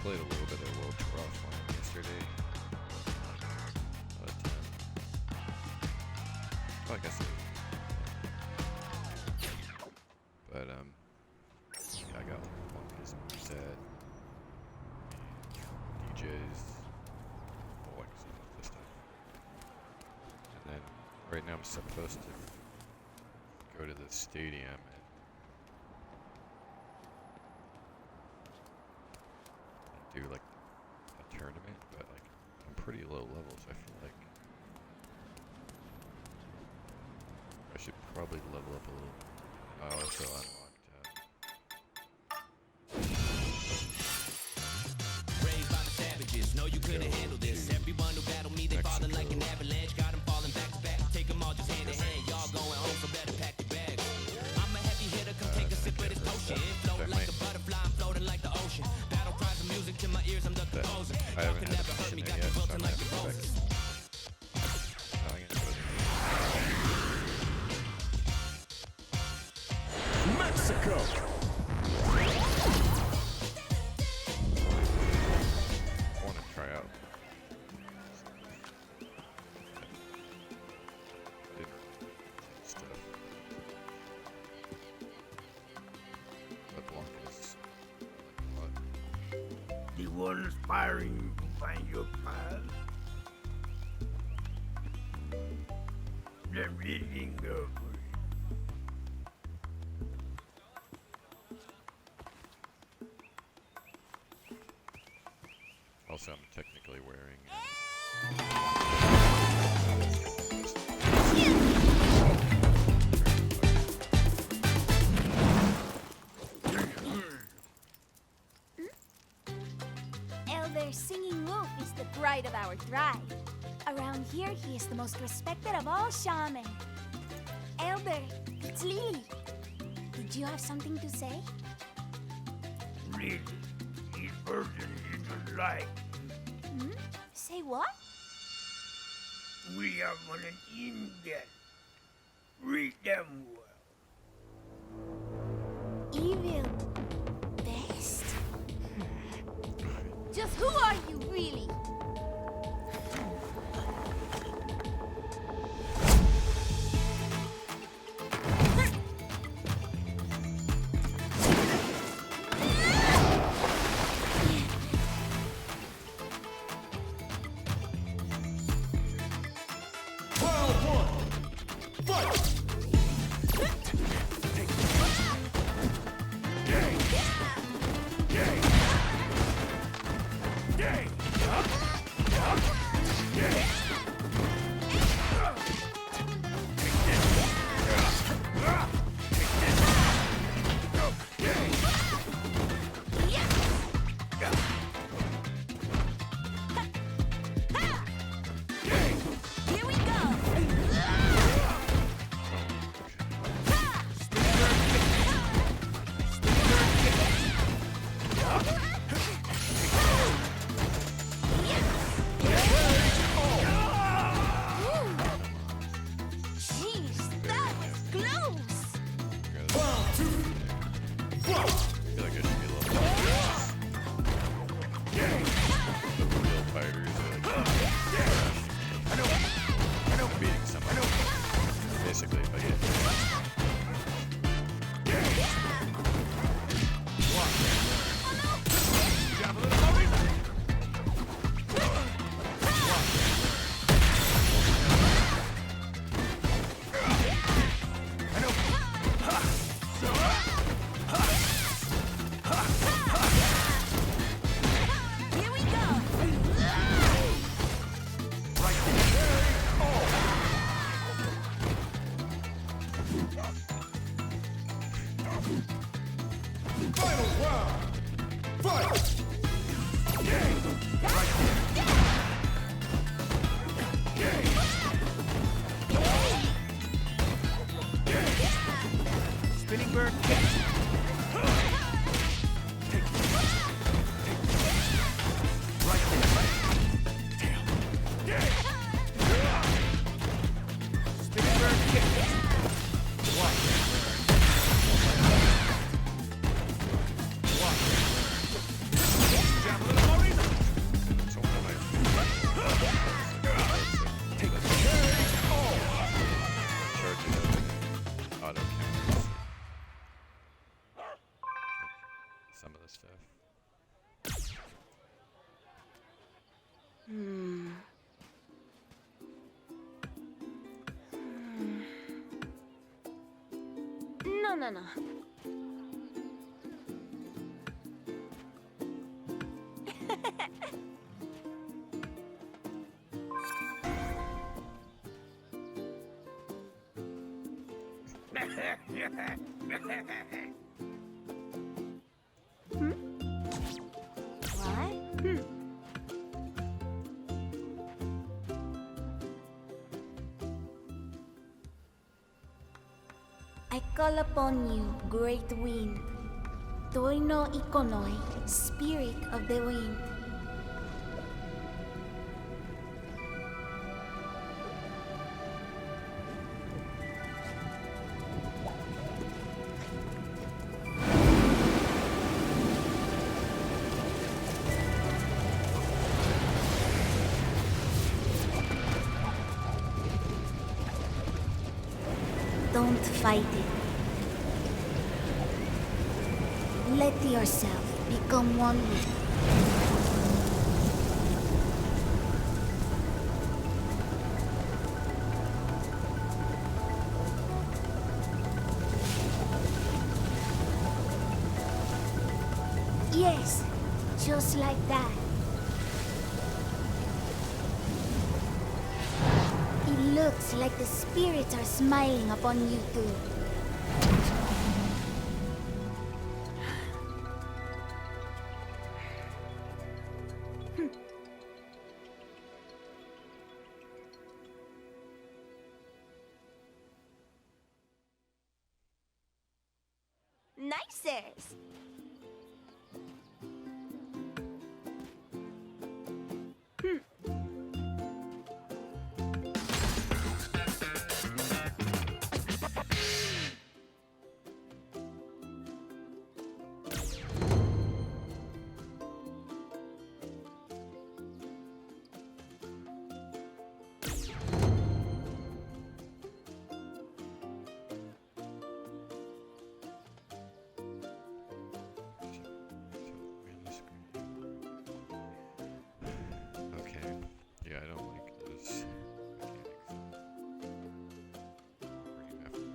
played a little bit of World Tour Offline yesterday. But, well, I guess but, yeah, I got one piece of set, DJs, oh, I can see this stuff. And then, right now I'm supposed to go to the stadium and do like a tournament, but like I'm pretty low level, so I feel like I should probably level up a little. I also unlocked Raised by the savages, know you couldn't handle this. Everyone who battled me, they falling like an avalanche. Got them falling back to back, take them all just hand in hand. Y'all going home, so better pack your bags. I'm a heavy hitter, come take a sip of this potion. Float like a butterfly, I'm floating like the ocean. Battle cries of music to my ears, I'm the composer. Y'all can never hurt me, got you wilting like your roses. Mexico! I want to try out. Stuff. But Blanca's like what? The one aspiring to find your path. The reading of Also, I'm technically wearing. Elder Singing Wolf is the pride of our tribe. Around here, he is the most respected of all shamans. Elder, it's Lily. Did you have something to say? really, this person is alike. Hmm? Say what? We are on an in-debt. Read them well. Evil. Best. Just who are you, really? Spinning bird kick. Right there. Spinning bird kick. Javelin. no. What? I call upon you, great wind. Toino Ikonoi, spirit of the wind. Don't fight it. Let yourself become one with it. Yes, just like that. It looks like the spirits are smiling upon you too. Nicers! Okay. Yeah, I don't like those mechanics. Bring it after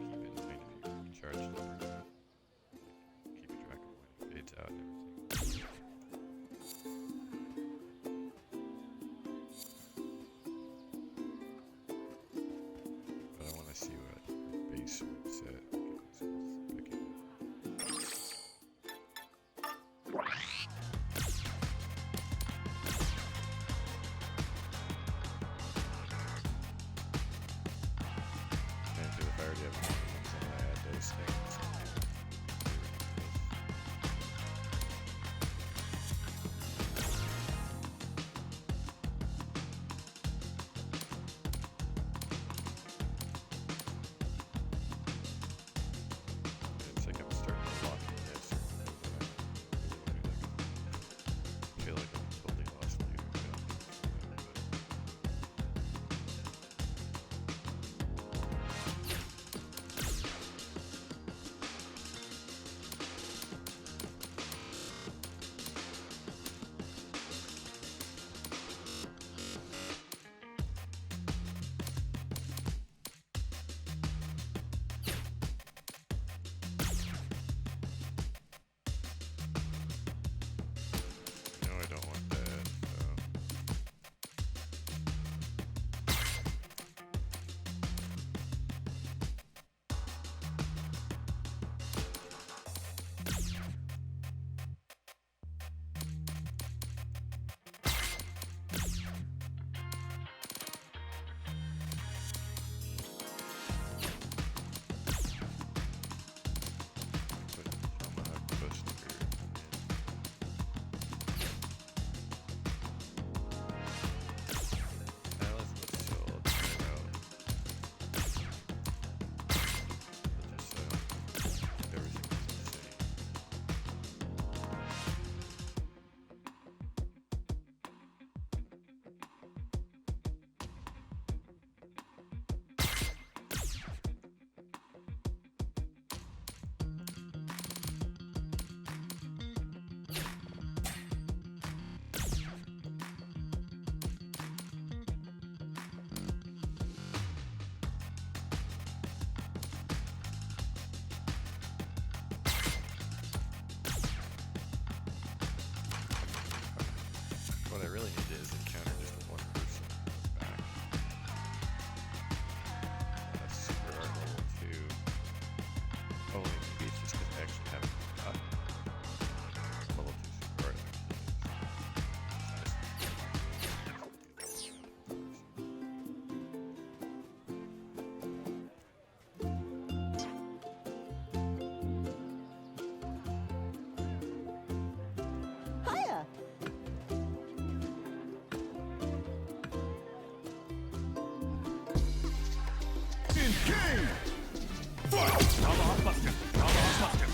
keep in mind if you recharge it or keeping track of when it fades out and everything. But I want to see what her base would set. And if I already have ones, then I add those things. It's like I'm starting to lock in this. I feel like I'm totally lost leadership. Tomahawk Buster. Tomahawk Buster.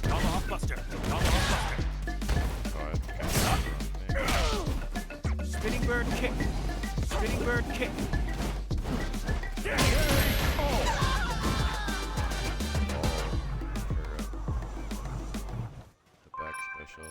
Tomahawk Buster. Tomahawk Buster. Oh, I think I got it. Spinning bird kick. Spinning bird kick. The back special.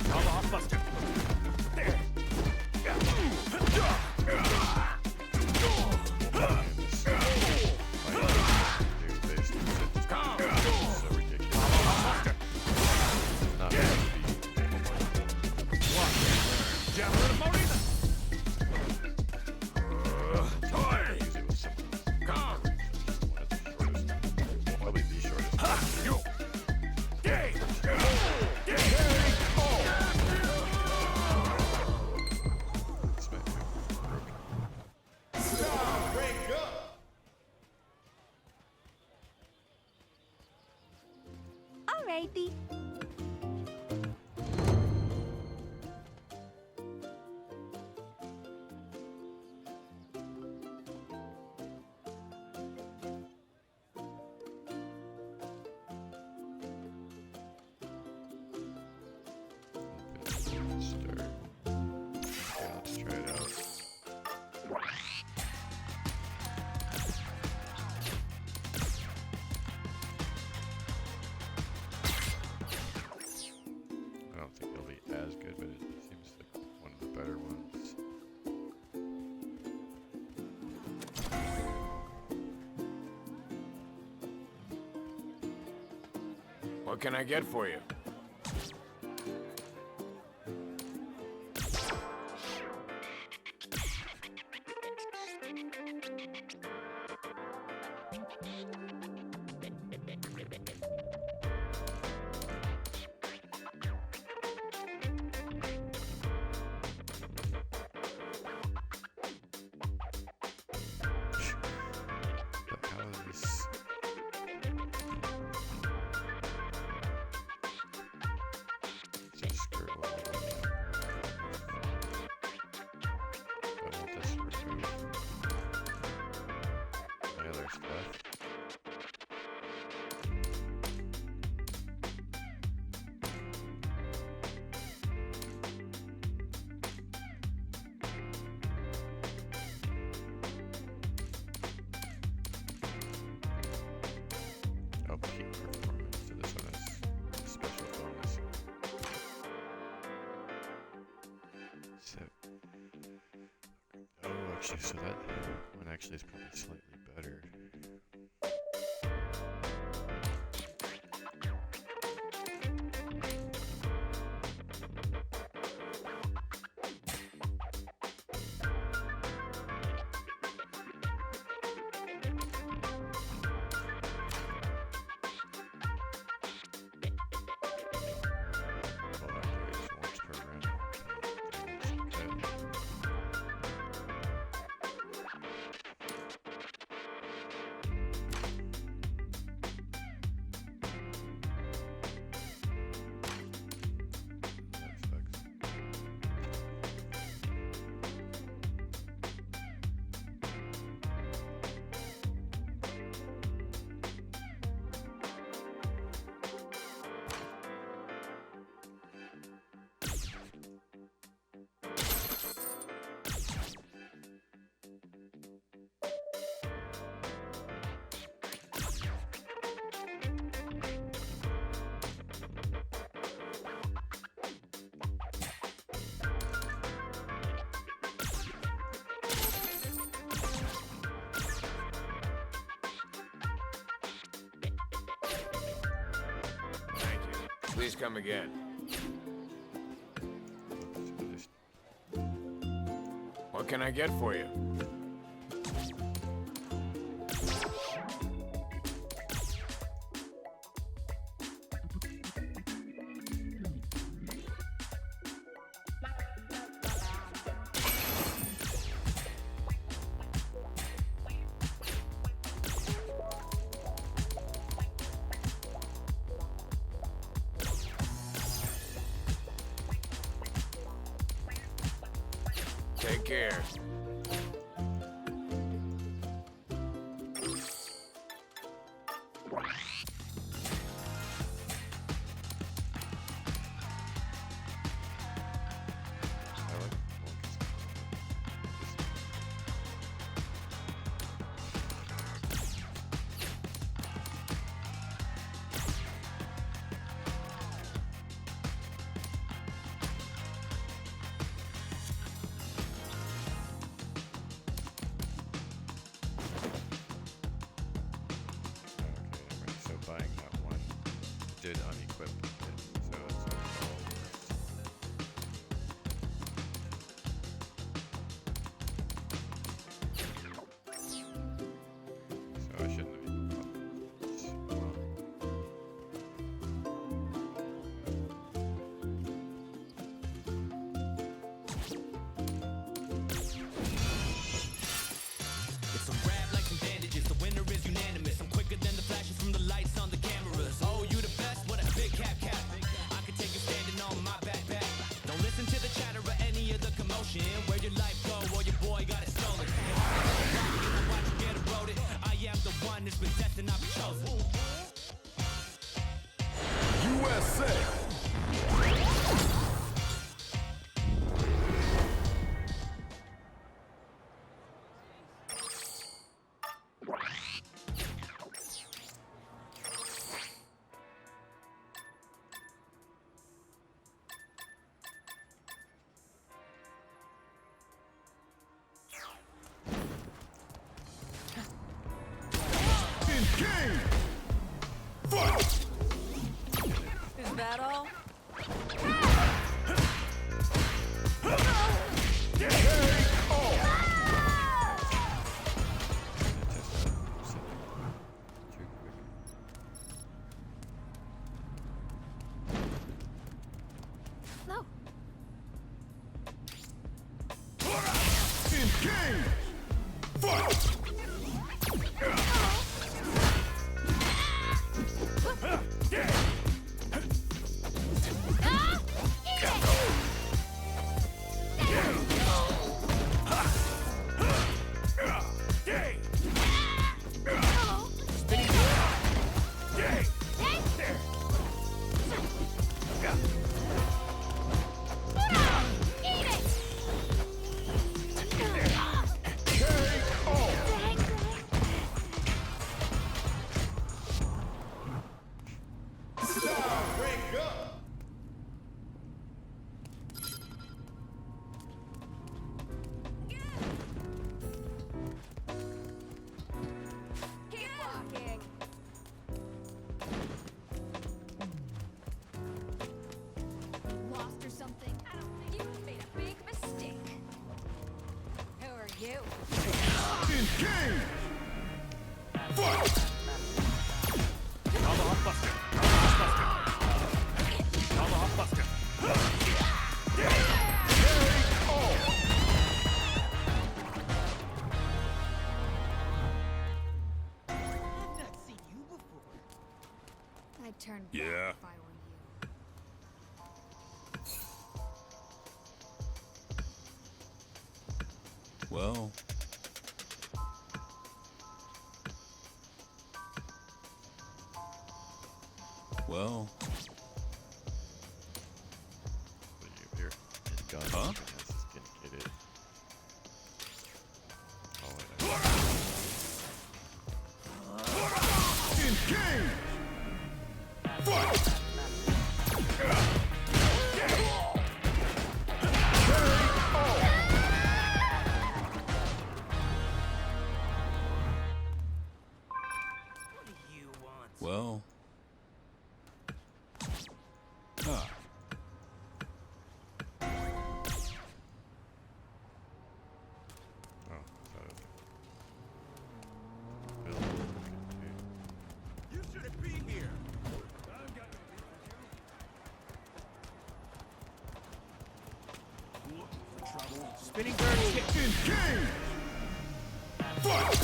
Tomahawk Buster. Javelin Marina. Probably the shortest. Yo. Day. This might be broken. Alrighty. Start. Okay, let's try it out. I don't think it'll be as good, but it seems like one of the better ones. What can I get for you? But how is this? It's a skirt level. I want this removed. My other stuff. Oh, peak performance. So this one is a special bonus. So, oh, actually, so that one actually is probably slightly better. Oh, okay, so once per round. Okay. Please come again. What can I get for you? Take care. I like monkeys. Okay, right, so buying that one did unequip it, so it's all worth. So I shouldn't have even bought this. Well, It's a rap like some bandages. The winner is unanimous. I'm quicker than the flashes from the lights on the cameras. Oh, you the best? What a big cap. I can take you standing on my backpack. Don't listen to the chatter or any of the commotion. Where your life go or your boy got it stolen. You know watch you get eroded. I am the one that's been destined, I've been chosen. USA. Game. Fight. Is that all? too quick. No. Engage. Fight. Ah! Eat it! Oh. Eat it! Keep walking. Lost or something? I don't think you made a big mistake. Who are you? Engage. Fight. I'd turn back Yeah. if I were you. Well. Well. What do you hear? His gun Huh? has just indicated. Oh, Engage. Fight. What do you want? Well. Spinning bird kick. Engage! Fight!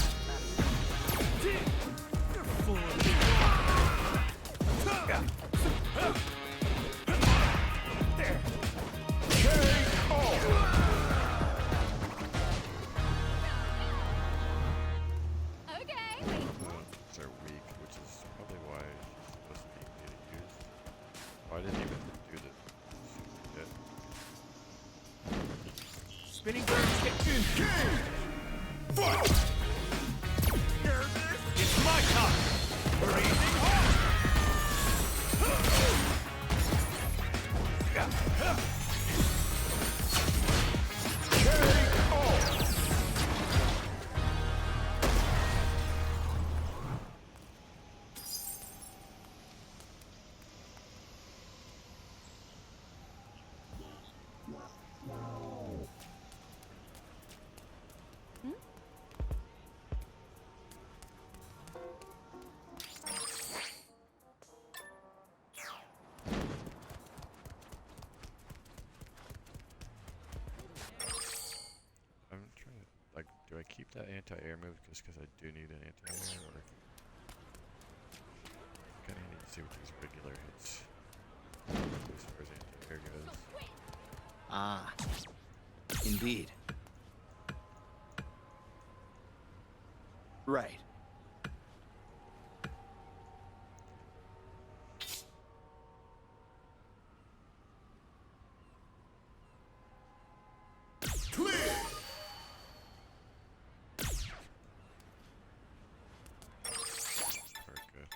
You're full of there. KO! Okay. Those are weak, which is probably why she's supposed to be easy to use. Oh, I didn't even do the super hit. Spinning bird kick. Engage! Fight! It's my time. Breathing hard. KO! I'm trying to, like, do I keep that anti-air move just because I do need an anti-air, or kind of need to see what these regular hits as far as anti-air goes. Ah, indeed. Right. Clear! Very good.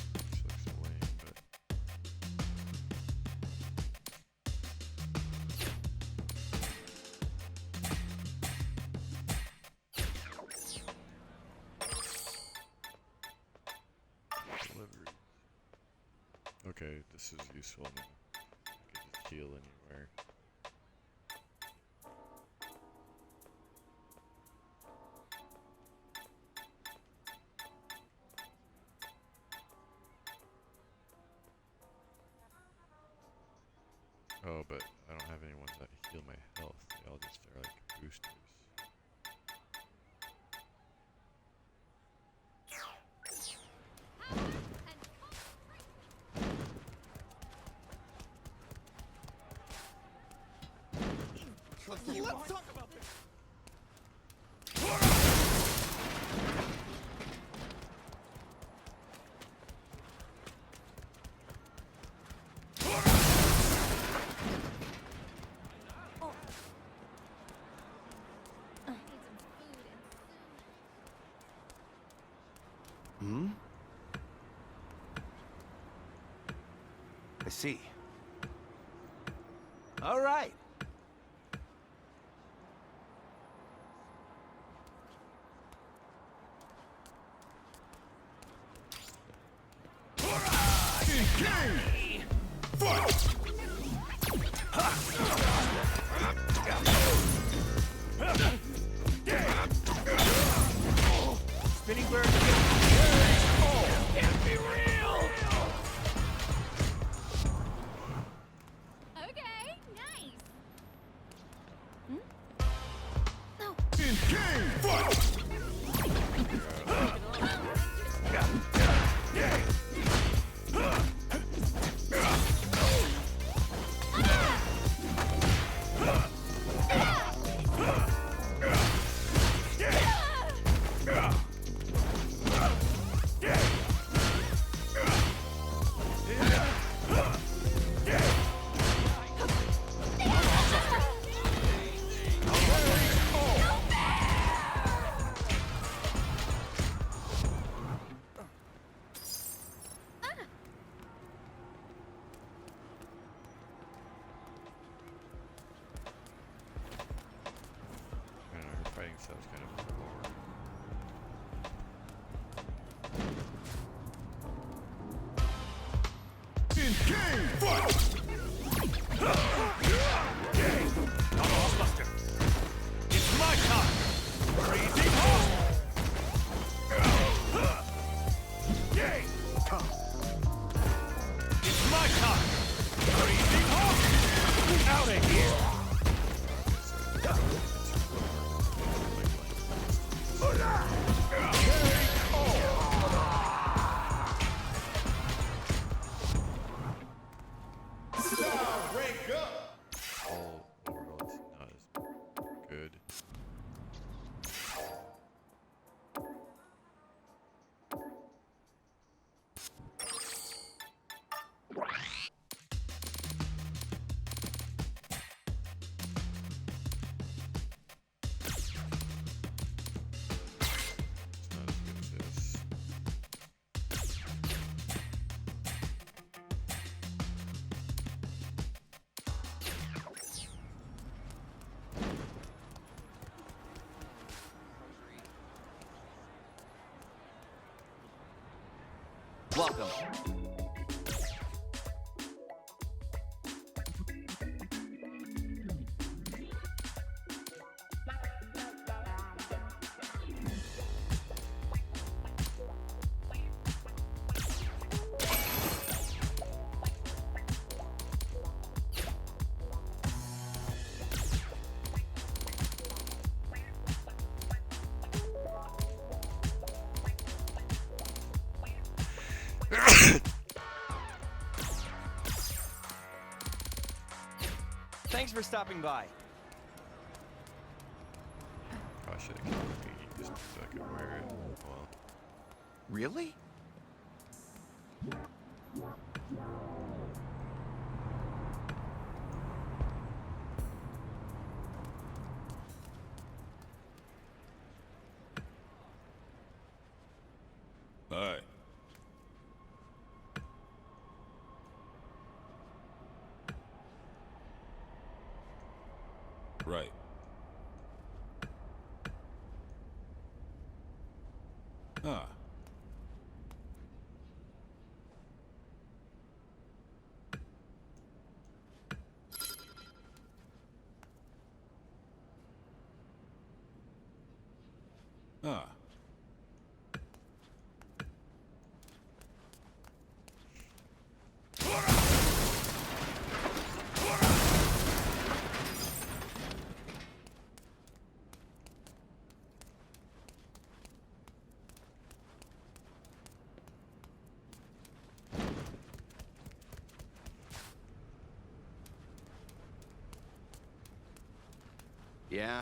This looks lame, but delivery. Okay, this is useful. I can just heal anywhere. Oh, but I don't have any ones that heal my health. They all just are like boosters. Let's talk about this. Hmm? I see. All right. Engage! Fight! Spinning bird kick. Can't be real. Okay, nice. Engage! Fight! guess that was kind of forward. Engage! Fight! Ghostbuster. It's my time. Freezing home. Yay! It's my time. Freezing home. Out of here. Break up! All worlds not as good. It's not as good as this. Welcome. Thanks for stopping by. Probably should have kept the beanie just so I could wear it. Well, Really? Aye. Right. Ah. Ah. Yeah.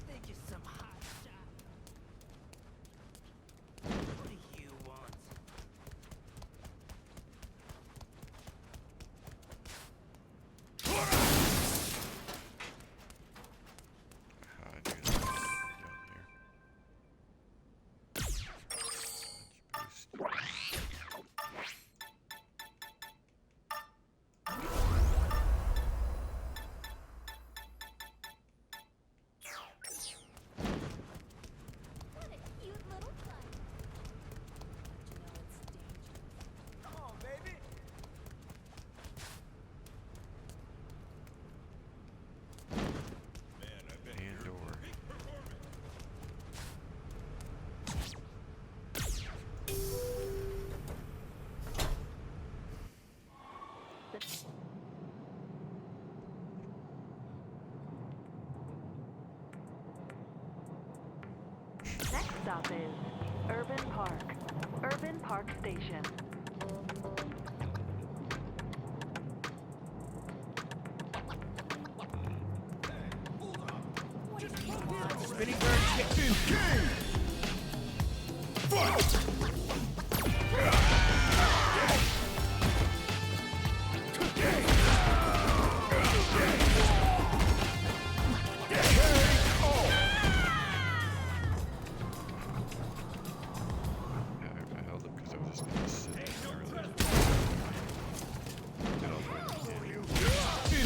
Think you're some hot shot. What do you want? I knew that was down here. Punch boost. What a cute little fight. Come on, baby. Andor. Next stop is Urban Park. Urban Park Station. Spinning bird kick. Engage! Fight!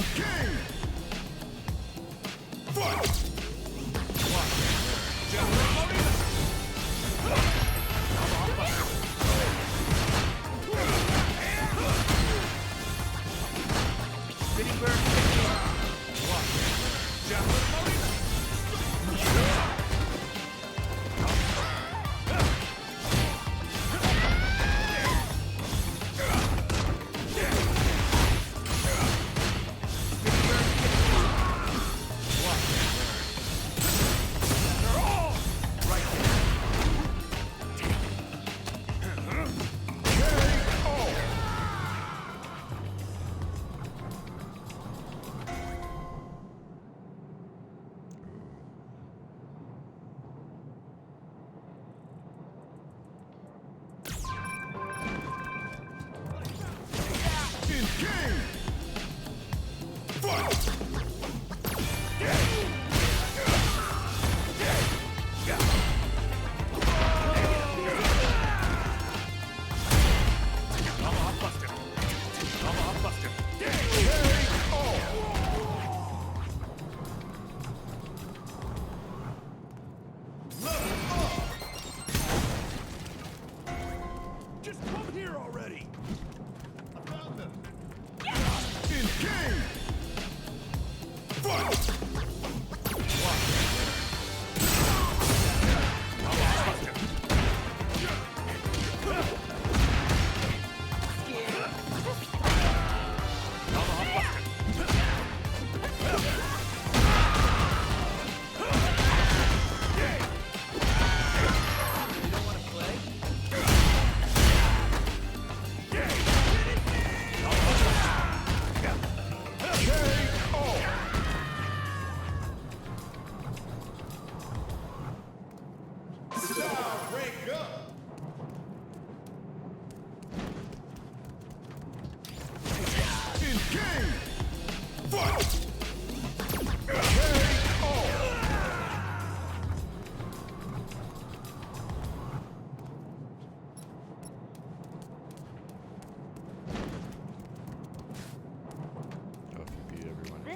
Engage! Fight! Spinning bird.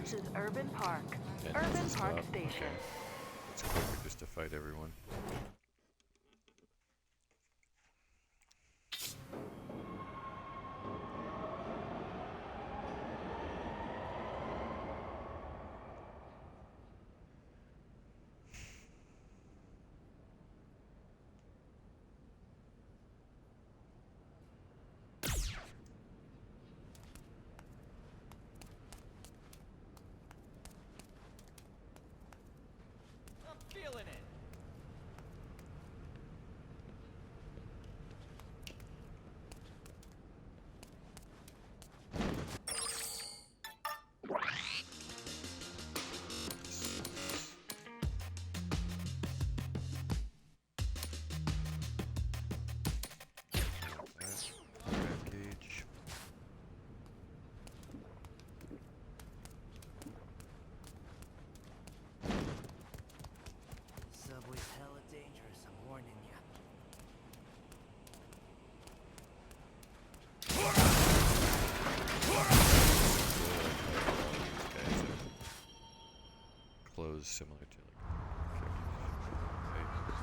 This is Urban Park. And Urban it's Park stop. Station. Okay. It's quicker just to fight everyone. Feeling it. Rampage. Subway's hella dangerous, I'm warning ya. Clothes similar to like characters.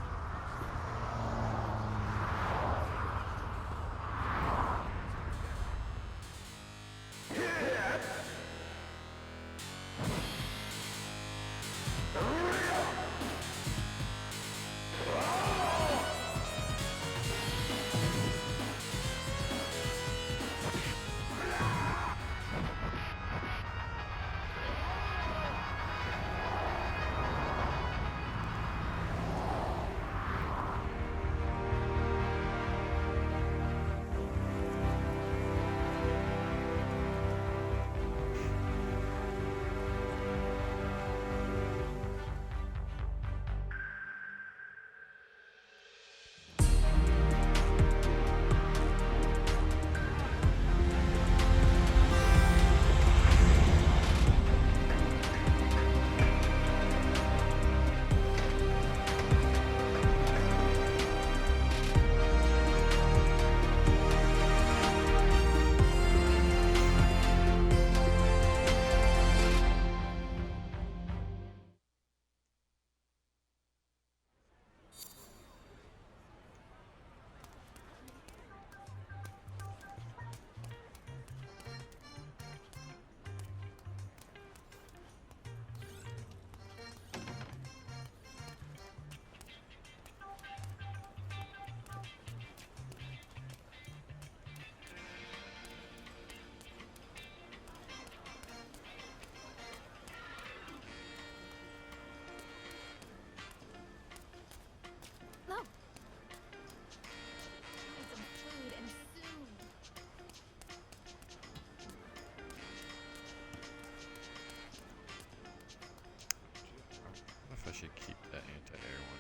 should keep that anti-air one.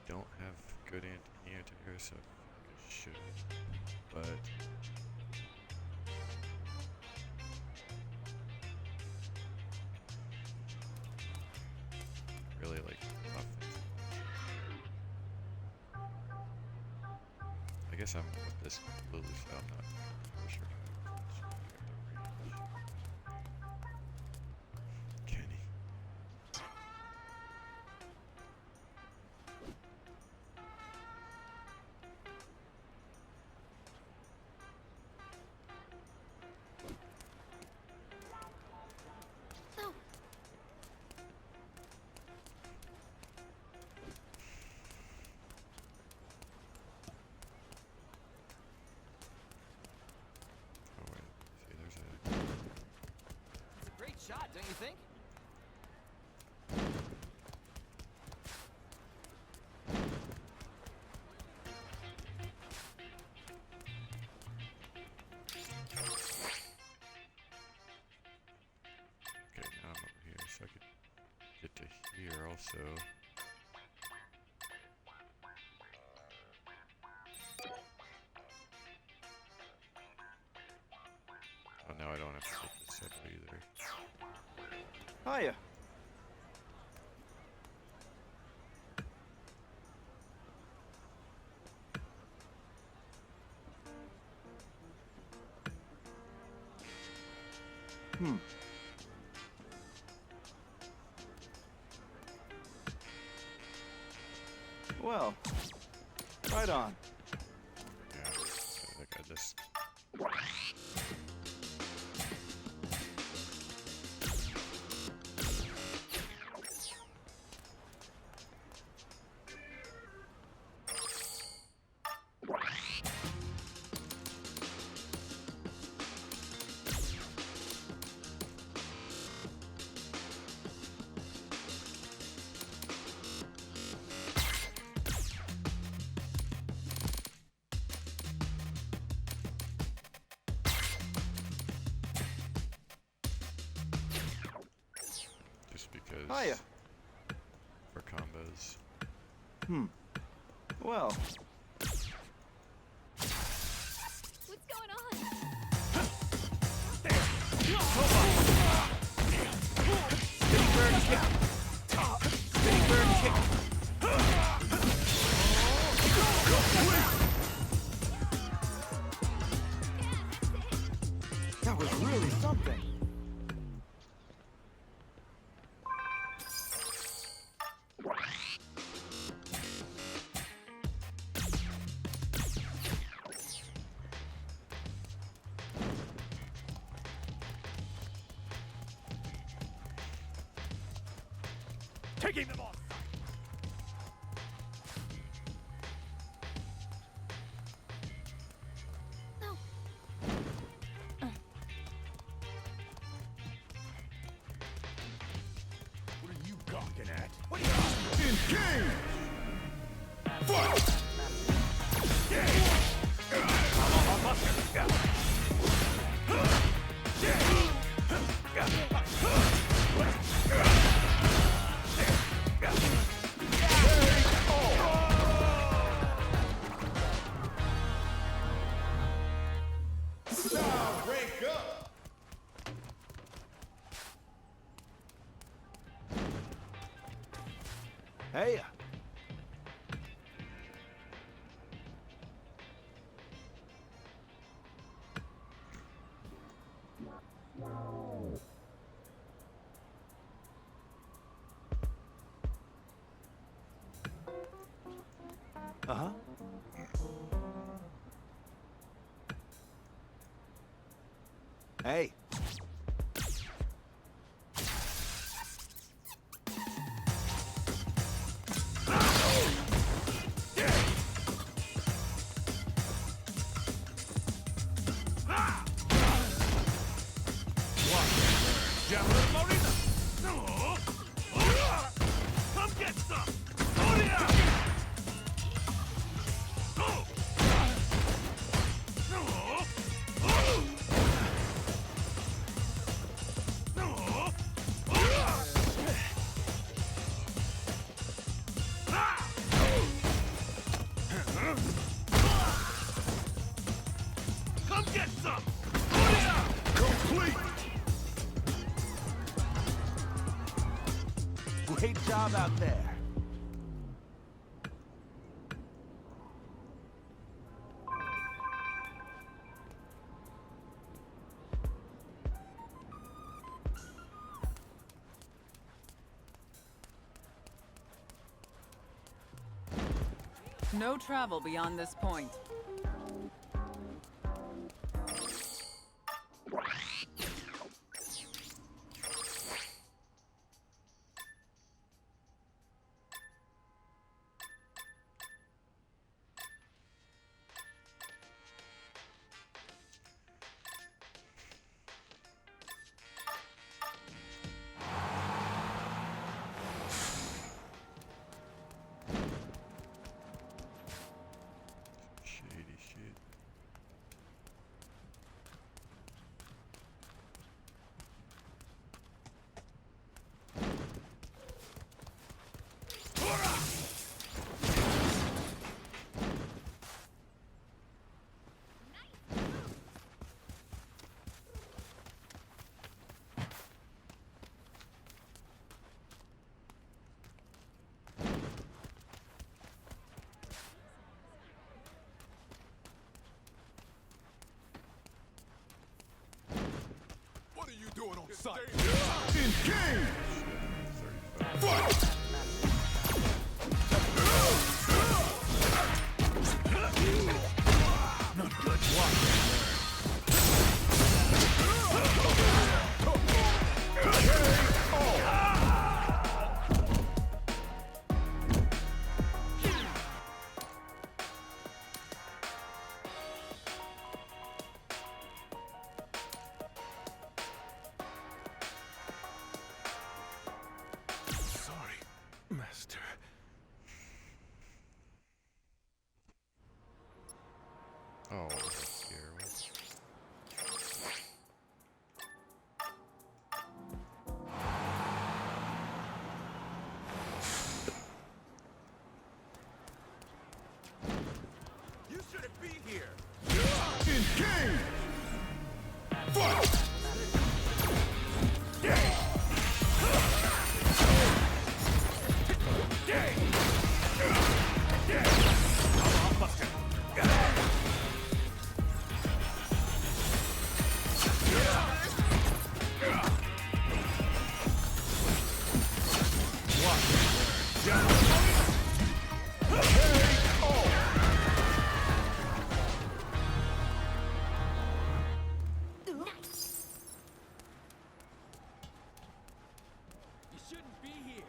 Don't have good anti-air, so I should. But really like offense. I guess I'm with this Lulu, so I'm not for sure. Kenny. No. Oh wait, see, there's a. It's a great shot, don't you think? Okay, now I'm over here, so I could get to here also. Oh, now I don't have to take this up either. Hiya. Well, right on. Yeah, I think I just. Just because. Hiya. For combos. Well, What's going on? spinning bird kick. Spinning bird kick. That was really something. Taking them off. No. What are you gawking at? What are you? Engage! Now break up! Hey. Uh-huh. Hey. Javelin Marina! No! Come get some! Soria! Go! No! No! Great job out there. No travel beyond this point. Shady shit. What are you doing on site? Engage! Sorry, Master. Oh, that's scary. You shouldn't be here. Engage! Fight! You shouldn't be here.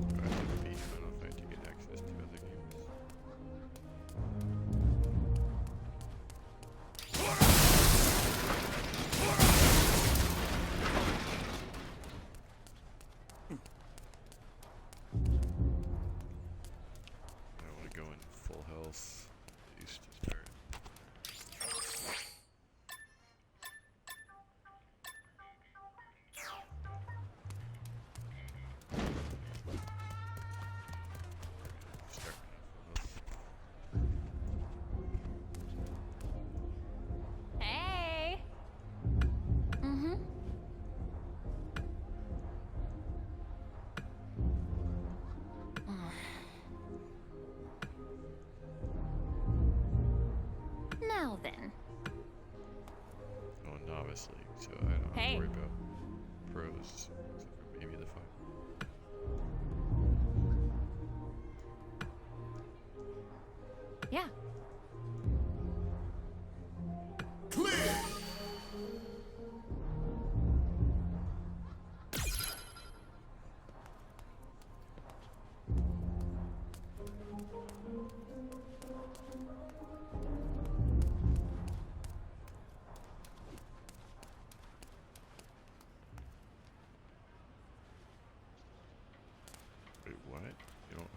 Do I have to beat Final Fight to get access to other games? I want to go in full health. I used to start. Start full health. Hey! Mm-hmm. Now then. Oh, novice league, so I don't have Hey. to worry about pros, except for maybe the fight. Yeah. Clear! Wait, what? You don't.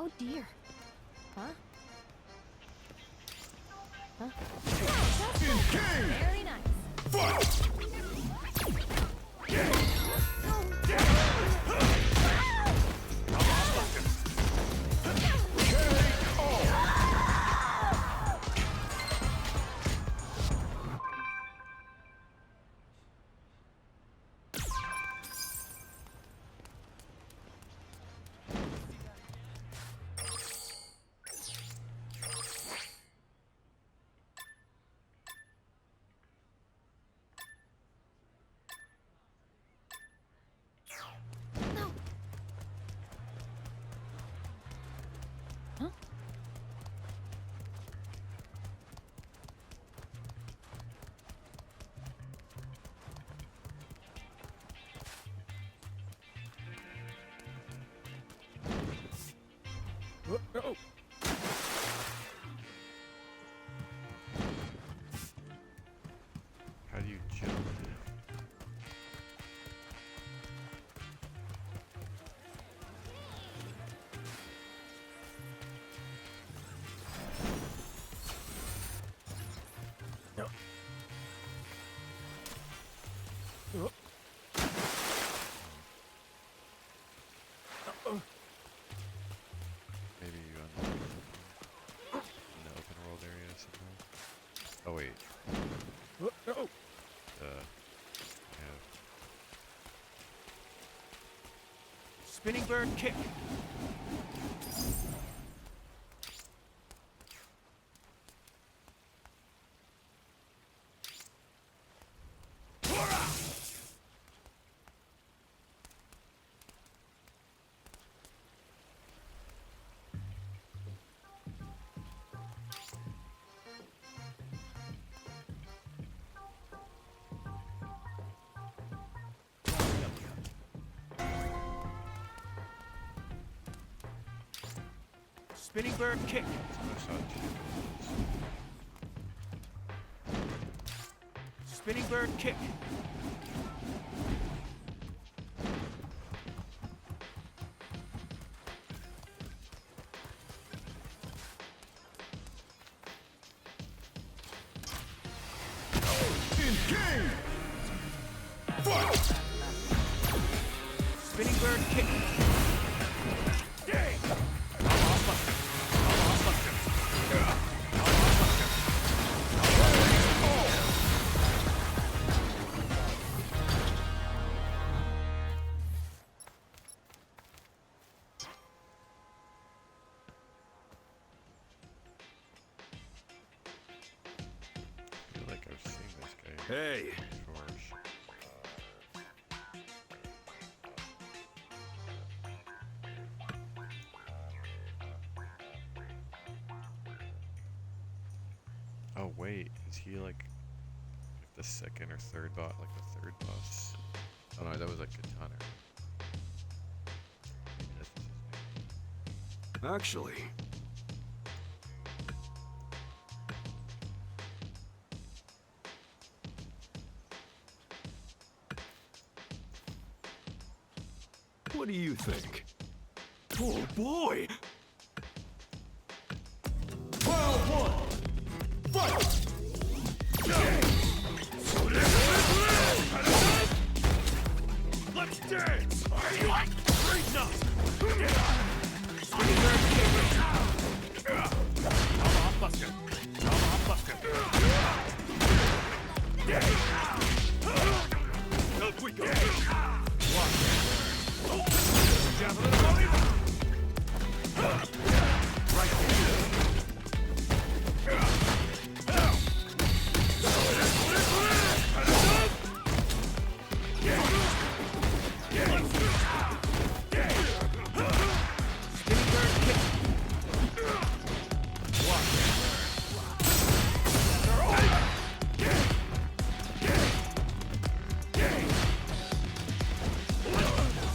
Oh dear. Huh? Huh? Engage! Very nice. Fight! No. Huh? Oh. How do you jump? Maybe you unlock it in the open world area somehow. Oh wait. Oh. Yeah. Spinning bird kick. Spinning bird kick. So I saw two. Spinning bird kick. Engage! Fight! Spinning bird kick. I feel like I've seen this guy Hey. before. Oh wait, is he like the second or third boss? Like the third boss? Oh no, that was like Katana. Maybe that's just his name. Actually, what do you think? Oh boy! Round one! Fight! Let's dance! Are you great enough? Spinning bird kick. Tomahawk buster. Tomahawk buster. Up we go! Javelin wave. Right here! Spinning bird kick.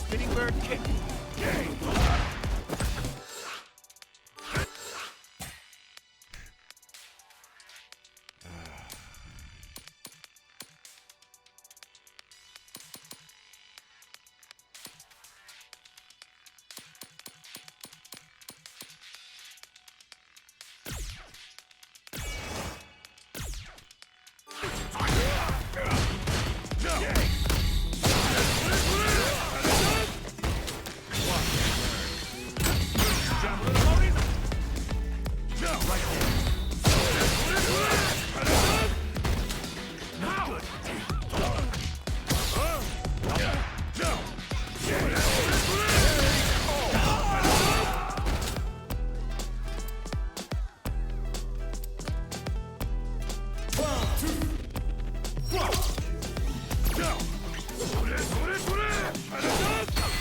Spinning bird kick.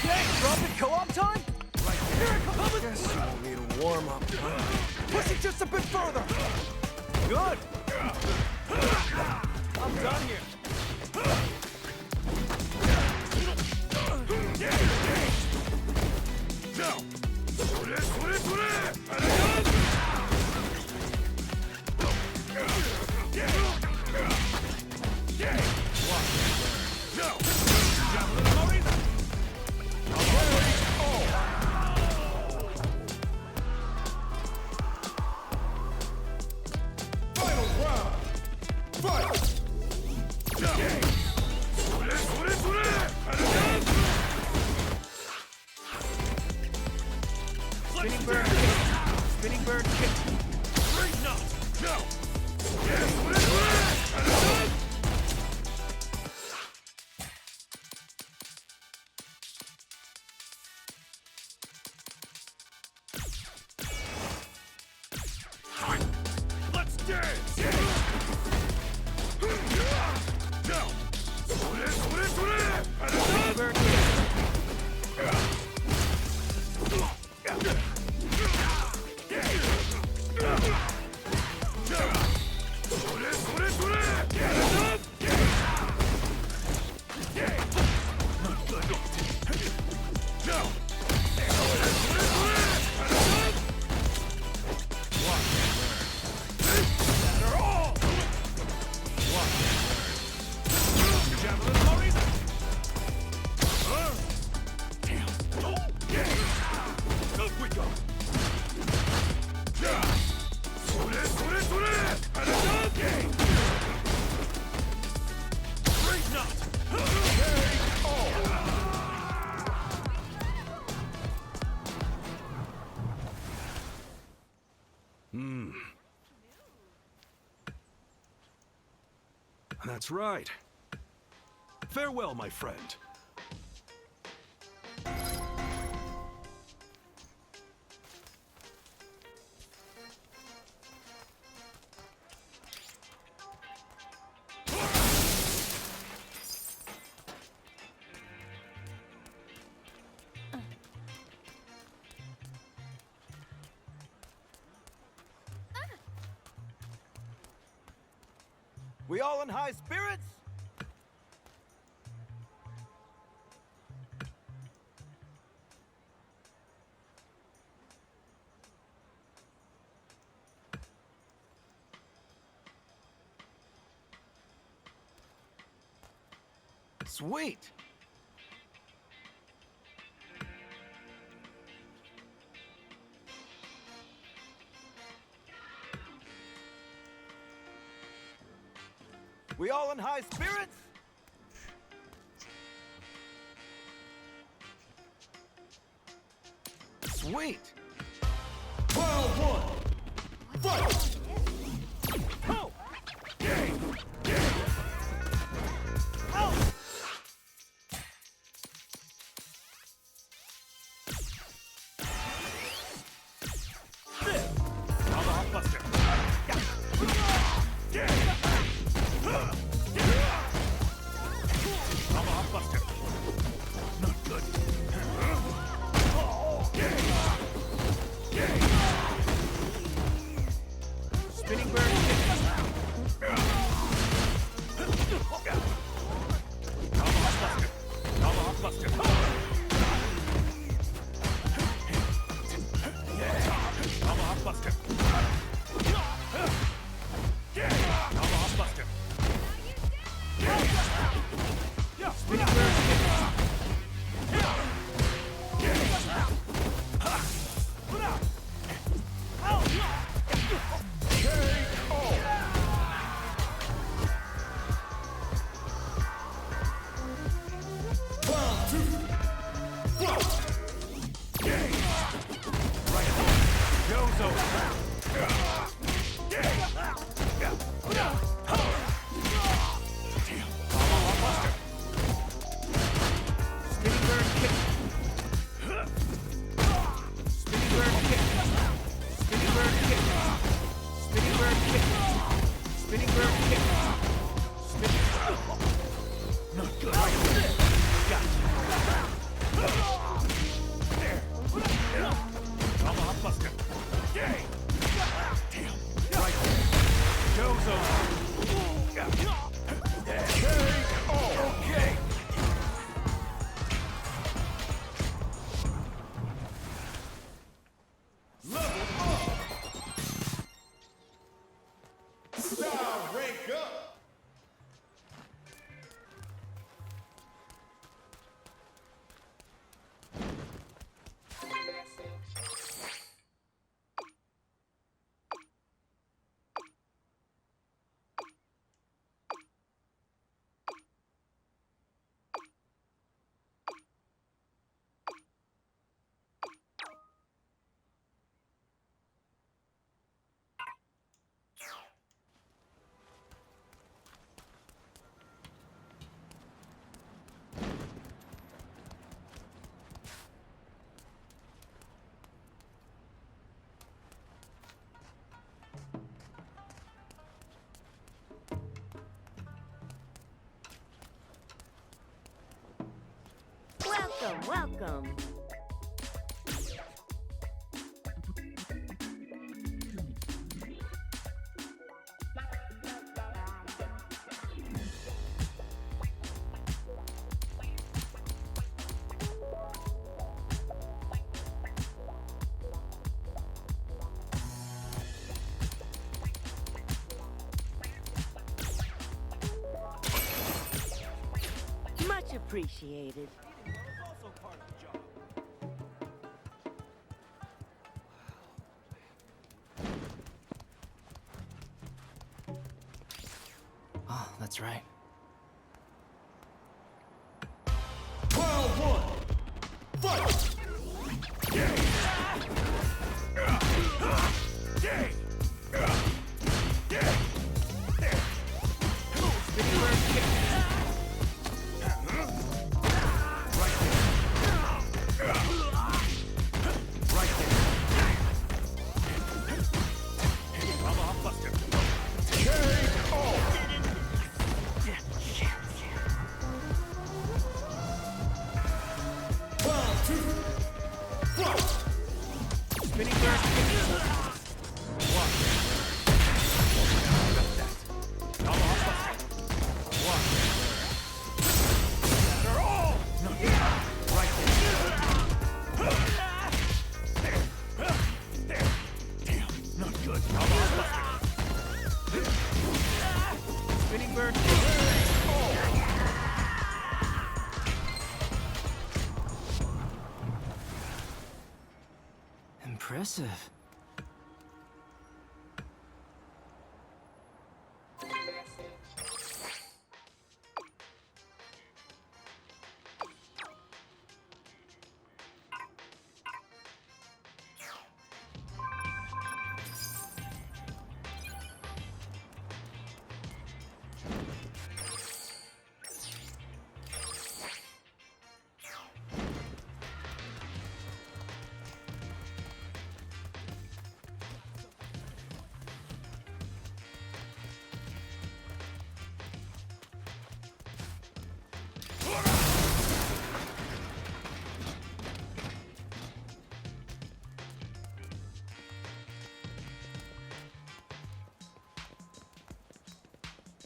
Okay, trumpet co-op time? Right here it comes! Guess we'll need a warm-up, huh? Push it just a bit further! Good! I'm done here! Spinning bird kick. Spinning bird kick. Great knot. No. Let's dance. Spinning bird kick. That's right. Farewell, my friend. We all in high spirits? Sweet. We all in high spirits? Sweet. Round one. Fight! Ho! Out! Tomahawk Buster. Tomahawk Buster. Not good. Spinning bird kick. Tomahawk Buster. Tomahawk Buster. Tomahawk Buster. Tomahawk Buster. Spinning bird kick. Joe's over. Tomahawk Buster. Spinning bird kick. Spinning bird kick. Spinning bird kick. Spinning bird kick. Spinning bird kick. Spinning. Not Tomahawk Buster. Damn. Right there. Goes over. Okay. Level up. Style rank up. Welcome, welcome. Much appreciated. Oh, that's right. Round one. Fight. Spinning bird kick. Right there. Tomahawk Buster. KO. Round two. Fight. Spinning bird kick. One. Got that. Tomahawk Buster. One. They're all. No. Right there. Damn, not good. Tomahawk Buster. Spinning bird kick. Impressive.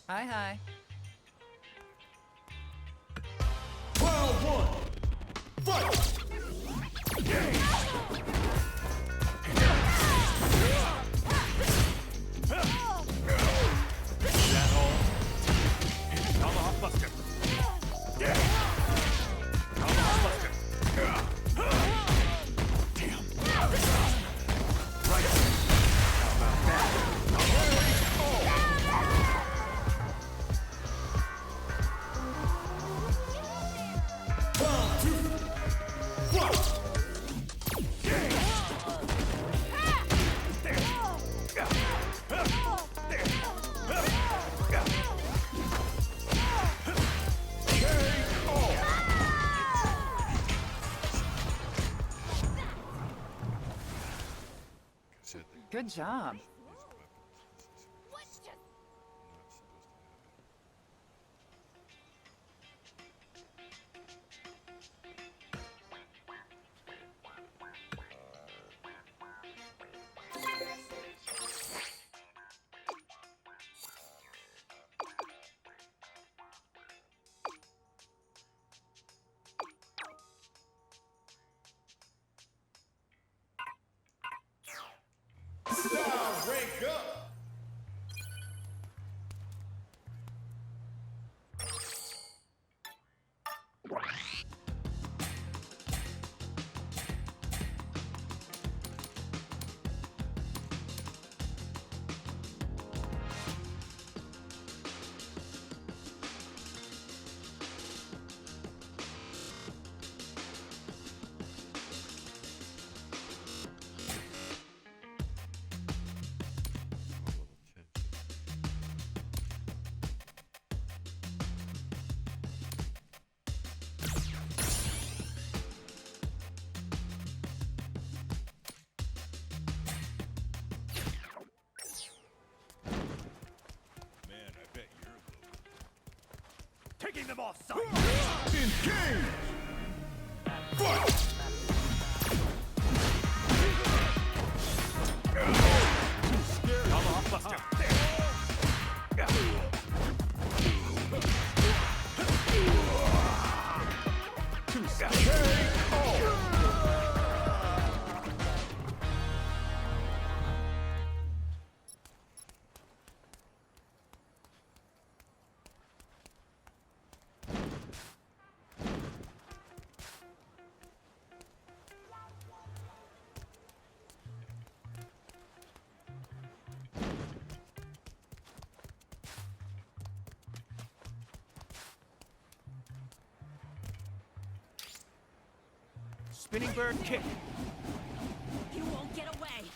Hi, hi. Round one. Fight. That all? Tomahawk Buster. Tomahawk Buster. Damn. Right. How about that? Round two. Fight. Said that Good job. these weapons. This is not supposed to happen. Taking them off sight. Engage! Fight! Spinning bird kick. You won't get away.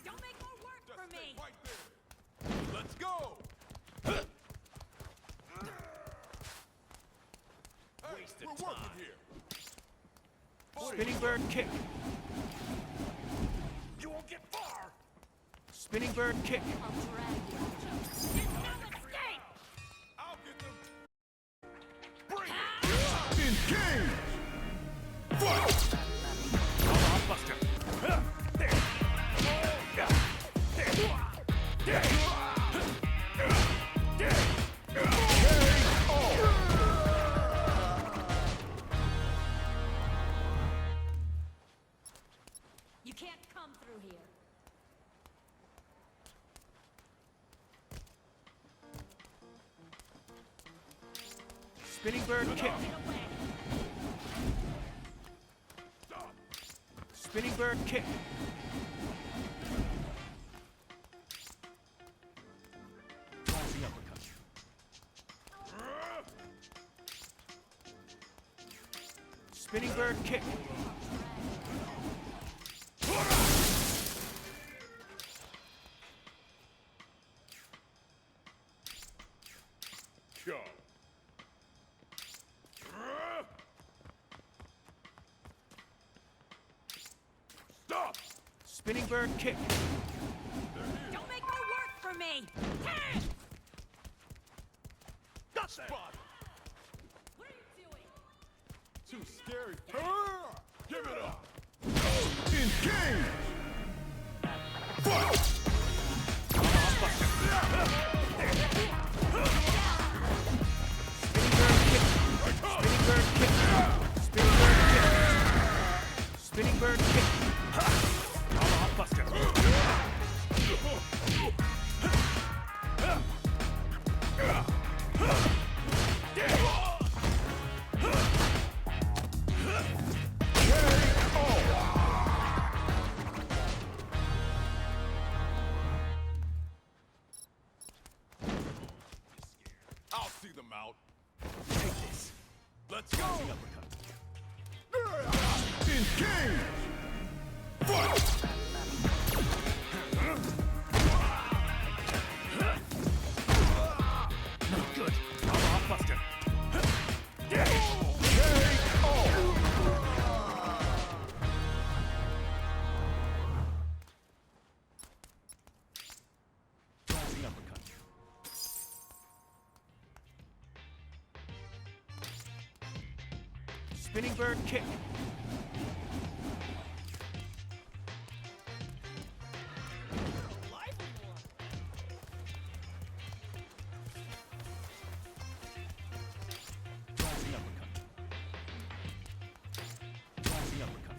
Don't make more work for me. Let's go! Wasted time. Spinning bird kick. You won't get far! Spinning bird kick. I'll drag you. There's no escape. I'll get them! Bring it! Engage! Fight! Buster! There! You can't come through here. Spinning bird kick. Get away. Spinning bird kick. Rising uppercut. Spinning bird kick. Go. Stop! Spinning bird kick. Don't make more work for me. Got spot! What are you doing? Too scary. Give it up! Engage! Fight! Spinning bird kick. Spinning bird kick. Spinning bird kick. Buster! I'll see them out. Take this. Let's go. Engage! Fight! Not good. Buster. Rising uppercut. Spinning bird kick. Rising uppercut. Rising uppercut.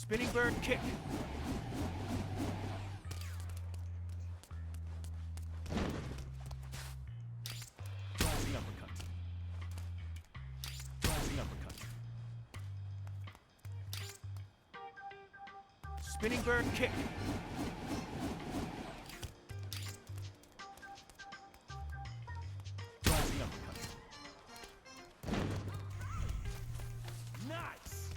Spinning bird kick. Rising uppercut. Rising uppercut. Spinning bird kick. Rising uppercut. Nice.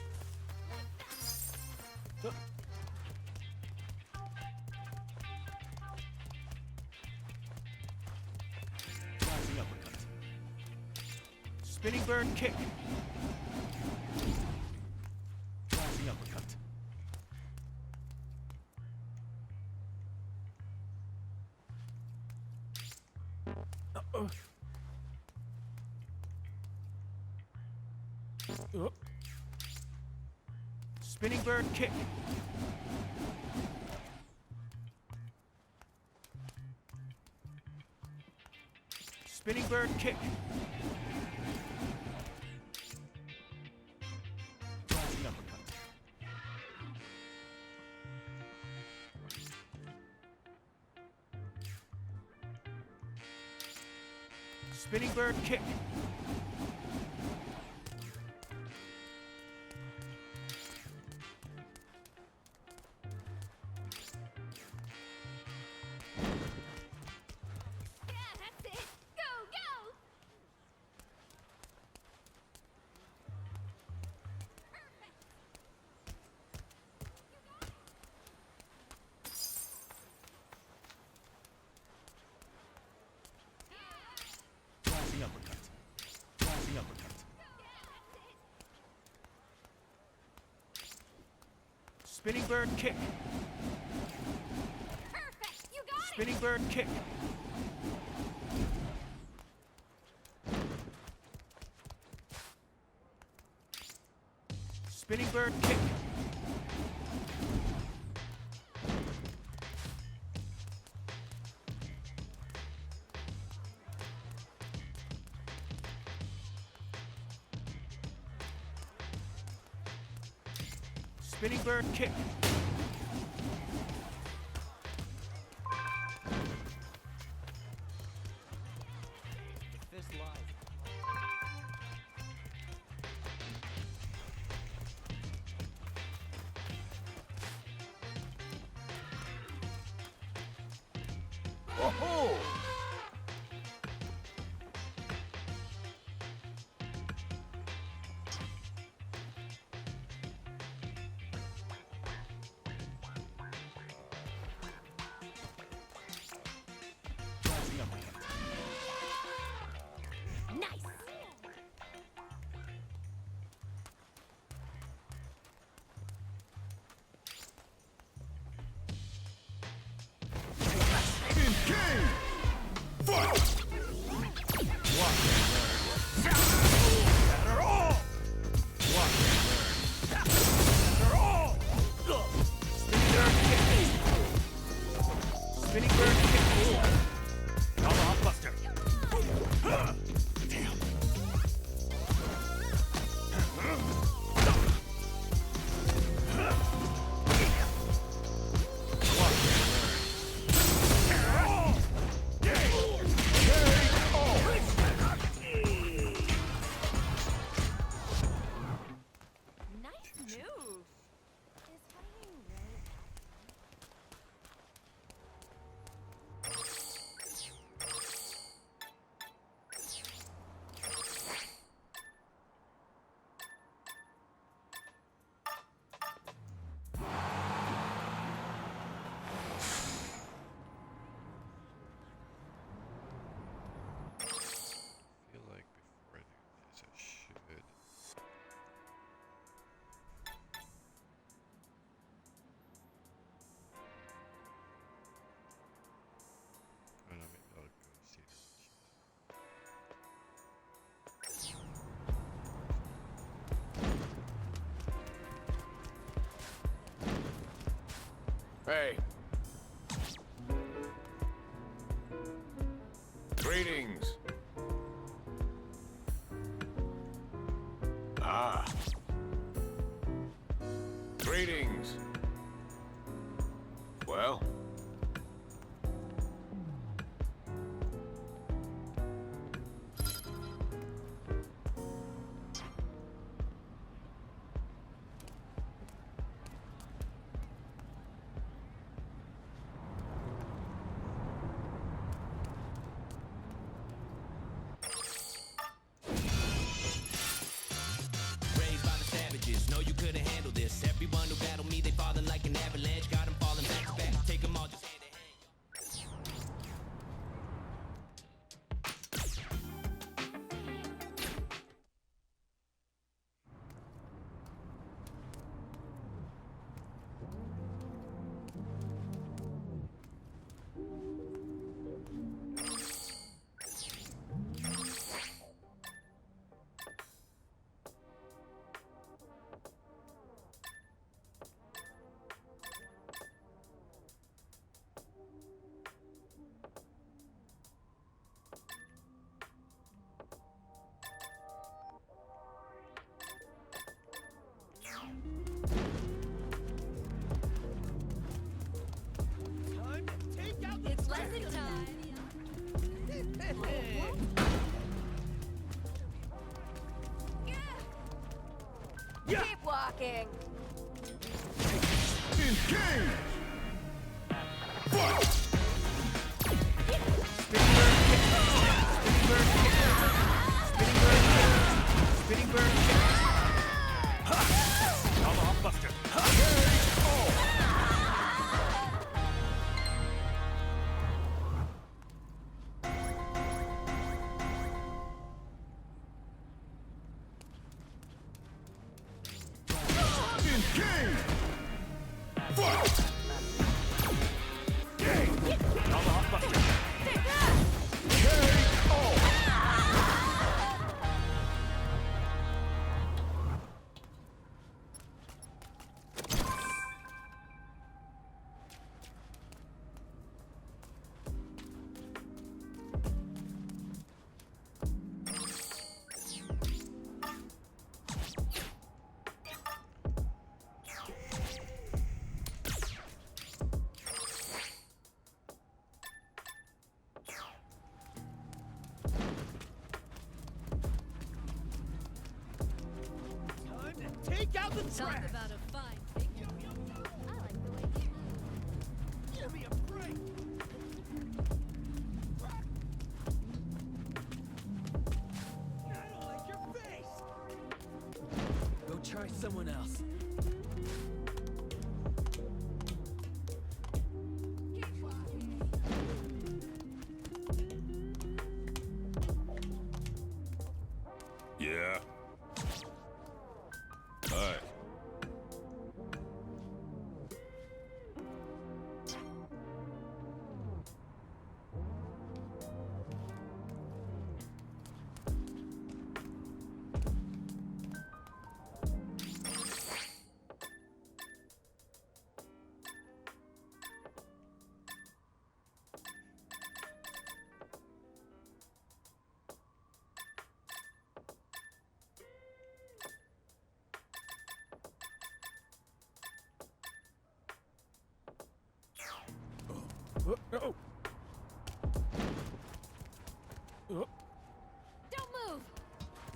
Rising uppercut. Spinning bird kick. Rising uppercut. Spinning bird kick. Spinning bird kick. Rising uppercut. Spinning bird kick. Yeah, that's it. Go, go! Rising uppercut. Rising uppercut. Spinning bird kick. Perfect! You got it! Spinning bird kick. Spinning bird kick. Spinning bird kick. Oh-ho! Rising uppercut. Nice! In game! Fight! Batter all! Batter all! Spinning bird kick. Tomahawk Buster! Nice move. Is fighting really I feel like before I do this, I should. Oh no, maybe I'll go see this. Hey. Greetings. Greetings. Well? Raised by the savages, know you couldn't handle this. Everyone who battled me, they falling like an avalanche. Got 'em falling back to back. Take 'em all just hand to hand. Time to take out the It's trash. lesson time. Keep walking. Engage! Fight! Spinning bird kick. Spinning bird kick. Spinning bird kick. Spinning bird kick. Tomahawk Buster. Engage! Fight! Tomahawk Buster. Time to take out the Talk trash. about a fine figure. I like the way you move. Give me a break. I don't like your face. Go try someone else. Yeah. Alright. No. Don't move.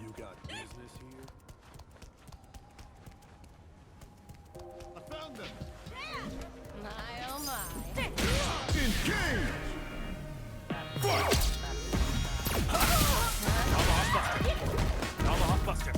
You got business here? I found them! My oh my. Engage! Fight! Tomahawk Buster.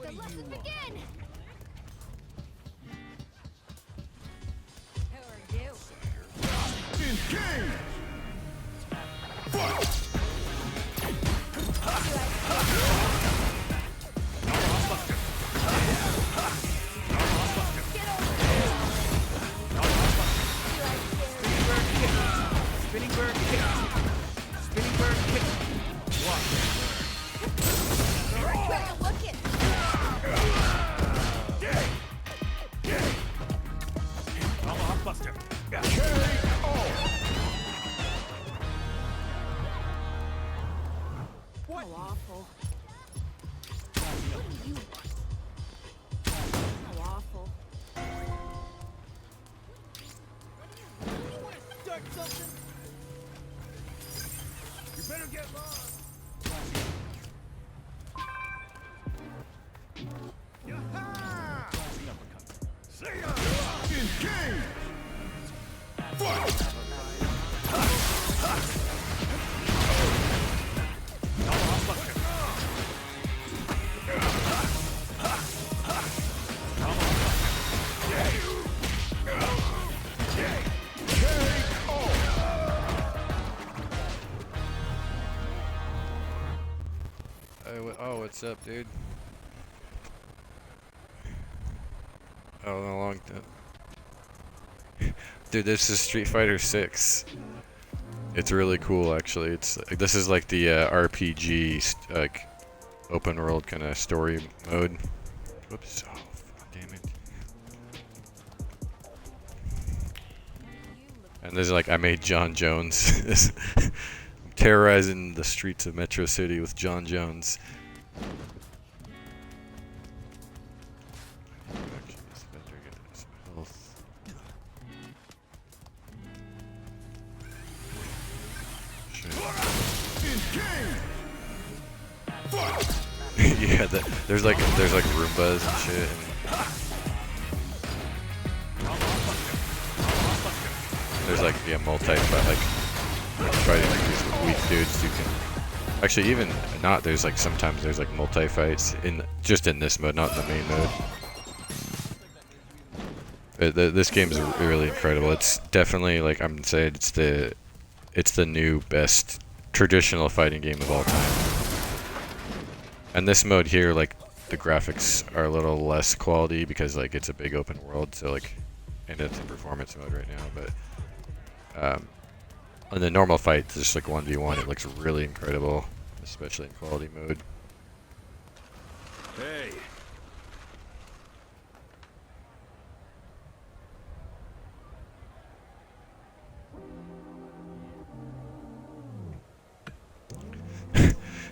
Let the lesson begin! Who are you? Engage! Fight! Spinning bird kick. Spinning bird kick. Watch and learn. Where you looking? Tomahawk Buster. What? How awful. How awful. Start something? You better get lost. Yaha! See ya! Engage! Fight! Oh, what's up, dude? Oh, no long time. Dude, this is Street Fighter 6. It's really cool, actually. It's this is like the RPG like open world kind of story mode. Whoops! Oh, damn it! And there's like I made John Jones. Terrorizing the streets of Metro City with John Jones. Yeah, there's like Roombas and shit. And there's like fighting these weak dudes. You can actually even not. There's like sometimes there's like multi fights in just in this mode, not in the main mode. This game is really incredible. It's definitely like I'm saying it's the new best traditional fighting game of all time. And this mode here, like the graphics are a little less quality because like it's a big open world, so like, and it's in performance mode right now. But in the normal fight, just like 1v1, it looks really incredible, especially in quality mode. Hey.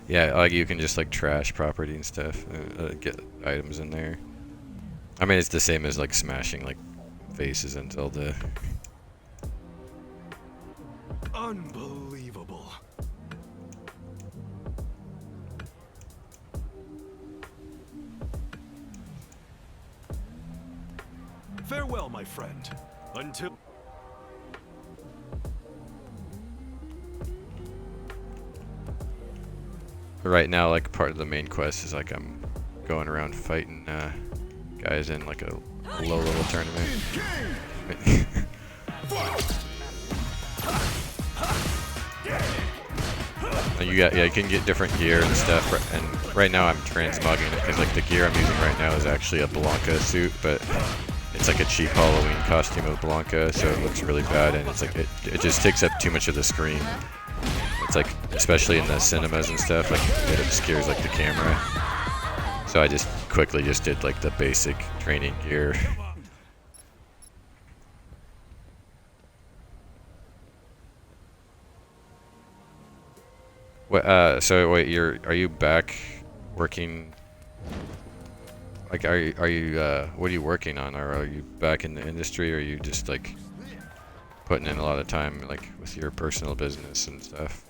Yeah, like you can just like trash property and stuff, get items in there. I mean, it's the same as like smashing like faces in Zelda. Unbelievable. Farewell, my friend. Until... Right now, like part of the main quest is like I'm going around fighting guys in like a low level tournament. You can get different gear and stuff, and right now I'm transmogging it because like the gear I'm using right now is actually a Blanca suit, but it's like a cheap Halloween costume of Blanca, so it looks really bad, and it's like it just takes up too much of the screen. It's like, especially in the cinemas and stuff, like it obscures like the camera. So I just quickly just did like the basic training gear. What? So wait, are you back working? Like, are you what are you working on? Or are you back in the industry, or are you just like putting in a lot of time like with your personal business and stuff?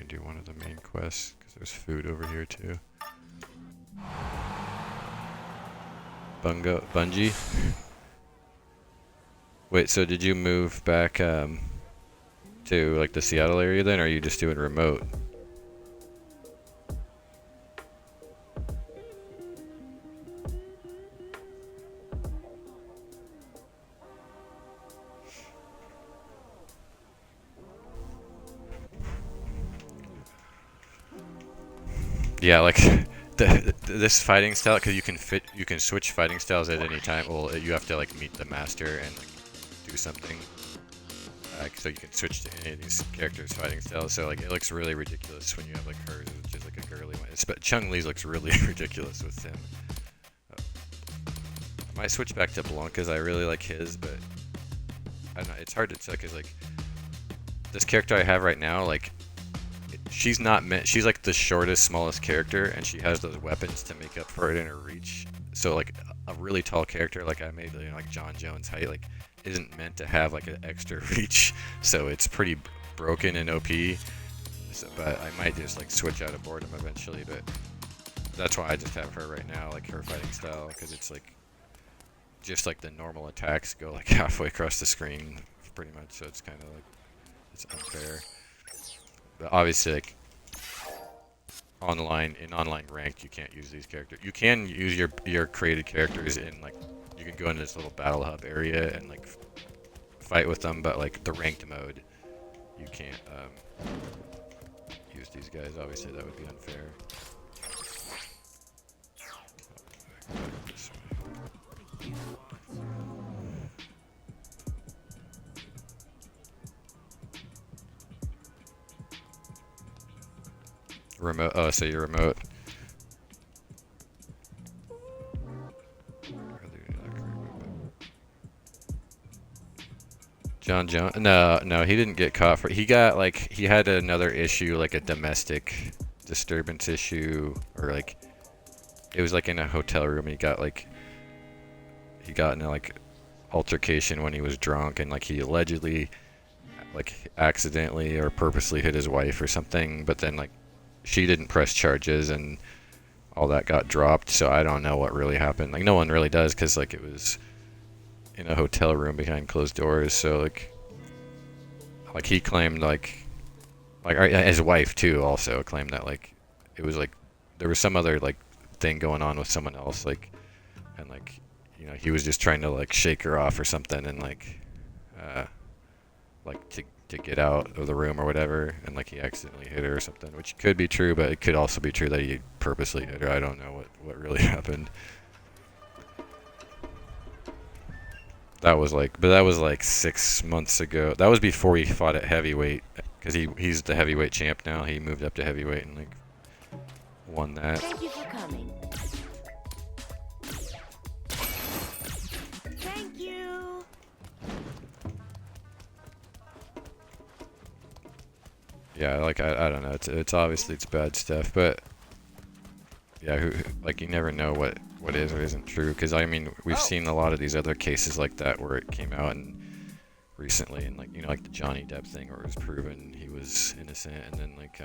and do one of the main quests, because there's food over here too. Bungie? Wait, so did you move back to like the Seattle area then, or are you just doing remote? Yeah, like this fighting style, because you can switch fighting styles at any time. Well, you have to like meet the master and like do something, so you can switch to any of these characters' fighting styles. So like it looks really ridiculous when you have like hers, which is like a girly one. Chun-Li's looks really ridiculous with him. I might switch back to Blanca's. I really like his, but I don't know. It's hard to tell because like this character I have right now, like. She's not meant. She's like the shortest, smallest character, and she has those weapons to make up for it in her reach. So like a really tall character, like I made, you know, like John Jones height, like isn't meant to have like an extra reach. So it's pretty broken and OP. So, but I might just like switch out of boredom eventually. But that's why I just have her right now, like her fighting style, because it's like just like the normal attacks go like halfway across the screen, pretty much. So it's kind of like it's unfair. But obviously, like online ranked, you can't use these characters. You can use your created characters in like you can go into this little battle hub area and like fight with them. But like the ranked mode, you can't use these guys. Obviously, that would be unfair. Remote. Oh, so you're remote. John Jones? No, he didn't get caught for. He got like he had another issue, like a domestic disturbance issue, or like it was like in a hotel room. He got in a like altercation when he was drunk, and like he allegedly like accidentally or purposely hit his wife or something, but then like she didn't press charges and all that got dropped. So I don't know what really happened. Like no one really does, because like it was in a hotel room behind closed doors. So like he claimed like his wife too also claimed that like it was like there was some other like thing going on with someone else, like, and like, you know, he was just trying to like shake her off or something, and like to get out of the room or whatever, and like he accidentally hit her or something, which could be true, but it could also be true that he purposely hit her. I don't know what really happened. That was like 6 months ago. That was before he fought at heavyweight, because he's the heavyweight champ now. He moved up to heavyweight and like won that. Thank you for coming. Thank you. Yeah, like I don't know. It's obviously it's bad stuff, but yeah, like you never know what is or isn't true, because I mean we've seen a lot of these other cases like that where it came out and recently, and like, you know, like the Johnny Depp thing where it was proven he was innocent, and then like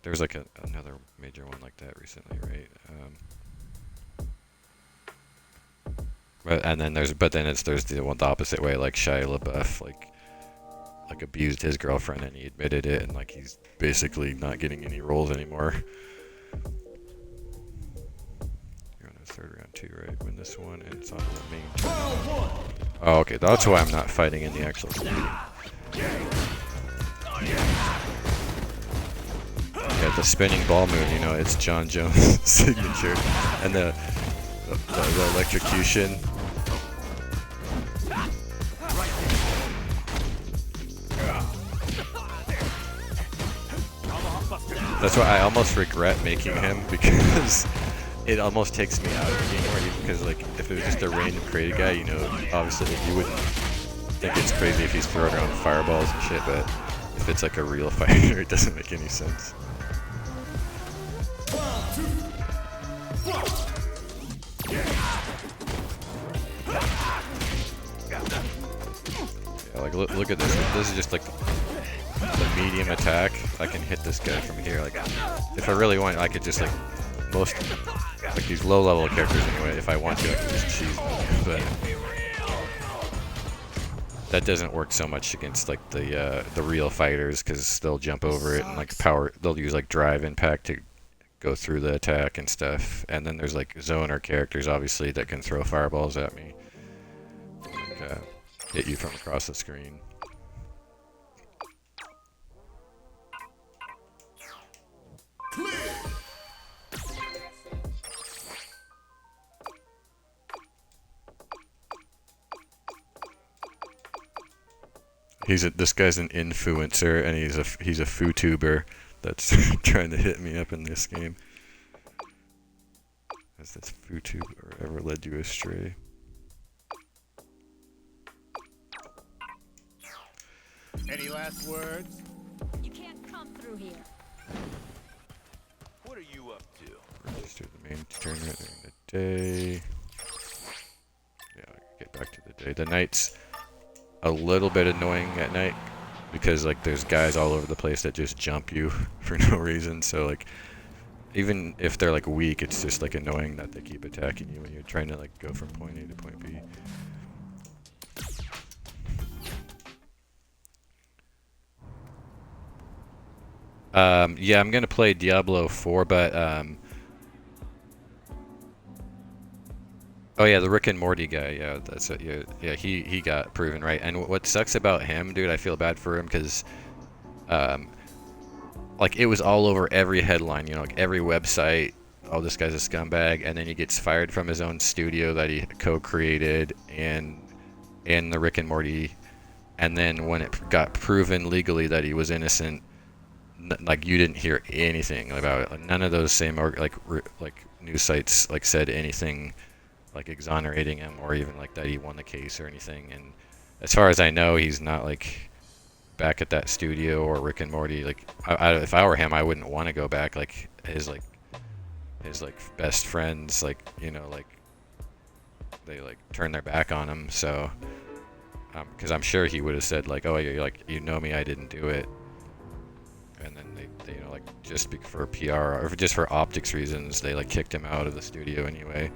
there was like another major one like that recently, right? But then there's the opposite way, like Shia LaBeouf like abused his girlfriend and he admitted it, and like he's basically not getting any roles anymore. You're on the third round too, right? Win this one and it's on the main tournament. Oh, okay, that's why I'm not fighting in the actual stadium. Yeah, the spinning ball move, you know, it's John Jones' signature, and the electrocution. That's why I almost regret making him, because it almost takes me out of the game more, because like if it was just a random created guy, you know, obviously you wouldn't think it's crazy if he's throwing around fireballs and shit, but if it's like a real fighter, it doesn't make any sense. Yeah, like look at this. This is just like the medium attack, I can hit this guy from here. Like, if I really want, I could just like like these low-level characters anyway. If I want to, I can just cheese them. But that doesn't work so much against like the real fighters, because they'll jump over it and like they'll use like drive impact to go through the attack and stuff. And then there's like zoner characters, obviously, that can throw fireballs at me, like, hit you from across the screen. This guy's an influencer, and he's a FooTuber that's trying to hit me up in this game. Has this FooTuber ever led you astray? Any last words? You can't come through here. What are you up to? Register the main tournament during the day. Yeah, I'll get back to the day. The night's a little bit annoying at night, because like there's guys all over the place that just jump you for no reason. So like, even if they're like weak, it's just like annoying that they keep attacking you when you're trying to like go from point A to point B. Yeah, I'm gonna play Diablo 4, but oh yeah, the Rick and Morty guy. Yeah, that's it. Yeah, he got proven right. And what sucks about him, dude, I feel bad for him, because like it was all over every headline, you know, like every website. Oh, this guy's a scumbag, and then he gets fired from his own studio that he co-created, and the Rick and Morty. And then when it got proven legally that he was innocent, like you didn't hear anything about it. Like, none of those same like news sites like said anything like exonerating him, or even like that he won the case or anything. And as far as I know, he's not like back at that studio or Rick and Morty. Like if I were him, I wouldn't want to go back. Like his best friends, like, you know, like they like turn their back on him. So because I'm sure he would have said like, oh, you're like, you know me, I didn't do it. And then they you know, like just for PR or just for optics reasons, they like kicked him out of the studio anyway.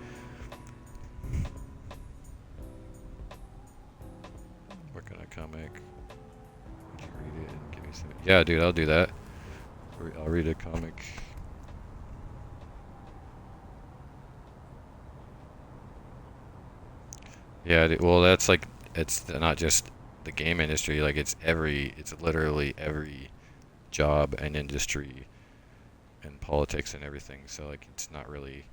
Working on a comic. Would you read it and give me some? Yeah, dude, I'll do that. I'll read a comic. Yeah, dude, well, that's like, it's not just the game industry. Like it's literally every job and industry and politics and everything. So like it's not really,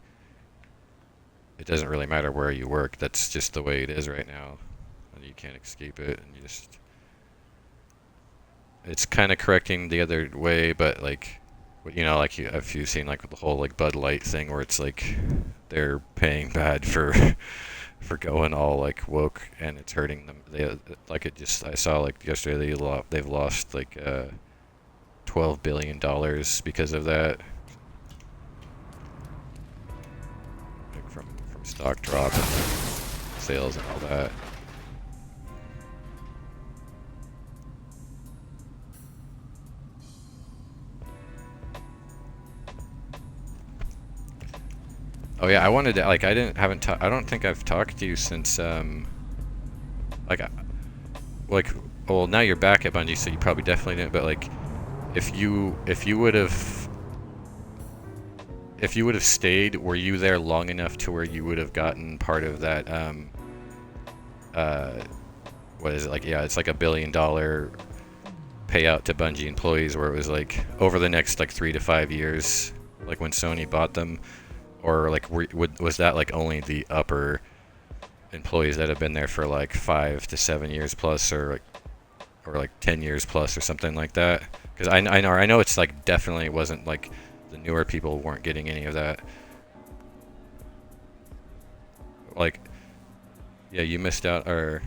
it doesn't really matter where you work. That's just the way it is right now, and you can't escape it. And you just, it's kind of correcting the other way, but like, you know, like if you've seen like the whole like Bud Light thing, where it's like they're paying bad for going all like woke, and it's hurting them. They like, it just, I saw like yesterday they've lost like $12 billion because of that, like from stock drop and sales and all that. Oh yeah, I wanted to, like, I don't think I've talked to you since well, now you're back at Bungie, so you probably definitely didn't, but like if you would have stayed, were you there long enough to where you would have gotten part of that what is it, like, yeah, it's like $1 billion payout to Bungie employees, where it was like over the next like 3 to 5 years, like when Sony bought them? Or like was that like only the upper employees that have been there for like 5 to 7 years plus, or like 10 years plus or something like that? Because I know it's like definitely wasn't like the newer people weren't getting any of that. Like, yeah, you missed out, or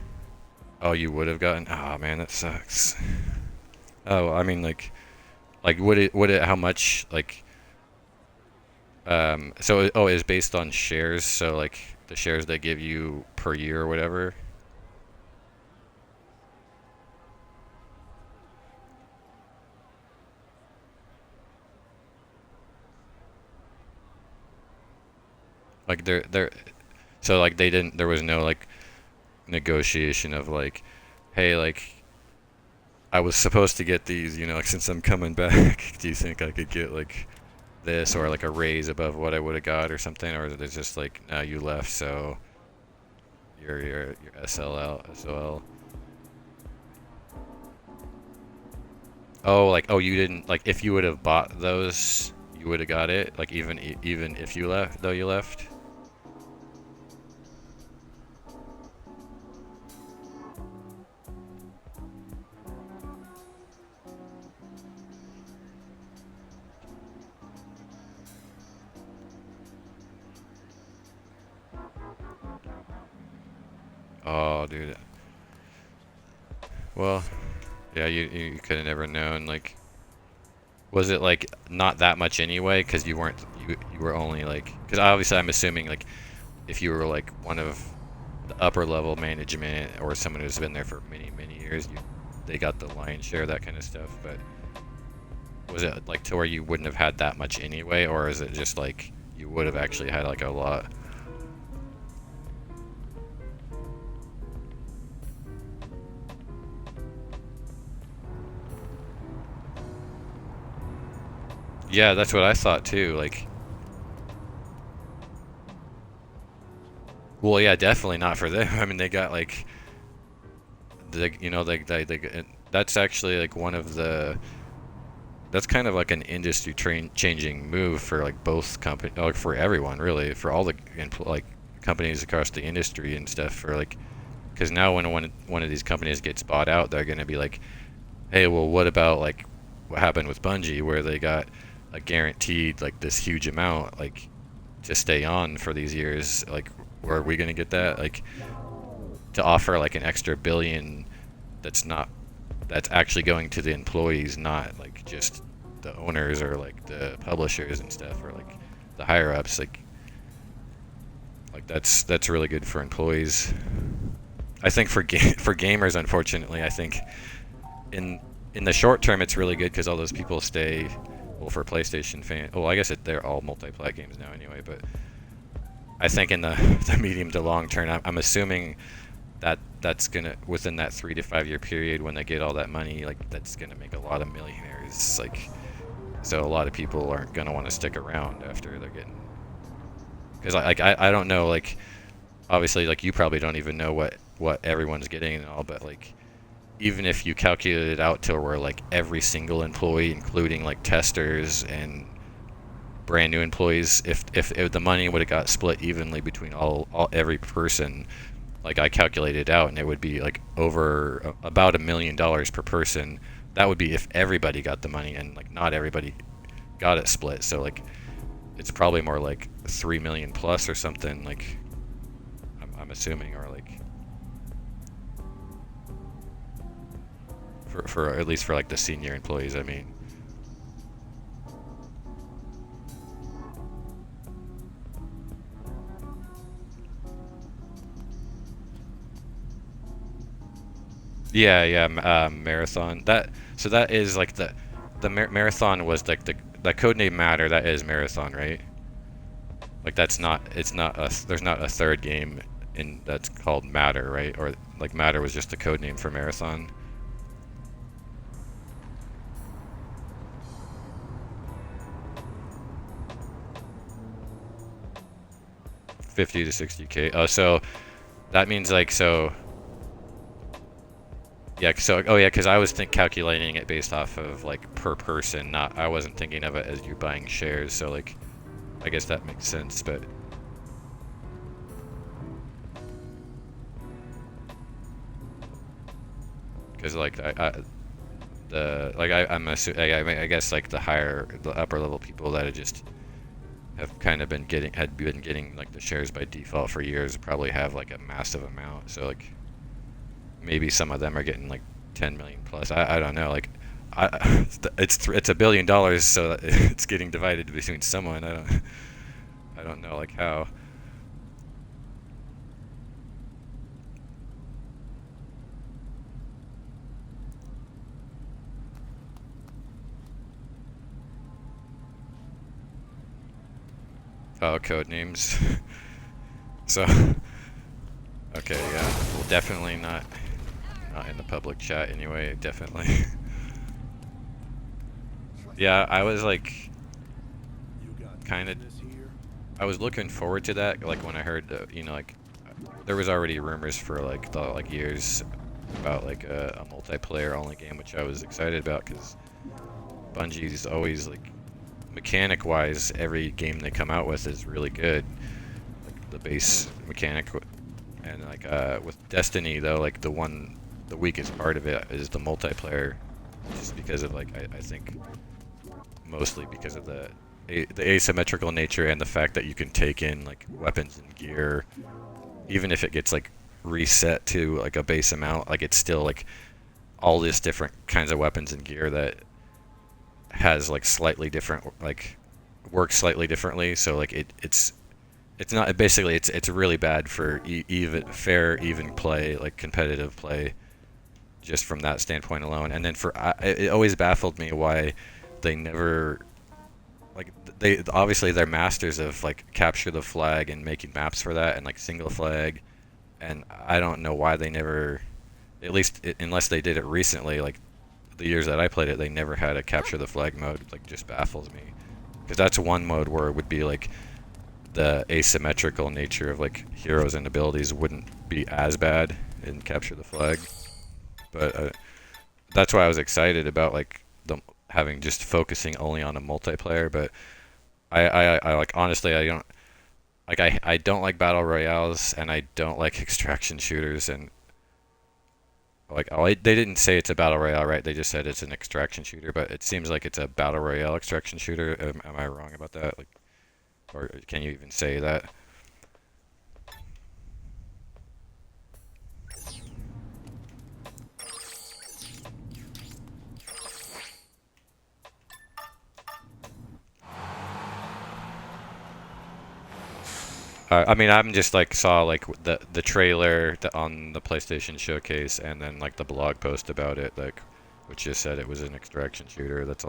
oh, you would have gotten. Oh man, that sucks. Oh, I mean, like would it how much, like? So it's based on shares, so like the shares they give you per year or whatever. Like they're so like they didn't. There was no like negotiation of like, hey, like I was supposed to get these, you know, like since I'm coming back, do you think I could get like this or like a raise above what I would have got or something, or is it just like, no, you left, so you're SOL. Oh, like, oh, you didn't, like, if you would have bought those, you would have got it, like, even if you left, though you left? Oh, dude. Well, yeah, you could have never known, like, was it like not that much anyway? Because you were only like, because obviously I'm assuming like if you were like one of the upper level management or someone who's been there for many years, they got the lion's share, that kind of stuff. But was it like to where you wouldn't have had that much anyway, or is it just like you would have actually had like a lot? Yeah, that's what I thought too. Like, well, yeah, definitely not for them. I mean, they got like, you know, that's actually like one of the, that's kind of like an industry changing move for like both company, like for everyone really, for all the like companies across the industry and stuff. For like, because now when one of these companies gets bought out, they're gonna be like, hey, well, what about like what happened with Bungie, where they got a guaranteed like this huge amount like to stay on for these years? Like, where are we gonna get that? Like, to offer like an extra billion that's actually going to the employees, not like just the owners or like the publishers and stuff, or like the higher ups. Like that's really good for employees. I think for gamers, unfortunately, I think in the short term it's really good because all those people stay. Well, for PlayStation fan, well, I guess they're all multiplayer games now anyway. But I think in the medium to long term, I'm assuming that's gonna, within that 3 to 5 year period when they get all that money, like that's gonna make a lot of millionaires. Like, so a lot of people aren't gonna want to stick around after they're getting. Because I don't know, like, obviously, like, you probably don't even know what everyone's getting and all, but like, even if you calculate it out to where like every single employee, including like testers and brand new employees, if the money would have got split evenly between every person, like I calculated out, and it would be like over about $1 million per person. That would be if everybody got the money, and like not everybody got it split. So like it's probably more like 3 million plus or something. Like I'm assuming, or like. For at least for like the senior employees, I mean. Yeah, Marathon. That is like the Marathon was like the codename Matter. That is Marathon, right? Like there's not a third game that's called Matter, right? Or like Matter was just the codename for Marathon. 50 to 60K. Oh, so that means like, so yeah, so oh yeah, because I was calculating it based off of like per person, not, I wasn't thinking of it as you buying shares. So like, I guess that makes sense, but because like I'm assuming, I guess like the upper level people that have kind of been getting like the shares by default for years probably have like a massive amount. So like maybe some of them are getting like 10 million plus. I don't know. Like it's $1 billion, so it's getting divided between someone. I don't know like how. Oh, code names. So, okay, yeah, well, definitely not in the public chat anyway. Definitely. Yeah, I was like, kind of. I was looking forward to that. Like when I heard, you know, like there was already rumors for like years about like a multiplayer only game, which I was excited about because Bungie's always like mechanic wise, every game they come out with is really good. Like the base mechanic, and like with Destiny though, like the weakest part of it is the multiplayer, just because of like I think mostly because of the asymmetrical nature and the fact that you can take in like weapons and gear, even if it gets like reset to like a base amount, like it's still like all these different kinds of weapons and gear that has like slightly different, like works slightly differently. So like it's not, basically it's really bad for even play, like competitive play, just from that standpoint alone. And then it always baffled me why they never, like, they obviously they're masters of like capture the flag and making maps for that and like single flag, and I don't know why they never, at least unless they did it recently, like the years that I played it, they never had a capture the flag mode. Like, just baffles me, because that's one mode where it would be like the asymmetrical nature of like heroes and abilities wouldn't be as bad in capture the flag. But that's why I was excited about like having just focusing only on a multiplayer. But I like, honestly, I don't like, I don't like battle royales, and I don't like extraction shooters. And like, they didn't say it's a battle royale, right? They just said it's an extraction shooter, but it seems like it's a battle royale extraction shooter. Am I wrong about that? Like, or can you even say that? I mean, I'm just like saw like the trailer on the PlayStation Showcase, and then like the blog post about it, like, which just said it was an extraction shooter. That's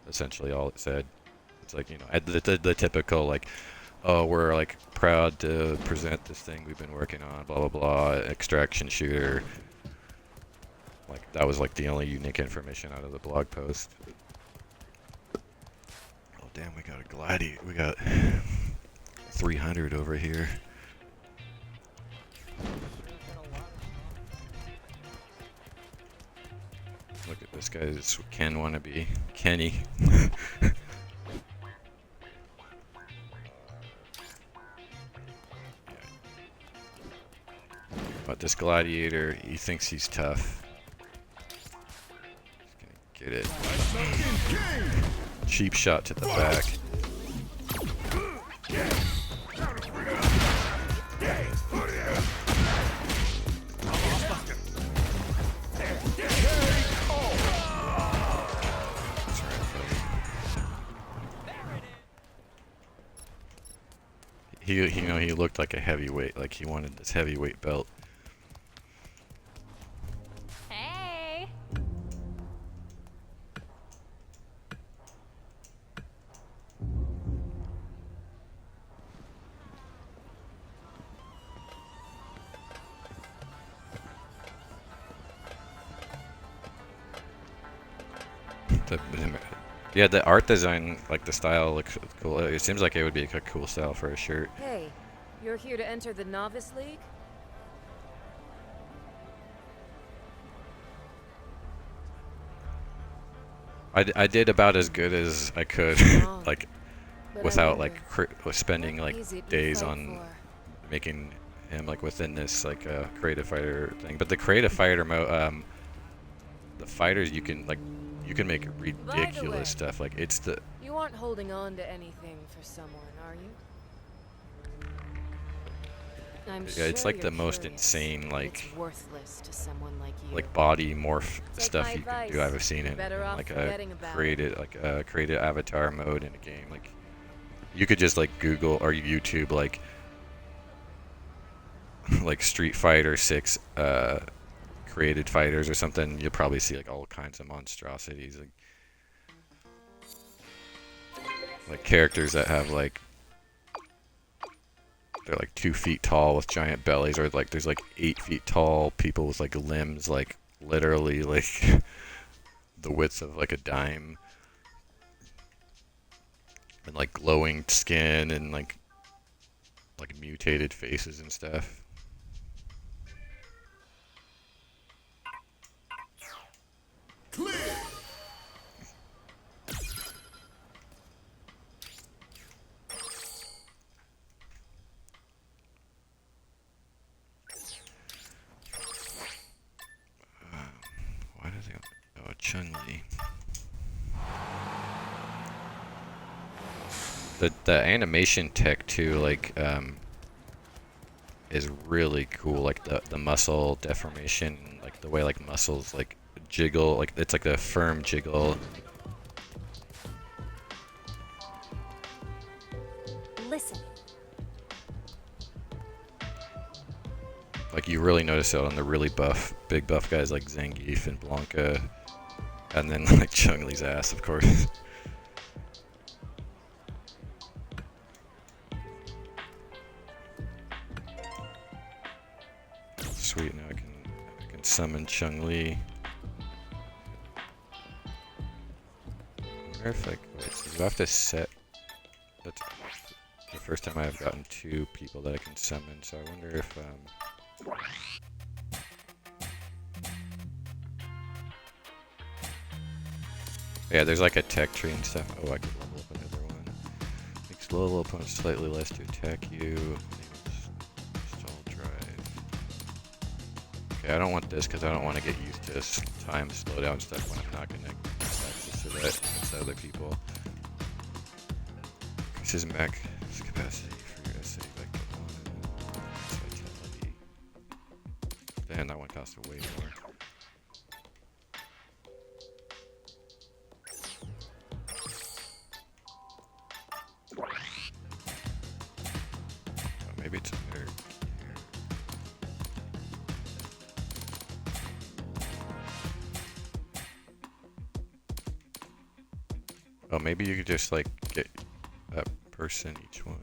essentially all it said. It's like, you know, the typical like, oh, we're like proud to present this thing we've been working on, blah blah blah, extraction shooter. Like, that was like the only unique information out of the blog post. Oh damn, we got a gladiator. We got 300 over here. Look at this guy. This Ken wannabe. Kenny. But this gladiator, he thinks he's tough. He's gonna get it. Cheap shot to the back. He, you know, he looked like a heavyweight, like he wanted this heavyweight belt. Hey! Yeah, the art design, like the style, looks cool. It seems like it would be a cool style for a shirt. Hey, you're here to enter the Novice League? I did about as good as I could, like, But without I like spending what like is it you days fight on for? making him like within this like creative fighter thing. But the creative fighter mode, the fighters, you can make ridiculous stuff. Like, it's the You aren't holding on to anything for someone, are you? I'm yeah, it's sure like the you're most curious. insane like It's worthless to someone like you. body morph Take stuff my you can do. advice. I've seen You're it better in off like a forgetting about created avatar mode in a game. Like, you could just like Google or YouTube like like Street Fighter 6 created fighters or something. You'll probably see like all kinds of monstrosities, like characters that have like they're like 2 feet tall with giant bellies, or like there's like 8 feet tall people with like limbs like literally like the width of like a dime, and like glowing skin and like mutated faces and stuff. Why does it? Oh, Chun-Li. The animation tech too, like is really cool. Like the muscle deformation, like the way like muscles like jiggle, like it's like a firm jiggle. Listen. Like you really notice it on the really big buff guys like Zangief and Blanca, and then like Chun-Li's ass, of course. Sweet, now I can summon Chun-Li. I wonder if like, wait, so you have to set. That's the first time I've gotten 2 people that I can summon. So I wonder if yeah, there's like a tech tree and stuff. Oh, I could level up another one. Makes level opponents slightly less to attack you. Stall drive. Okay, I don't want this because I don't want to get used to time slowdown stuff when I'm not going to have access to that against other people. Increases max capacity for your SA by 1. Vitality. Damn, that one costs way more. Oh, maybe it's under here. Oh, maybe you could just like get that person each one.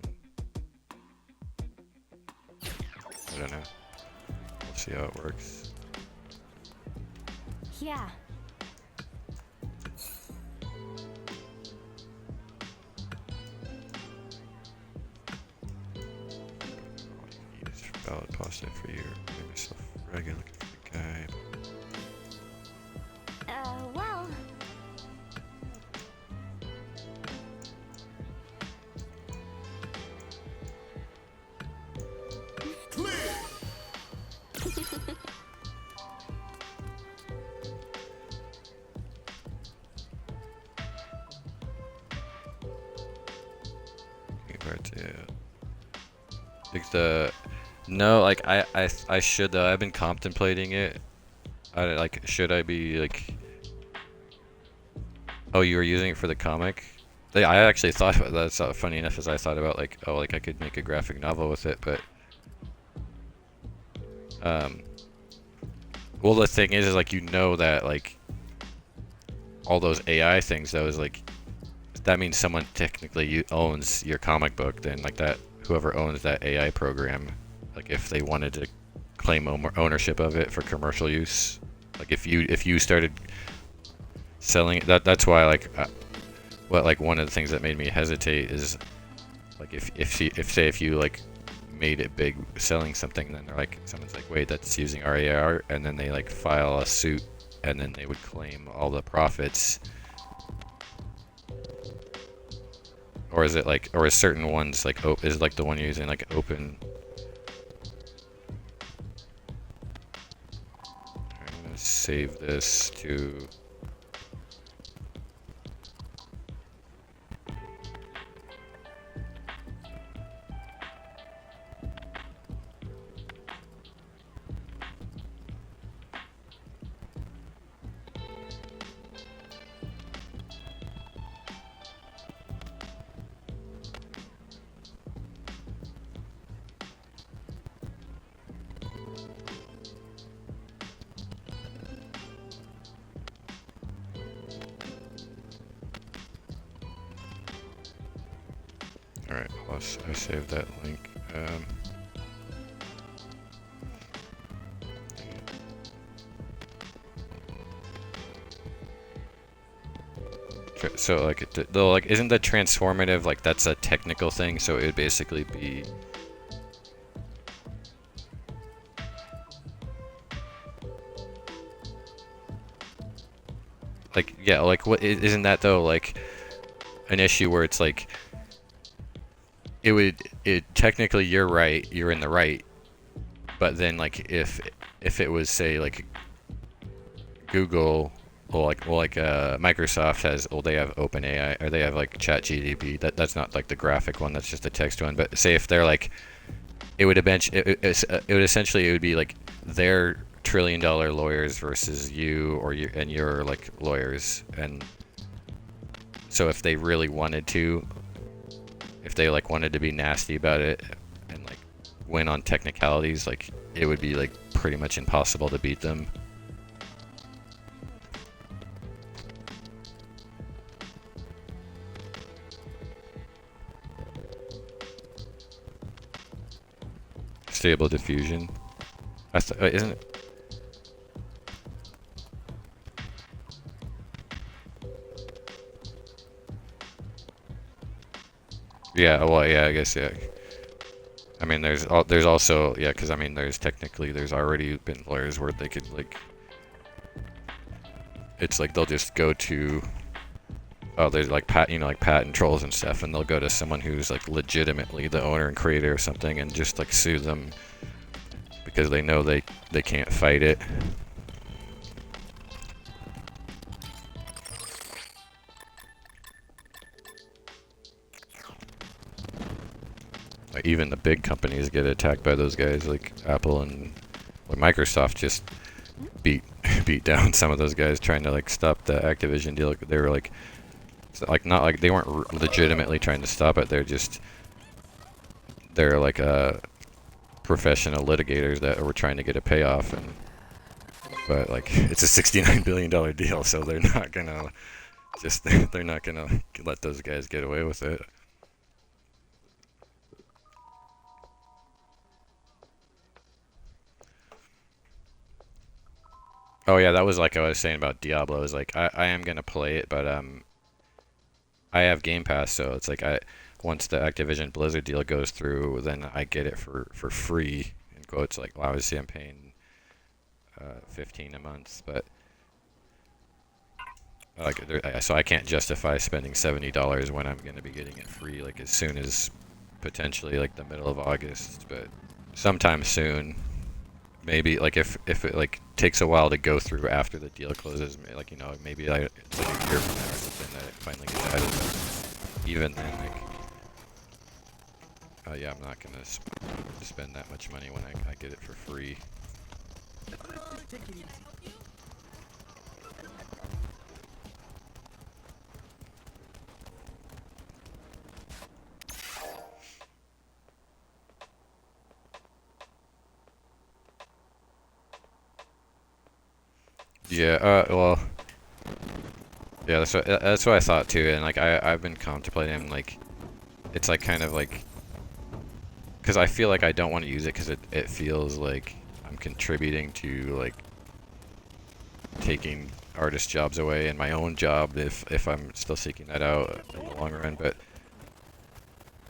I don't know. We'll see how it works. Yeah. All you need is valid pasta for your make myself regular looking for the guy. Well. No, like I should though. I've been contemplating it. Like should I be like? Oh, you were using it for the comic? I actually thought about that. That's funny enough as I thought about like, oh, like I could make a graphic novel with it, but well, the thing is like you know that like all those AI things though is like that means someone technically owns your comic book. Then like that whoever owns that AI program, like if they wanted to claim ownership of it for commercial use, like if you started selling it, that's why like like one of the things that made me hesitate is like if you like made it big selling something, then they're like someone's like, wait, that's using RAR, and then they like file a suit and then they would claim all the profits. Or is it like, or is certain ones like, is it like the one you're using like open? I'm gonna save this to. Alright, I saved that link. Um, so like, though, like, isn't the transformative like that's a technical thing? So it would basically be. Like, yeah, like isn't that though like an issue where it's like it technically you're right, you're in the right, but then like if it was say like Google or like Microsoft has, well, they have OpenAI or they have like ChatGPT, that's not like the graphic one, that's just the text one, but say if they're like it would essentially it would be like their trillion-dollar lawyers versus you or your like lawyers, and so if they really wanted to, if they like wanted to be nasty about it and like win on technicalities, like it would be like pretty much impossible to beat them. Stable diffusion. Isn't it? Yeah, well, yeah, I guess, yeah. I mean, there's also, yeah, because I mean, there's already been lawyers where they could like, it's like they'll just go to, oh, there's like patent trolls and stuff, and they'll go to someone who's like legitimately the owner and creator or something and just like sue them because they know they can't fight it. Like, even the big companies get attacked by those guys, like Apple and like Microsoft just beat down some of those guys trying to like stop the Activision deal. They were like not like they weren't legitimately trying to stop it. They're like professional litigators that were trying to get a payoff, but like it's a $69 billion deal, so they're not gonna let those guys get away with it. Oh yeah, that was like I was saying about Diablo. Is like I am gonna play it, but I have Game Pass, so it's like once the Activision Blizzard deal goes through, then I get it for free. In quotes, like, well, obviously I'm paying $15 a month, but like so I can't justify spending $70 when I'm gonna be getting it free like as soon as potentially like the middle of August, but sometime soon. Maybe like if it like takes a while to go through after the deal closes, like, you know, maybe it's like a year from now or something that it finally gets added. But even then, like, yeah, I'm not gonna spend that much money when I get it for free. Take it easy. Yeah, well, yeah, that's what I thought too, and like I've been contemplating, like, it's like kind of like, because I feel like I don't want to use it because it feels like I'm contributing to like taking artist jobs away and my own job if I'm still seeking that out in the long run, but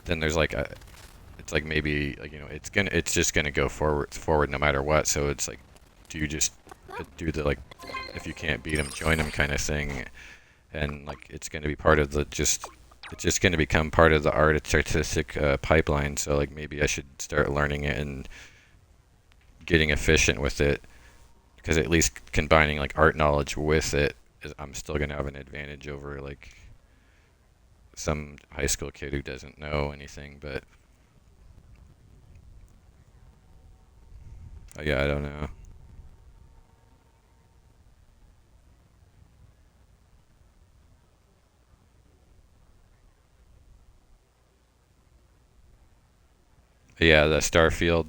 then there's like it's like maybe like, you know, it's just gonna go forward no matter what, so it's like, do you just do the like, if you can't beat them, join them kind of thing, and like it's going to be part of the it's just going to become part of the artistic pipeline. So like maybe I should start learning it and getting efficient with it, because at least combining like art knowledge with it, I'm still going to have an advantage over like some high school kid who doesn't know anything. But yeah, I don't know. Yeah, the Starfield.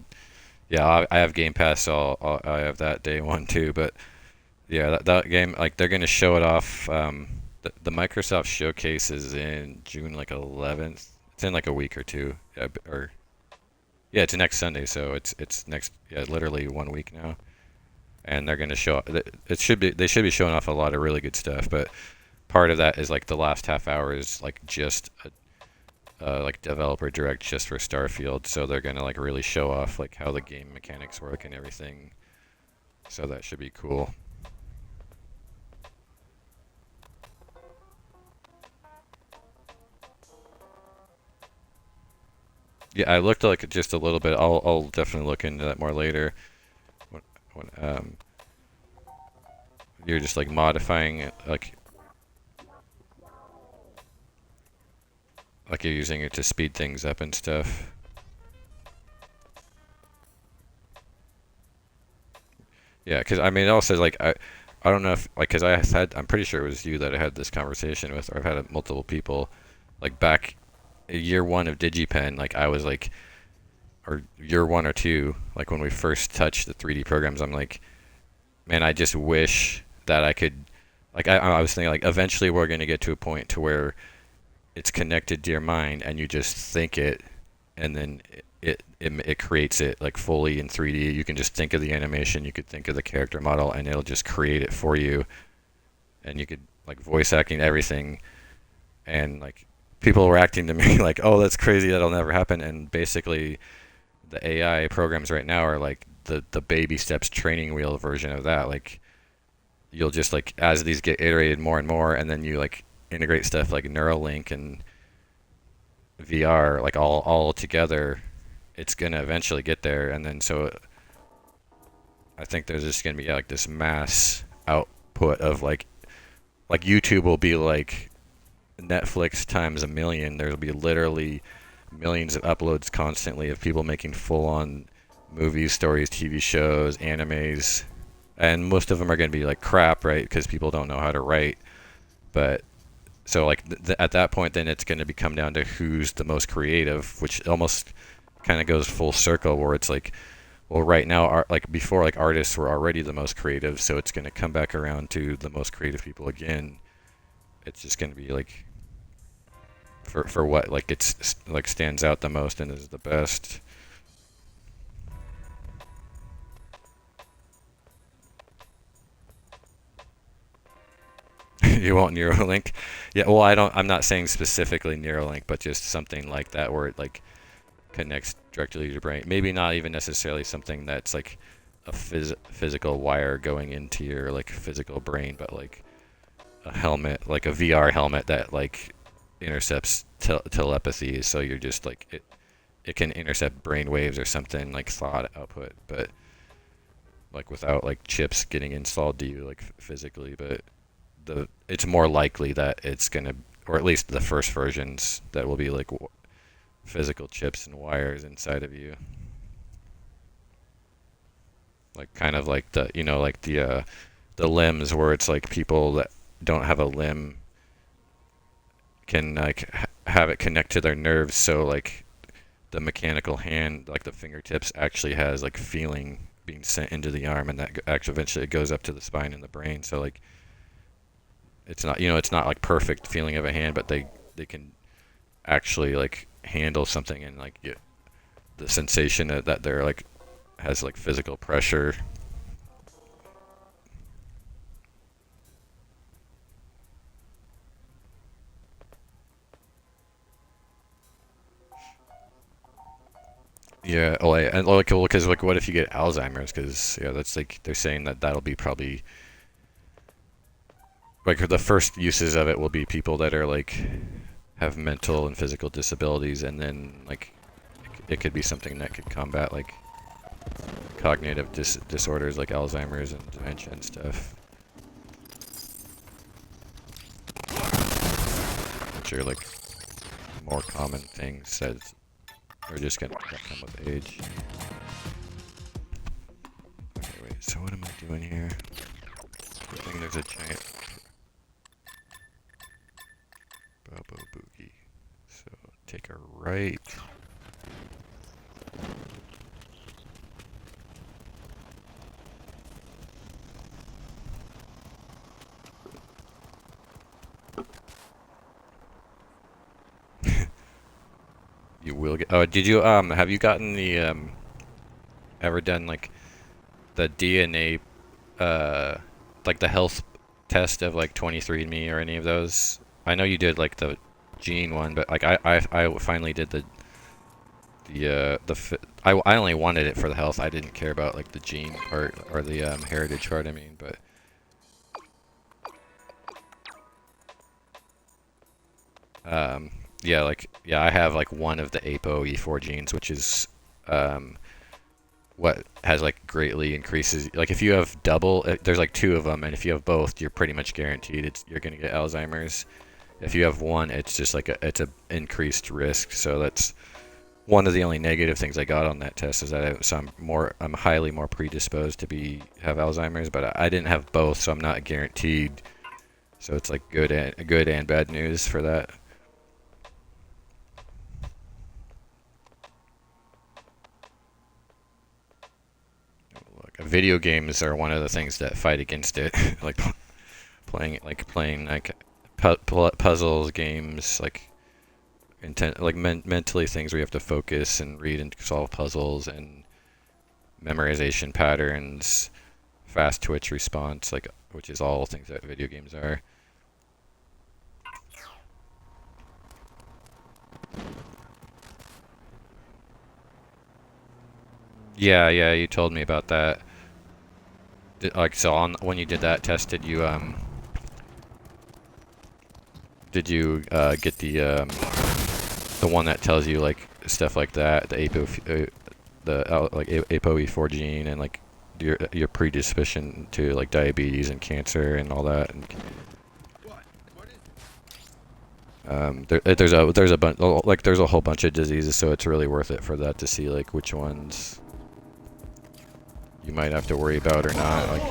Yeah, I have Game Pass, so I have that day one too. But yeah, that game, like, they're gonna show it off. The Microsoft showcase is in June like 11th. It's in like a week or two. Yeah, or Yeah, it's next Sunday, so it's next, yeah, literally 1 week now. And they're gonna show they should be showing off a lot of really good stuff, but part of that is like the last half hour is like just like developer direct just for Starfield, so they're gonna like really show off like how the game mechanics work and everything. So that should be cool. Yeah, I looked like just a little bit. I'll definitely look into that more later. When you're just like modifying it, like you're using it to speed things up and stuff. Yeah, because I mean, it also like I don't know if like because I'm pretty sure it was you that I had this conversation with, or I've had it multiple people, like back year one of DigiPen, like I was like, or year one or two, like when we first touched the 3D programs, I'm like, man, I just wish that I could, like I was thinking like eventually we're gonna get to a point to where it's connected to your mind and you just think it, and then it creates it like fully in 3D. You can just think of the animation, you could think of the character model, and it'll just create it for you. And you could like voice acting everything, and like people were acting to me like, oh, that's crazy, that'll never happen. And basically the AI programs right now are like the baby steps training wheel version of that. Like you'll just like, as these get iterated more and more, and then you like integrate stuff like Neuralink and VR like all together, it's gonna eventually get there. And then so I think there's just gonna be like this mass output of like YouTube will be like Netflix times a million. There'll be literally millions of uploads constantly of people making full-on movies, stories, TV shows, animes, and most of them are gonna be like crap, right? Because people don't know how to write. But so like at that point, then it's gonna come down to who's the most creative, which almost kind of goes full circle, where it's like, well, right now, like before, like artists were already the most creative, so it's going to come back around to the most creative people again. It's just going to be like for what like it's like stands out the most and is the best. You want Neuralink? Yeah, well, I'm not saying specifically Neuralink, but just something like that where it like connects directly to your brain. Maybe not even necessarily something that's like a physical wire going into your like physical brain, but like a helmet, like a VR helmet that like intercepts telepathy. So you're just like it can intercept brain waves or something, like thought output, but like without like chips getting installed to you like physically. But it's more likely that it's gonna, or at least the first versions, that will be like physical chips and wires inside of you, like kind of like the, you know, like the limbs, where it's like people that don't have a limb can like have it connect to their nerves, so like the mechanical hand, like the fingertips, actually has like feeling being sent into the arm, and that actually eventually it goes up to the spine and the brain. So like it's not, you know, it's not like perfect feeling of a hand, but they can actually like handle something and like get the sensation that they're like has like physical pressure. Yeah. Oh, and like, well, because like, what if you get Alzheimer's? Because yeah, that's like they're saying that that'll be probably like the first uses of it will be people that are like have mental and physical disabilities, and then like it could be something that could combat like cognitive disorders like Alzheimer's and dementia and stuff, which are like more common things that are just gonna come with age. Okay, wait, so what am I doing here? I think there's a giant Bobo Boogie. So take a right. You will get. Oh, did you have you gotten the ever done like the DNA like the health test of like 23andMe or any of those? I know you did like the gene one, but like I finally did I only wanted it for the health. I didn't care about like the gene part or the heritage part. I mean, but yeah, like I have like one of the ApoE4 genes, which is what has like greatly increases. Like if you have double, there's like two of them, and if you have both, you're pretty much guaranteed you're gonna get Alzheimer's. If you have one, it's just like it's a increased risk. So that's one of the only negative things I got on that test, is that I'm highly more predisposed to have Alzheimer's, but I didn't have both, so I'm not guaranteed. So it's like good and bad news for that. Look, video games are one of the things that fight against it, like playing puzzles, games, like mentally things where you have to focus and read and solve puzzles, and memorization patterns, fast twitch response, which is all things that video games are. Yeah, you told me about that. So when you did that test, did you get the one that tells you like stuff like that, the ApoE4 gene, and like your predisposition to like diabetes and cancer and all that? And there's a bunch, like there's a whole bunch of diseases, so it's really worth it for that to see like which ones you might have to worry about or not. Like,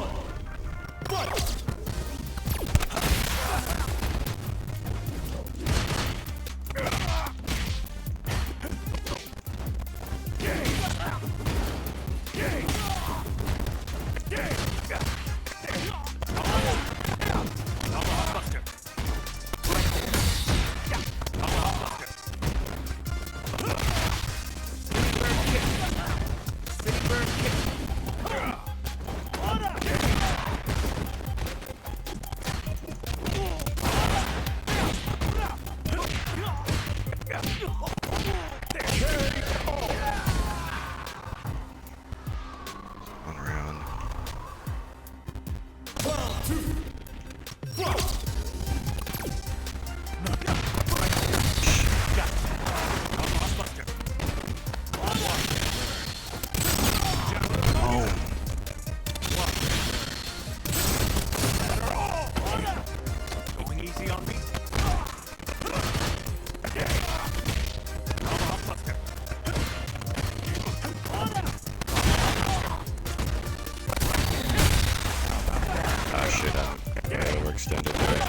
overextended there.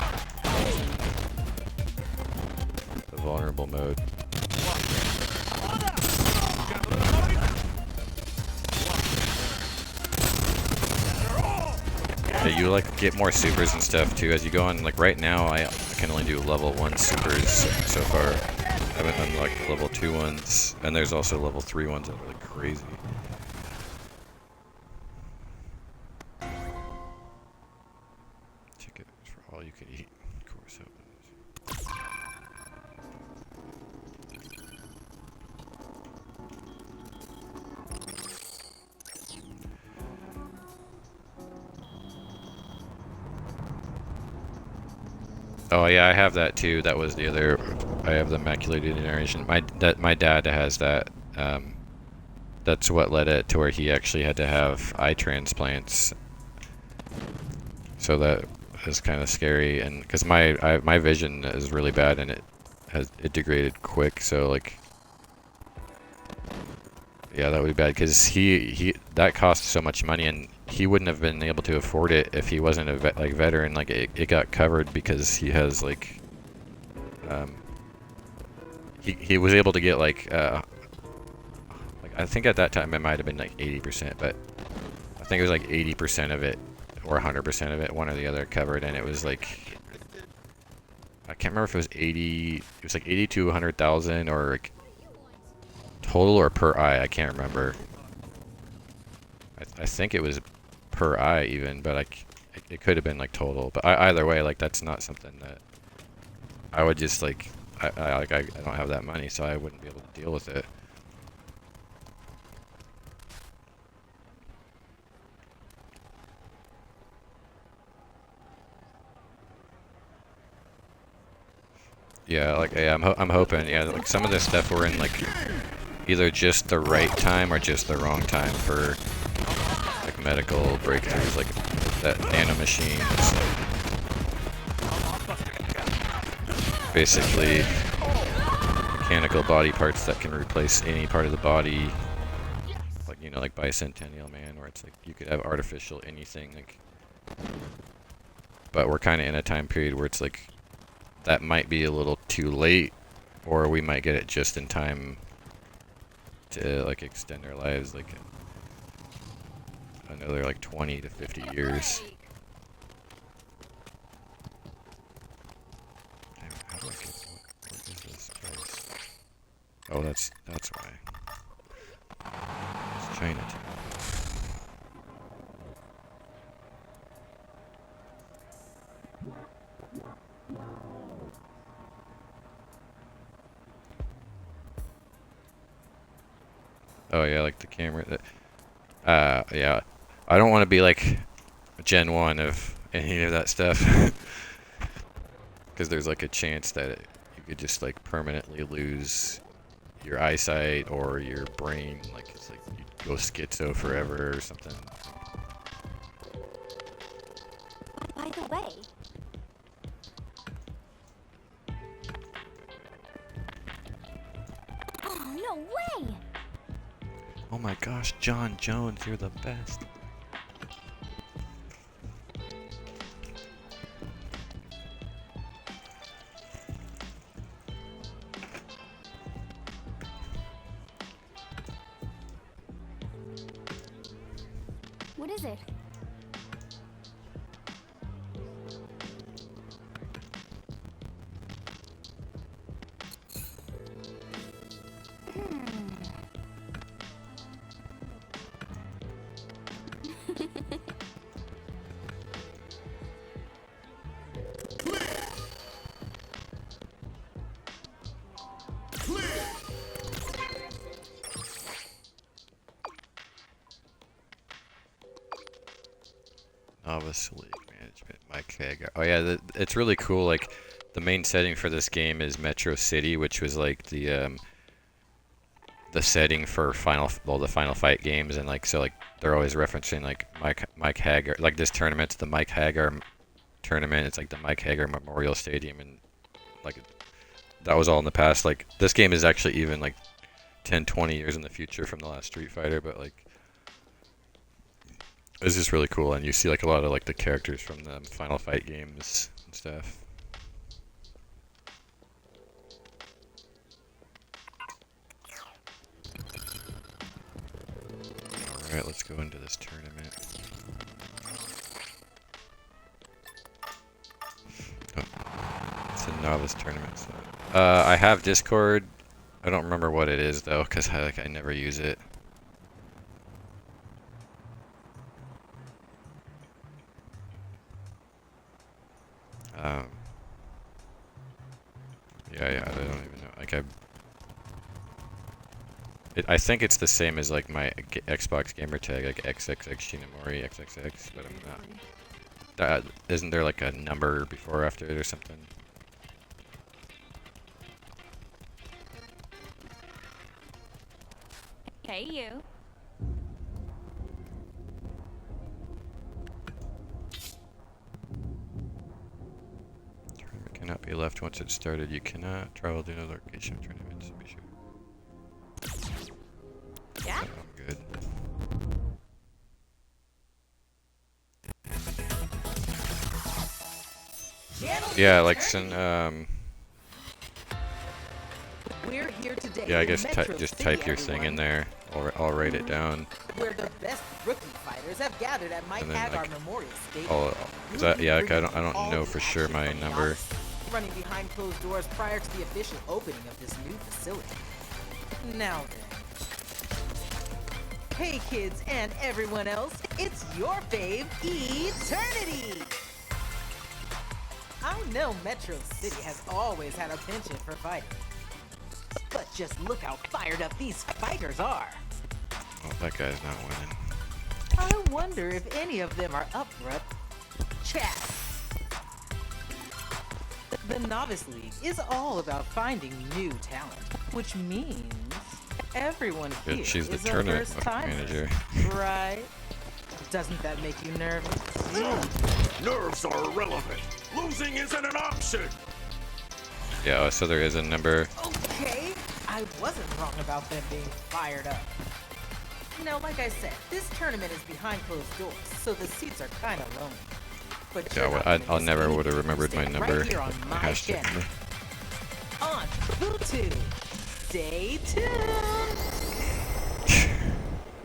The vulnerable mode. Yeah, you like get more supers and stuff too as you go on. Like right now, I can only do level 1 supers so far. I haven't done like level 2 ones, and there's also level 3 ones that are like crazy. Ticket for all you can eat. Course opens. Oh yeah, I have that too. That was the other. I have the macular degeneration. My dad has that. That's what led it to where he actually had to have eye transplants. So that is kind of scary, and because my vision is really bad and it degraded quick. So like, yeah, that would be bad because he that cost so much money, and he wouldn't have been able to afford it if he wasn't a veteran. Like it got covered because he has like he was able to get like I think at that time it might have been like 80%, but I think it was like 80% of it or 100% of it, one or the other, covered, and it was like I can't remember if it was 80. It was like 80 to 100,000 or like total or per eye. I can't remember. I think it was per eye even, but it could have been like total. But either way, like that's not something that I would just like. I don't have that money, so I wouldn't be able to deal with it. Yeah, like yeah, I'm hoping. Yeah, like some of this stuff we're in like either just the right time or just the wrong time for like medical breakthroughs, like that nanomachine. Basically, mechanical body parts that can replace any part of the body, like you know, like Bicentennial Man, where it's like you could have artificial anything. Like, but we're kind of in a time period where it's like that might be a little too late, or we might get it just in time to like extend our lives like another like 20 to 50 years. Damn, how do I get, what is this place? Oh, that's why. It's Chinatown. Oh yeah, like the camera. Yeah, I don't want to be like Gen 1 of any of that stuff, because there's like a chance that you could just like permanently lose your eyesight or your brain. Like it's like you go schizo forever or something. By the way, oh no way! Oh my gosh, John Jones, you're the best. What is it? Novice League Management, Mike Hagar. Oh yeah, it's really cool. Like the main setting for this game is Metro City, which was like the setting for the Final Fight games, and like so like they're always referencing like Mike Hagar. Like this tournament's the Mike Hagar tournament. It's like the Mike Hagar Memorial Stadium, and like that was all in the past. Like this game is actually even like 10, 20 years in the future from the last Street Fighter, but like it's just really cool, and you see like a lot of like the characters from the Final Fight games and stuff. Alright, let's go into this tournament. Oh, it's a novice tournament. So. I have Discord. I don't remember what it is though, because I never use it. Yeah, I don't even know. Like I think it's the same as like my Xbox gamer tag, like XXX Shinamori XXX, but I'm not. Isn't there like a number before or after it or something? Hey, you. Tournament cannot be left once it's started. You cannot travel to another location of tournaments. Be sure. Yeah? So I'm good. Yeah, like some We're here today. yeah, I guess Metro just City, type your thing everyone, in there. I'll write it down. where the best rookie fighters have gathered at Mike And then, Hagar like, Memorial Stadium. Yeah, like, I don't know for sure my number. Running behind closed doors prior to the official opening of this new facility. Now then, Hey kids and everyone else, it's your fave, Eternity! I know Metro City has always had a penchant for fighting. But just look how fired up these fighters are. Oh, that guy's not winning. I wonder if any of them are up for a chat. The Novice League is all about finding new talent, which means everyone Yeah, here she's the is a tournament first-timer, manager. right? Doesn't that make you nervous? Nerves are irrelevant. Losing isn't an option. Yeah, so there is a number. Okay, I wasn't wrong about them being fired up. Now, like I said, this tournament is behind closed doors, so the seats are kind of lonely. But Yeah, you're well, not gonna I'll miss never anything. would have remembered my Stay number. Right here on my my hashtag channel. number. On Bluetooth. Stay tuned.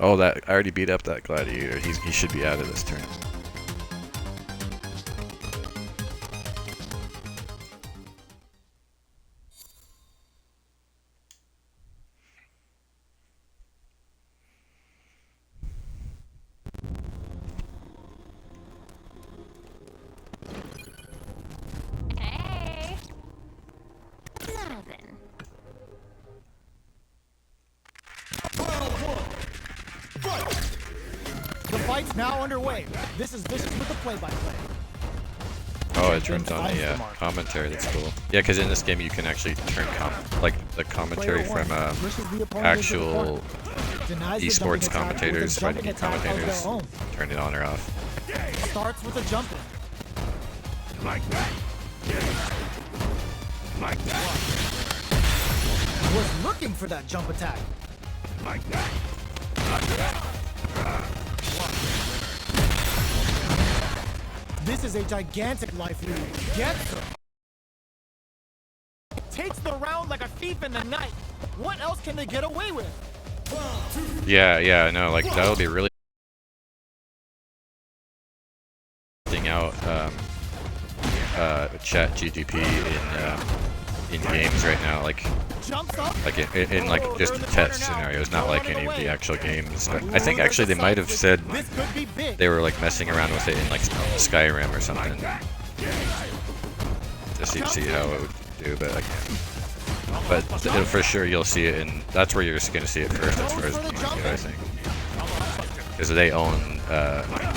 Oh, that I already beat up that gladiator. He should be out of this tournament. Hey. Now then. The fight's now underway. This is Vicious with the play-by-play. Oh, it turns on the commentary. That's cool. Yeah, because in this game you can actually turn like the commentary from actual esports commentators, fighting game commentators. Turn it on or off. Starts with a jump in. Like that. Like that. Was looking for that jump attack. Like that. This is a gigantic life lead. Gets her. Takes the round like a thief in the night. What else can they get away with? Yeah, no, like that'll be really out chat GGP in games right now, like in like just test scenarios, not like any of the actual games. I think actually they might have said they were like messing around with it in like Skyrim or something, just to see how it would do. But for sure you'll see it, and that's where you're just gonna see it first as far as the game goes, I think, because they own like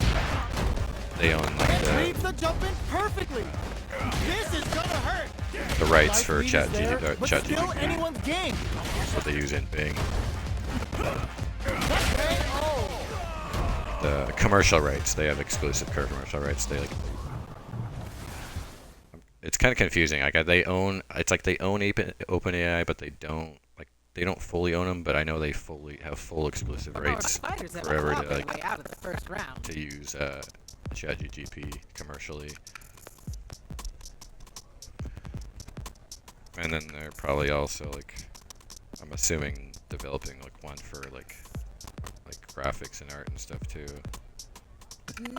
the rights for ChatGPT. Anyone's game. That's what they use in Bing. The commercial rights, they have exclusive commercial rights. They like. It's kind of confusing. Like they own, it's like they own OpenAI, but they don't fully own them. But I know they fully have full exclusive rights forever to like to use ChatGPT commercially. And then they're probably also like, I'm assuming, developing like one for like graphics and art and stuff too.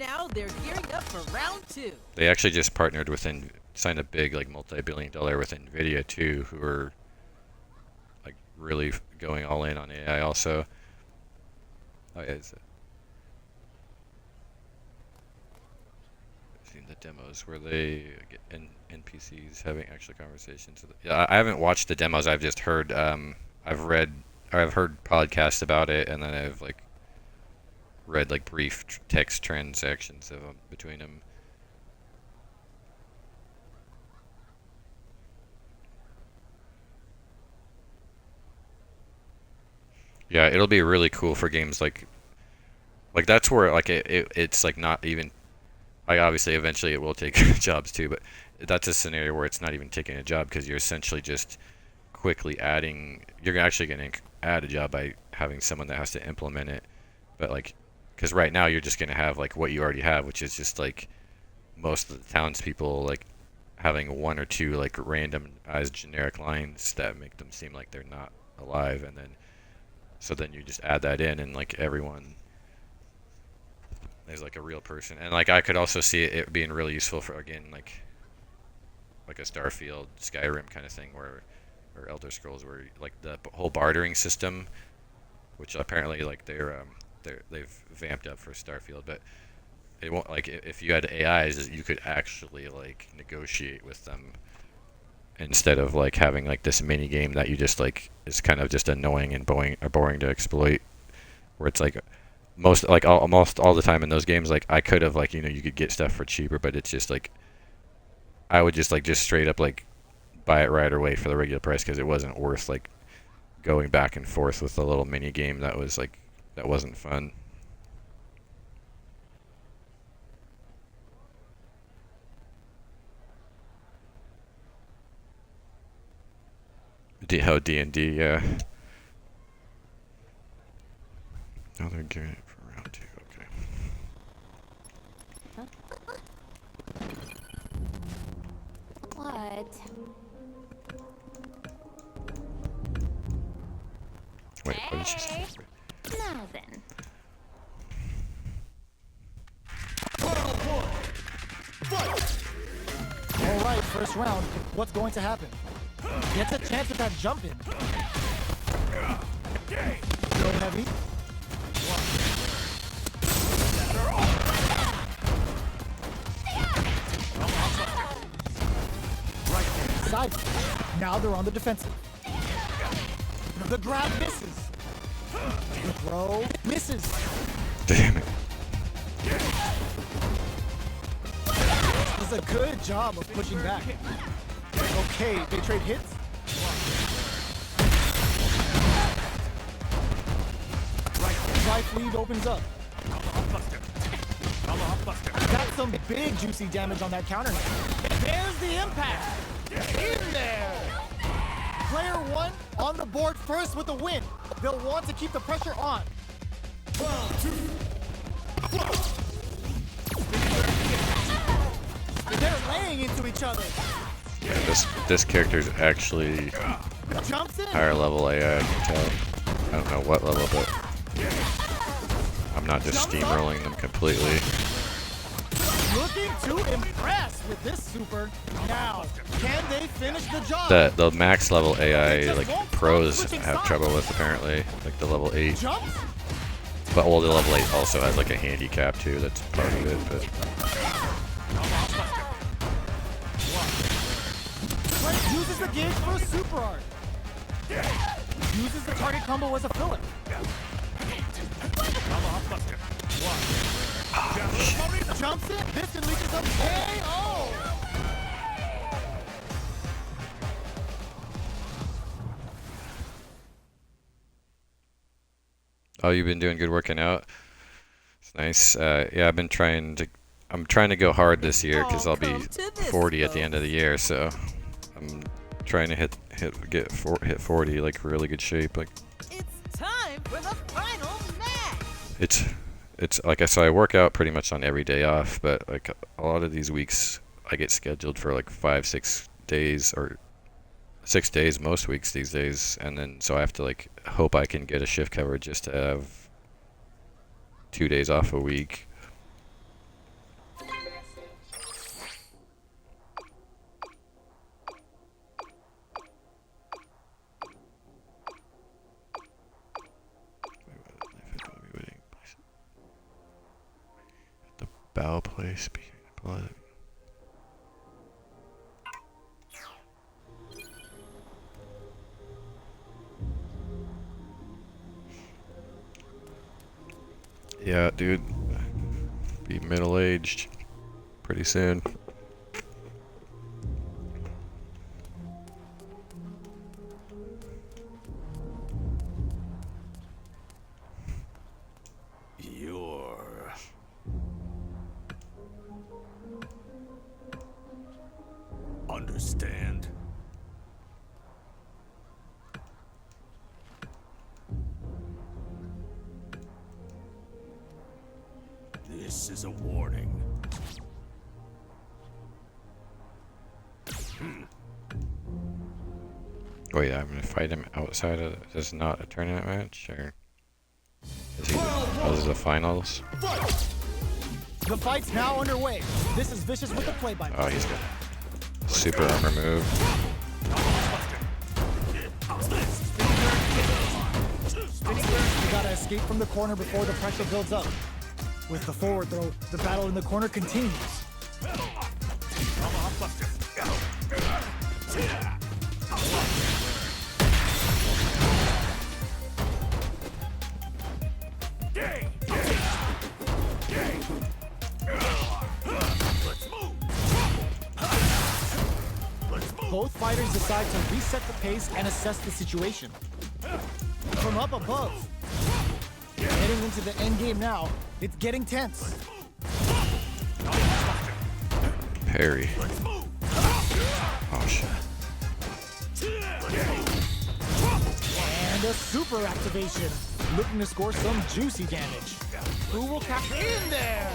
Now they're gearing up for round 2. They actually just partnered with signed a big like multi-billion-dollar with Nvidia too, who are like really going all in on AI also. Oh yeah, seen the demos where they get NPCs having actual conversations. Yeah, I haven't watched the demos. I've just heard. I've heard podcasts about it, and then I've like read like brief text transactions of them between them. Yeah, it'll be really cool for games like that's where like it's like not even, like obviously eventually it will take jobs too, but that's a scenario where it's not even taking a job, because you're essentially just quickly adding, you're actually going to add a job by having someone that has to implement it. But like, because right now you're just going to have like what you already have, which is just like most of the townspeople like having one or two like randomized generic lines that make them seem like they're not alive, and then so then you just add that in, and like everyone is like a real person. And like I could also see it being really useful for, again, like a Starfield, Skyrim kind of thing, or Elder Scrolls, where like the whole bartering system, which apparently like they're they've vamped up for Starfield, but it won't like if you had AIs, you could actually like negotiate with them instead of like having like this mini game that you just like is kind of just annoying and boring to exploit. Where it's like almost all the time in those games, like I could have like you could get stuff for cheaper, but it's just like I would just straight up like buy it right away for the regular price because it wasn't worth like going back and forth with a little mini game that wasn't fun. D&D, yeah. Oh, they're giving it for round 2, okay. What? Wait, what did she say? Now then. Alright, first round. What's going to happen? Gets a chance at that jump in. Go heavy. Right there. Side. Now they're on the defensive. The grab misses. The throw misses. Damn it. Does a good job of pushing back. Okay, they trade hits. Right lead opens up. Got some big juicy damage on that counter now. There's the impact. In there. Player 1 on the board first with the win. They'll want to keep the pressure on. They're laying into each other. Yeah, this character's actually higher level AI, I can tell. I don't know what level, but I'm not just steamrolling them completely. Looking to impress with this super. Now, can they finish the job? The max level AI, like pros have trouble with apparently, like the level 8. But well, the level 8 also has like a handicap too. That's part of it, but. Uses the gauge for a super art. Uses the target combo as a filler. Jumps in. This unleashes a KO. Oh, you've been doing good working out. It's nice. Yeah, I'm trying to go hard this year because I'll be 40 at the end of the year. So I'm trying to hit 40, like really good shape. Like It's time for the final match. it's like I work out pretty much on every day off, but like a lot of these weeks I get scheduled for like 5-6 days or 6 days most weeks these days, and then so I have to like hope I can get a shift cover just to have 2 days off a week. The bow place blood. Yeah, dude. Be middle-aged pretty soon. You're... Understand? This is a warning. Wait, I'm gonna fight him outside of this is not a tournament match, or is he? Oh, this is the finals. The fight's now underway. This is Vicious with the play-by-play. Oh, he's got super armor move. Spinning bird You gotta escape from the corner before the pressure builds up. With the forward throw, the battle in the corner continues. Tomahawk Buster. Let's move. Both fighters decide to reset the pace and assess the situation. From up above. Heading into the end game now, it's getting tense. Parry. Oh shit. And a super activation. Looking to score some juicy damage. Who will capture in there?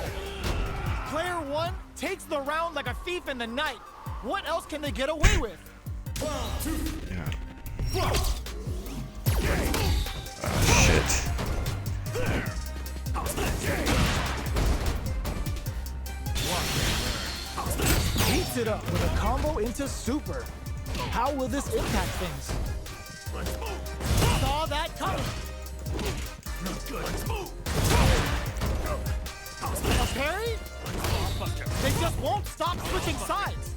Player one takes the round like a thief in the night. What else can they get away with? Yeah. Shit. Beats it up with a combo into super. How will this impact things? Saw that coming. A parry? They just won't stop switching sides.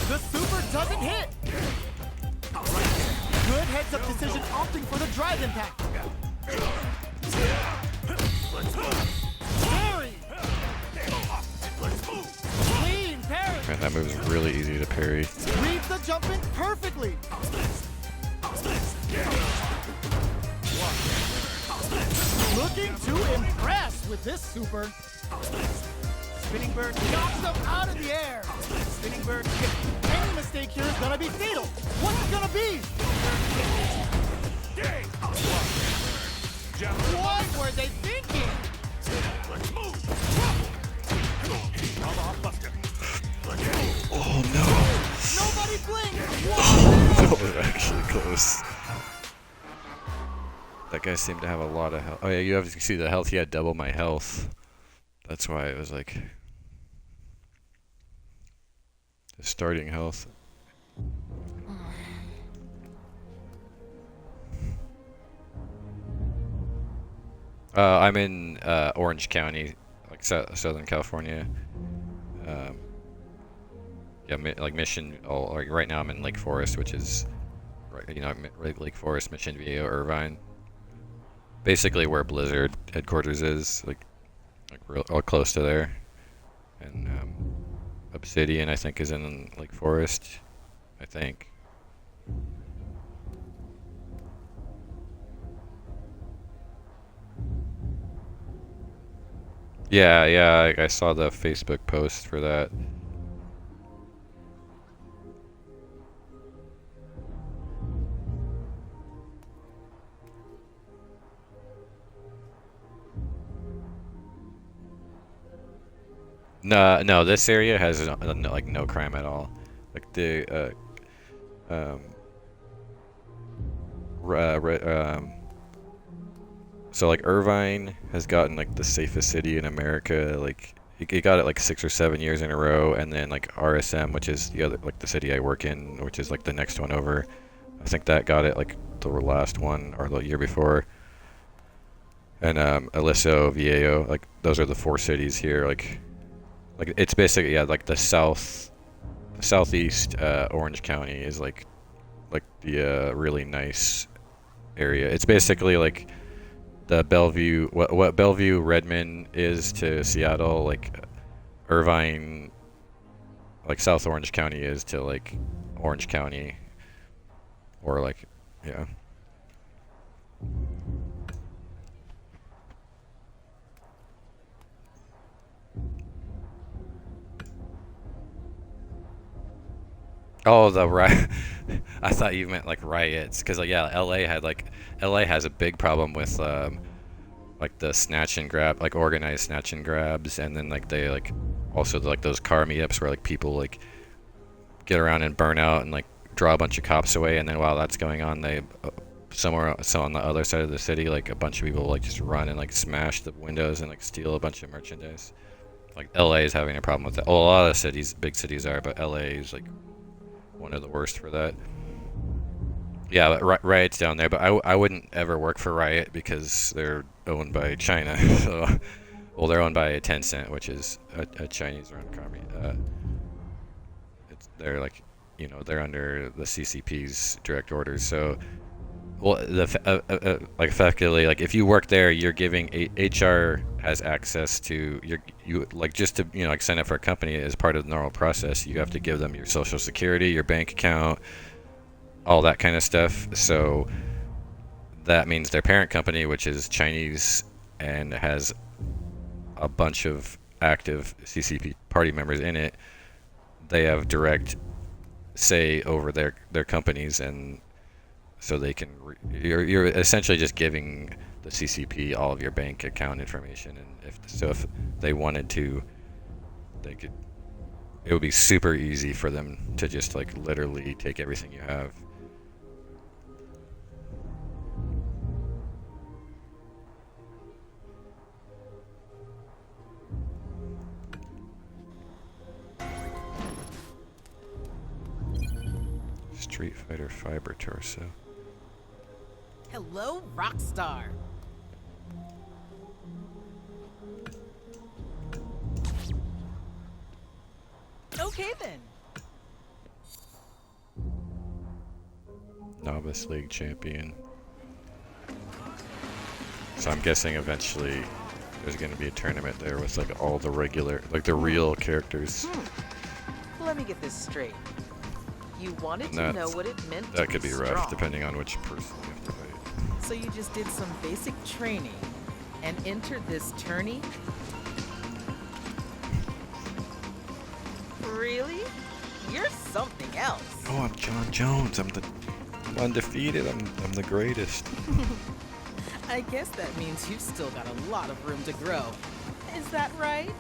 The super doesn't hit. Good heads-up decision opting for the drive impact. Parry. Clean parry. Man, that move's really easy to parry. Reads the jump in perfectly. Looking to impress with this super. Spinning bird Knocks them out of the air. Spinning bird Any mistake here is gonna be fatal. What's it gonna be? What were they thinking? Tomahawk Buster. Oh no. Nobody blinked. What? That was actually close. That guy seemed to have a lot of health. Oh yeah, you have to see the health. He had double my health. That's why it was like the starting health. I'm in Orange County, like Southern California. Yeah, like Mission. Oh, like right now I'm in Lake Forest, which is right, you know, Lake Forest, Mission Viejo, Irvine. Basically where Blizzard headquarters is, like real close to there. And Obsidian, I think, is in Lake Forest. I think. Yeah, I saw the Facebook post for that. No, this area has like no crime at all. Like the so like Irvine has gotten like the safest city in America. Like it got it like 6 or 7 years in a row, and then like RSM, which is the other, like the city I work in, which is like the next one over. I think that got it like the last one or the year before. And Aliso, Viejo, like those are the 4 cities here. Like it's basically, yeah, like the southeast Orange County is like the really nice area. It's basically like the Bellevue, what Bellevue Redmond is to Seattle, like Irvine, like South Orange County is to like Orange County, or like, yeah. Oh, the riot. I thought you meant like riots, because like, yeah, LA has a big problem with like the snatch and grab, like organized snatch and grabs, and then like they like also like those car meetups where like people like get around and burn out and like draw a bunch of cops away, and then while that's going on, they somewhere so on the other side of the city, like a bunch of people like just run and like smash the windows and like steal a bunch of merchandise. Like LA is having a problem with that. Well, a lot of cities, big cities are, but LA is like one of the worst for that. Yeah, but Riot's down there, but I wouldn't ever work for Riot because they're owned by China. So, well, they're owned by Tencent, which is a Chinese-run company. They're like, you know, they're under the CCP's direct orders. So, well, like effectively, like if you work there, you're giving HR has access to you like just to, you know, like sign up for a company as part of the normal process. You have to give them your social security, your bank account, all that kind of stuff. So that means their parent company, which is Chinese and has a bunch of active CCP party members in it, they have direct say over their companies, and so they can you're essentially just giving the CCP all of your bank account information, and if they wanted to, they could. It would be super easy for them to just like literally take everything you have. Street Fighter Fiber Torso. Hello, Rockstar. Okay then. Novice League champion. So I'm guessing eventually there's going to be a tournament there with like all the regular, like the real characters. Let me get this straight. You wanted to know what it meant That to could be rough, strong. depending on which person you have to fight. So you just did some basic training and entered this tourney? Really? You're something else. Oh, I'm John Jones. I'm undefeated. I'm the greatest. I guess that means you've still got a lot of room to grow. Is that right?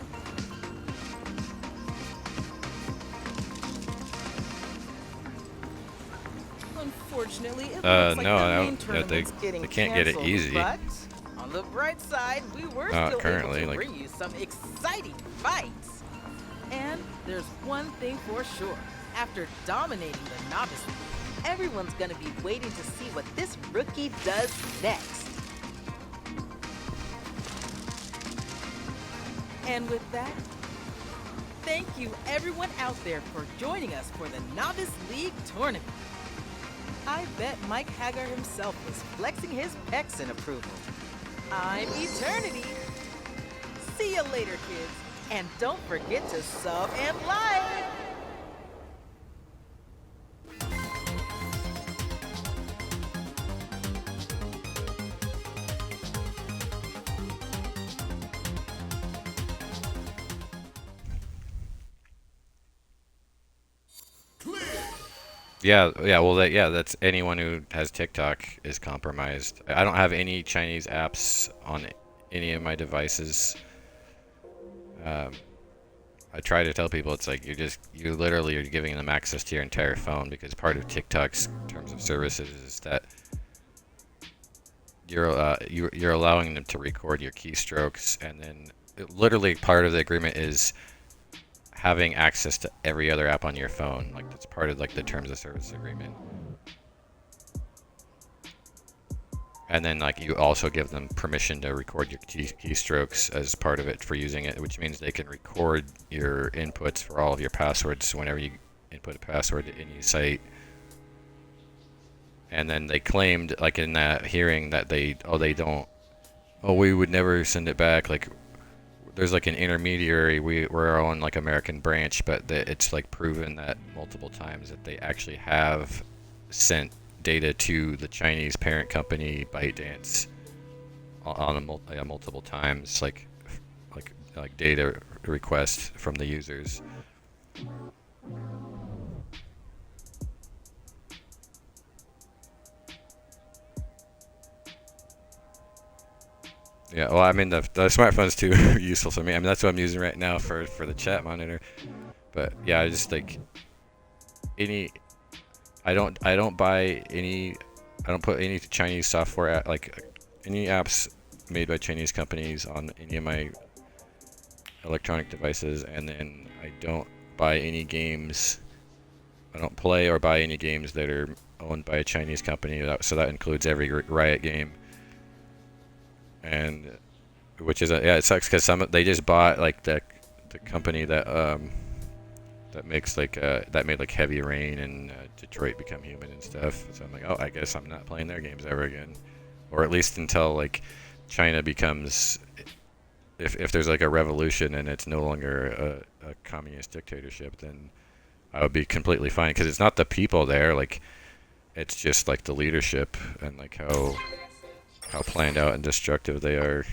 Unfortunately, it looks like no, the I main don't- tournament's they getting can't get it canceled, easy. But on the bright side, we were Not still currently, able to like- bring you some exciting fights. And there's one thing for sure. After dominating the Novice League, everyone's gonna be waiting to see what this rookie does next. And with that, thank you everyone out there for joining us for the Novice League tournament. I bet Mike Hagar himself was flexing his pecs in approval. I'm Eternity. See you later, kids. And don't forget to sub and like. Yeah, well, that's anyone who has TikTok is compromised. I don't have any Chinese apps on any of my devices. I try to tell people it's like you literally are giving them access to your entire phone, because part of TikTok's terms of services is that you're allowing them to record your keystrokes, and then literally part of the agreement is having access to every other app on your phone. Like that's part of like the terms of service agreement. And then like you also give them permission to record your keystrokes as part of it for using it, which means they can record your inputs for all of your passwords whenever you input a password to any site. And then they claimed, like in that hearing, that we would never send it back. Like there's like an intermediary, we're our own like American branch, but it's like proven that multiple times that they actually have sent data to the Chinese parent company ByteDance on multiple times, like data requests from the users. Yeah, well, I mean the smartphone's too useful for me. I mean that's what I'm using right now for the chat monitor. But yeah, I just like I don't buy any. I don't put any Chinese software like any apps made by Chinese companies on any of my electronic devices, and then I don't buy any games. I don't play or buy any games that are owned by a Chinese company. So that includes every Riot game. And which is yeah, it sucks because they just bought like the company that makes like that made like Heavy Rain and Detroit Become Human and stuff. So I'm like, oh, I guess I'm not playing their games ever again, or at least until like China becomes, if there's like a revolution and it's no longer a communist dictatorship, then I would be completely fine, because it's not the people there, like it's just like the leadership and like how planned out and destructive they are.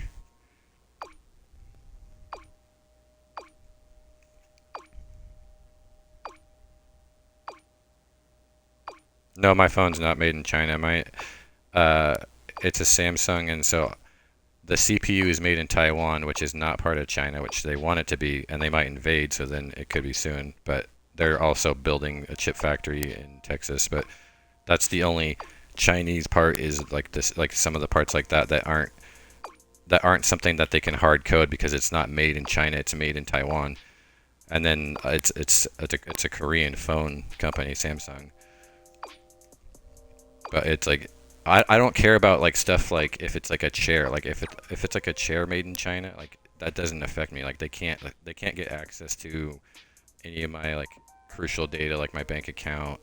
No, my phone's not made in China. It's a Samsung, and so the CPU is made in Taiwan, which is not part of China, which they want it to be, and they might invade, so then it could be soon. But they're also building a chip factory in Texas, but that's the only Chinese part, is like this, like some of the parts like that aren't something that they can hard code because it's not made in China, it's made in Taiwan. And then it's a Korean phone company, Samsung. But it's like I don't care about like stuff like if it's like a chair, like if it's like a chair made in China, like that doesn't affect me. Like they can't get access to any of my like crucial data, like my bank account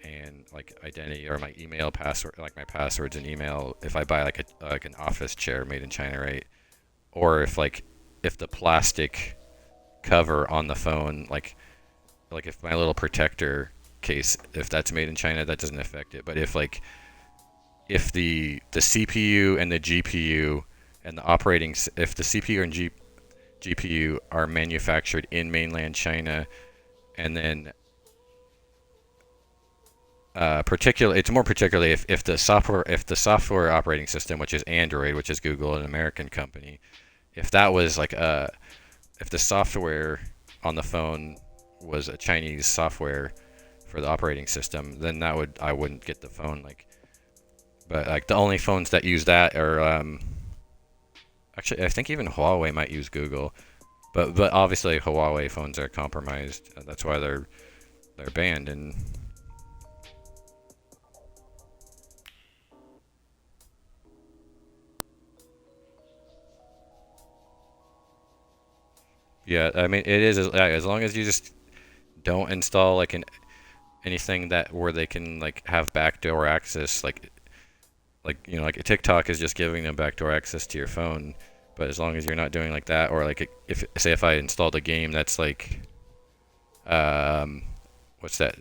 and like identity or my email password, like my passwords and email, if I buy like an office chair made in China, right? Or if the plastic cover on the phone, like if my little protector case, if that's made in China, that doesn't affect it. But if the CPU and the GPU and the if the CPU and GPU are manufactured in mainland China, and then it's more particularly if the software operating system, which is Android, which is Google, an American company, if that was like if the software on the phone was a Chinese software for the operating system, then I wouldn't get the phone. But like the only phones that use that are actually I think even Huawei might use Google, but obviously Huawei phones are compromised. That's why they're banned. And yeah, I mean it is as long as you just don't install like anything where they can like have backdoor access, like like TikTok is just giving them backdoor access to your phone. But as long as you're not doing like that, or like if I installed a game that's like what's that,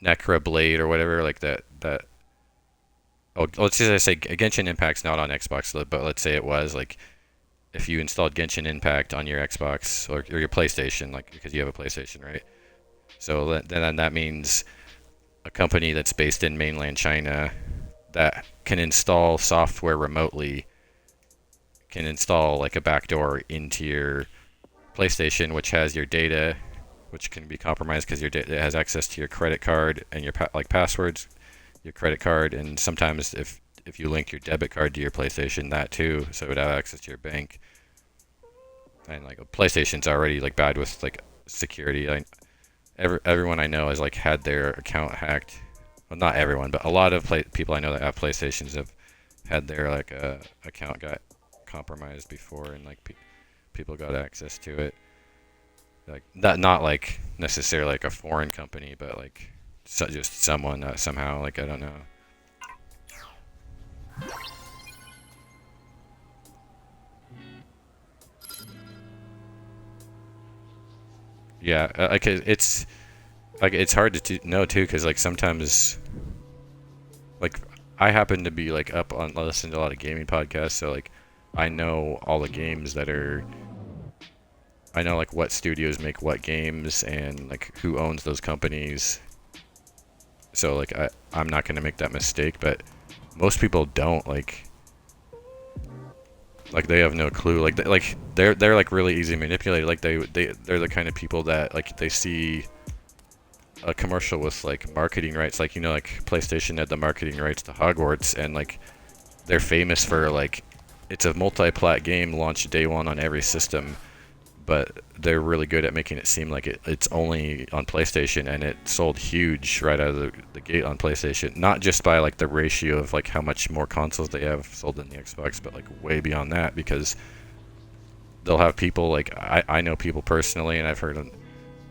Necra Blade or whatever, like that let's just say Genshin Impact's not on Xbox, but let's say it was, like if you installed Genshin Impact on your Xbox or your PlayStation, like because you have a PlayStation, right? So then that means a company that's based in mainland China that can install software remotely can install like a backdoor into your PlayStation, which has your data, which can be compromised because it has access to your credit card and your passwords, your credit card, and sometimes if you link your debit card to your PlayStation, that too, so it would have access to your bank. And like PlayStation's already like bad with like security. Everyone I know has like had their account hacked. Well, not everyone, but a lot of people I know that have PlayStations have had their like account got compromised before, and like people got access to it. Like not like necessarily like a foreign company, but like just someone that somehow, like I don't know. Yeah, like it's hard to know too, because like sometimes, like I happen to be like up on listening to a lot of gaming podcasts, so like I know all the games I know like what studios make what games and like who owns those companies. So like I'm not gonna make that mistake, but most people don't, like they have no clue. Like they're like really easy to manipulate. Like they're the kind of people that like they see a commercial with like marketing rights, like like PlayStation had the marketing rights to Hogwarts, and like they're famous for like it's a multi-plat game launched day one on every system, but they're really good at making it seem like it's only on PlayStation, and it sold huge right out of the gate on PlayStation. Not just by like the ratio of like how much more consoles they have sold than the Xbox, but like way beyond that, because they'll have people like I know people personally, and I've heard on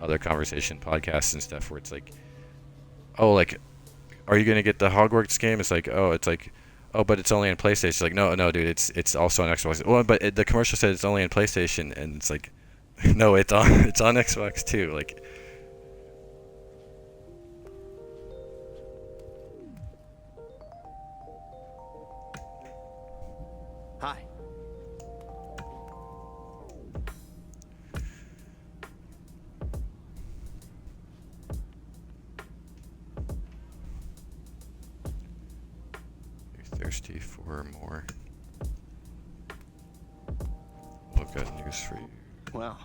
other conversation podcasts and stuff where it's like, oh, like, are you gonna get the Hogwarts game? It's like, oh, but it's only on PlayStation. It's like, no, dude, it's also on Xbox. Well, but the commercial said it's only on PlayStation, and it's like, no, it's on Xbox too. Like, Hi. thirsty for more? I've got news for you. Well,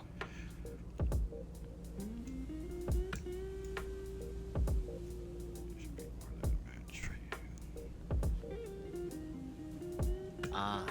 Should be more than a match for you. ah.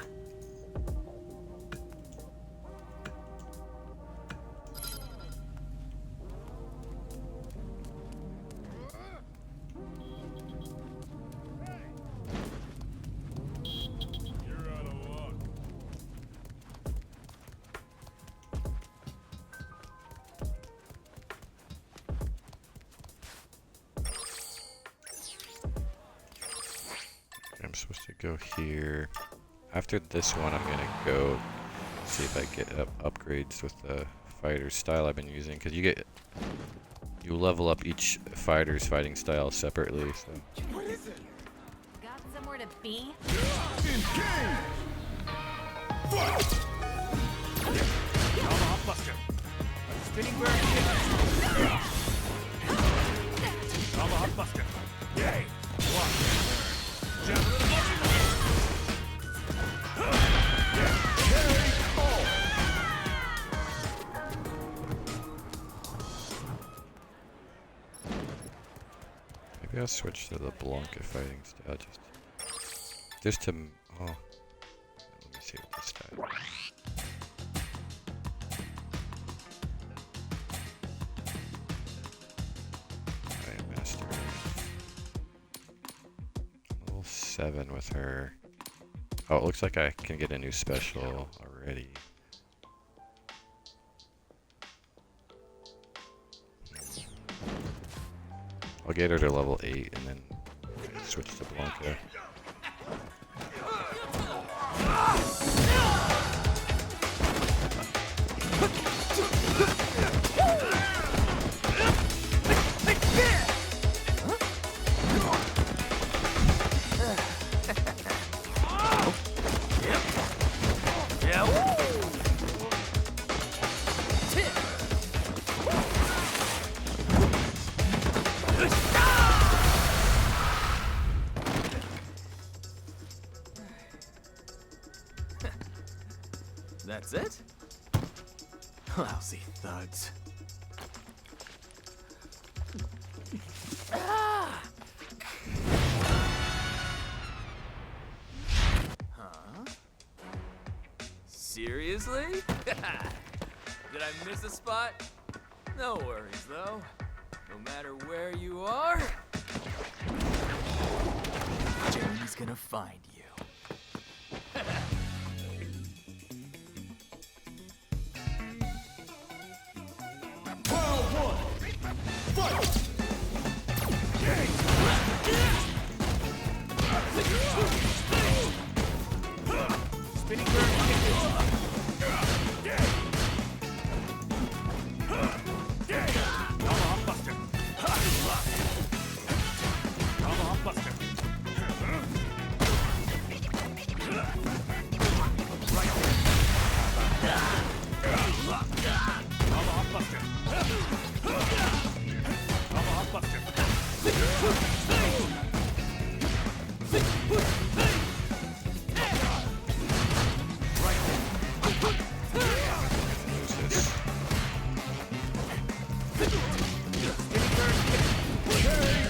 I'm supposed to go here. After this one, I'm gonna go see if I get upgrades with the fighter style I've been using, because you level up each fighter's fighting style separately. So Got somewhere to be? Tomahawk Buster. Spinning bird kick. Tomahawk Buster. Yay. Javelin maybe I'll switch to the Blanca fighting style just to let me see what this style. Alright, master. Level 7 with her. Oh, it looks like I can get a new special already. I'll get her to level 8 and then switch to Blanca. That's it? Lousy thuds. Huh? Seriously? Did I miss a spot? No worries, though. No matter where you are, Jeremy's gonna find you. Spinning bird Tomahawk Buster. Tomahawk Buster. Right there. Tomahawk Buster. Tomahawk Buster.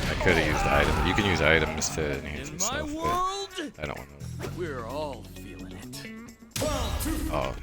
I could have used items. You can use items to enhance In yourself, my but world, I don't want to. we're all feeling it. Oh.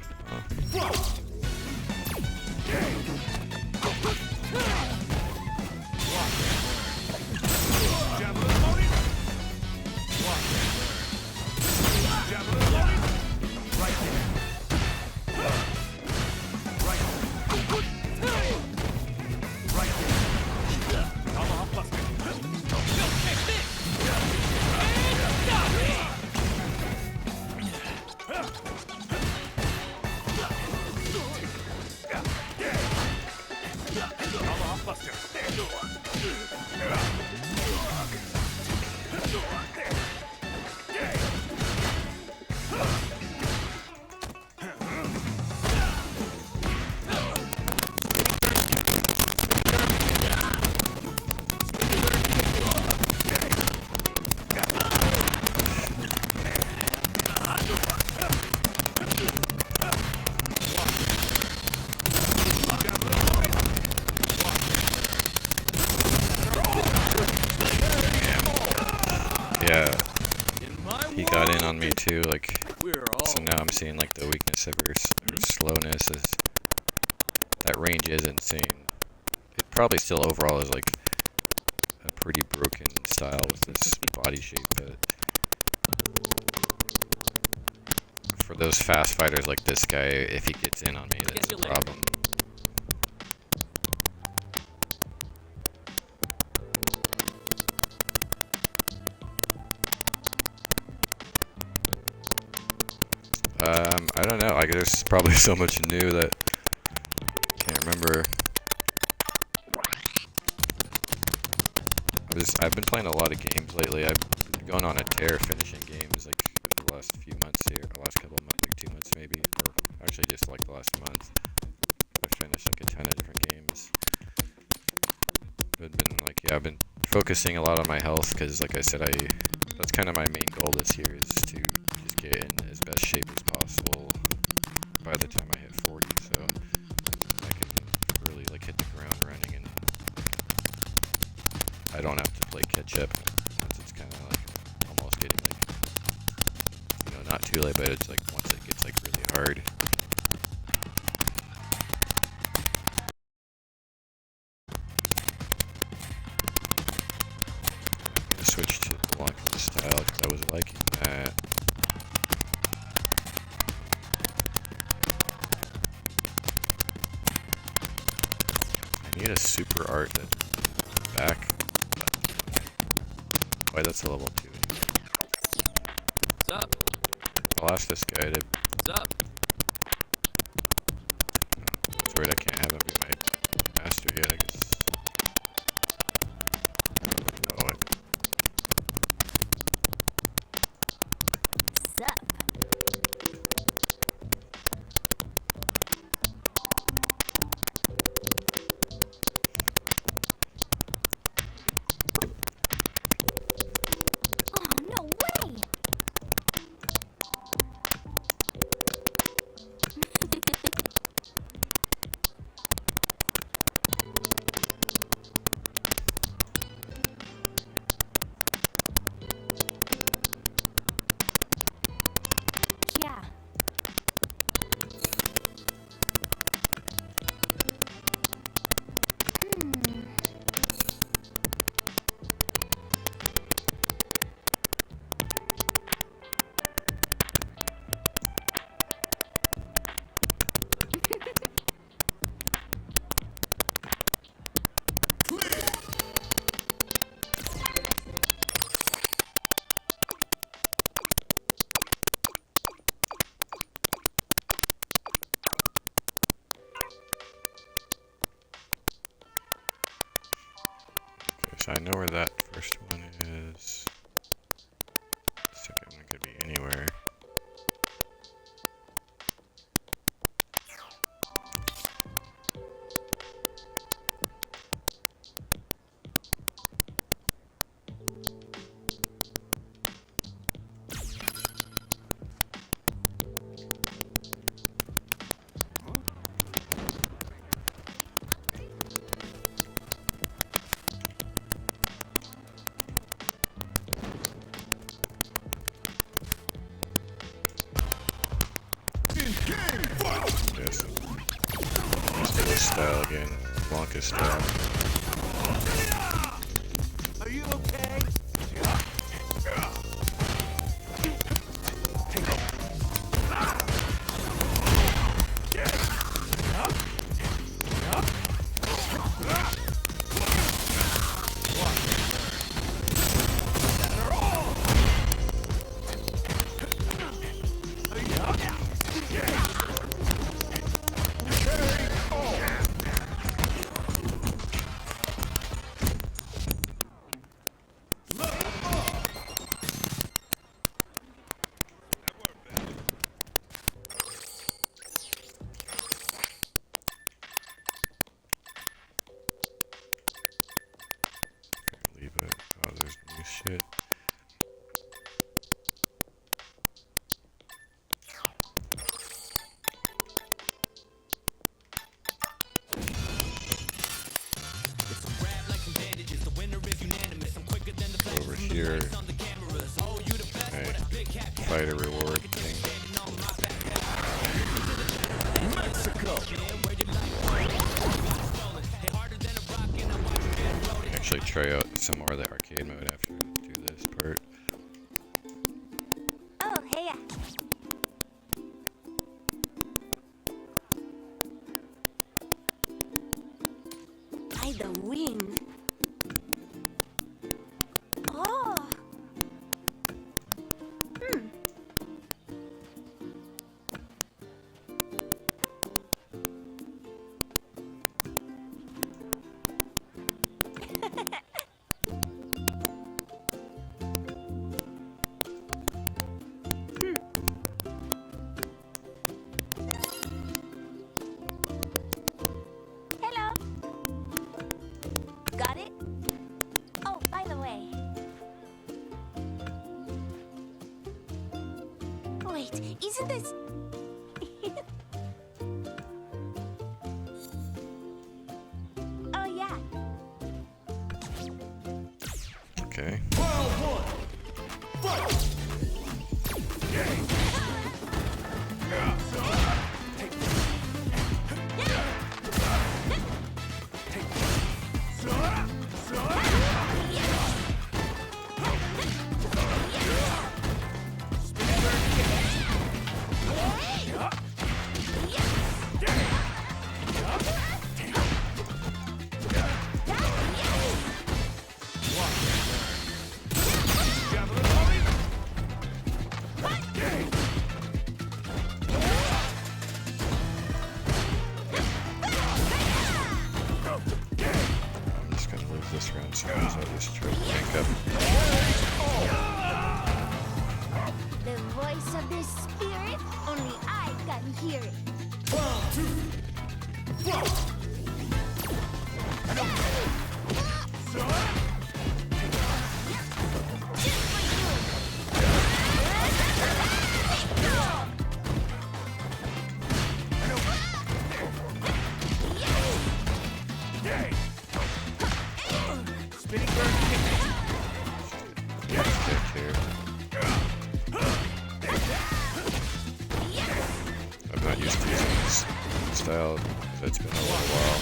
Yeah, he got in on me too, like, so now I'm seeing like the weakness of her slowness is, that range is insane. It probably still overall is like a pretty broken style with this body shape, but for those fast fighters like this guy, if he gets in on me, that's a problem. I don't know. Like, there's probably so much new that I can't remember. I've been playing a lot of games lately. I've been going on a tear finishing games like the last few months here, the last couple of months, like 2 months maybe, or actually just like the last month. I've finished like a ton of different games. I've been focusing a lot on my health because, like I said, that's kind of my main goal this year is to just get in as best shape as possible by the time I hit 40, so I can really like hit the ground running and I don't have to play catch up. It's kind of like almost getting like, you know, not too late, but it's like once it gets like really hard. I switched to blocking style because I was liking that. I need a super art that's back. Why, that's a level 2. What's up? I'll ask this guy to. What's up? It's weird I can't have him be my master yet, I guess. Oh, Sup? Oh, no way! Yeah. okay, so I know where that first one is. Second one could be anywhere. Yes. Let's do this style again. Blanca style. Are you okay? fighter, fighter reward thing. Actually try out some more of the arcade mode after we do this part. Oh, hey. By the wind. Oh. Hello. Got it? Oh, by the way. Wait, isn't this... Oh, yeah. Okay. I'm just gonna lose this round, so I'll just try to tank up. The voice of the spirit, only I can hear it. Yeah, kick here. I'm not used to using this style because it's been a little while.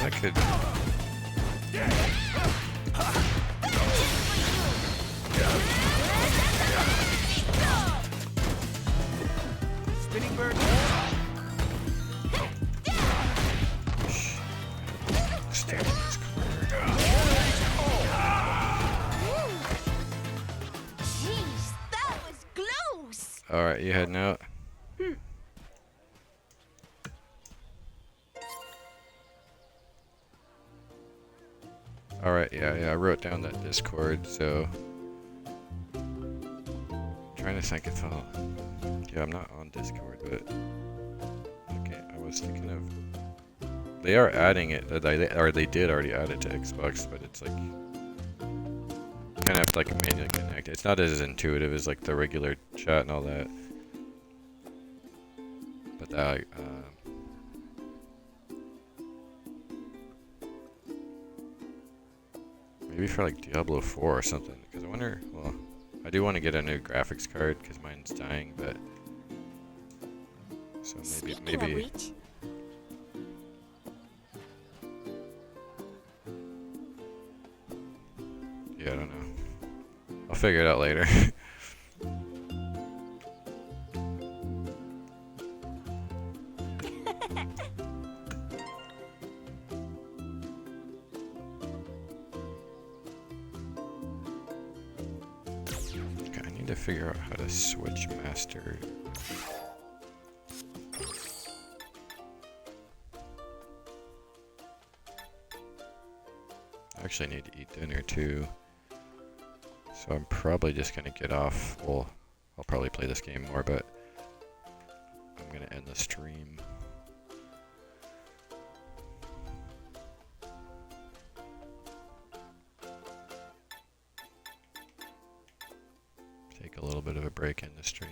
I could. Spinning bird. Stand in this corner. Jeez, that was close. Alright, you heading out? Alright, yeah, I wrote down that Discord, so... trying to think if I'll... Yeah, I'm not on Discord, but... Okay, I was thinking of... They are adding it, they did already add it to Xbox, but it's like... kind of have to like manually connect. It's not as intuitive as like the regular chat and all that. But that, maybe for like Diablo 4 or something. Because I wonder, well, I do want to get a new graphics card because mine's dying, but so maybe which, yeah, I don't know. I'll figure it out later. Okay, I need to figure out how to switch master. I actually need to eat dinner too. So I'm probably just gonna get off. Well, I'll probably play this game more, but I'm gonna end the stream. Take a little bit of a break in the stream.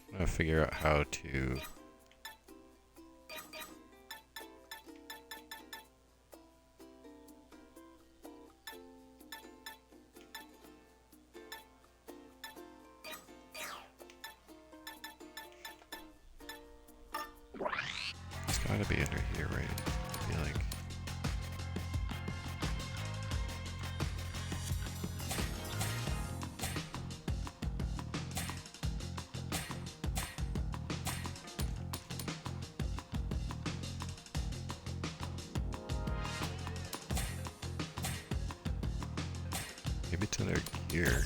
I'm gonna figure out how to It's gotta be under here, right? I feel like. Maybe it's under here.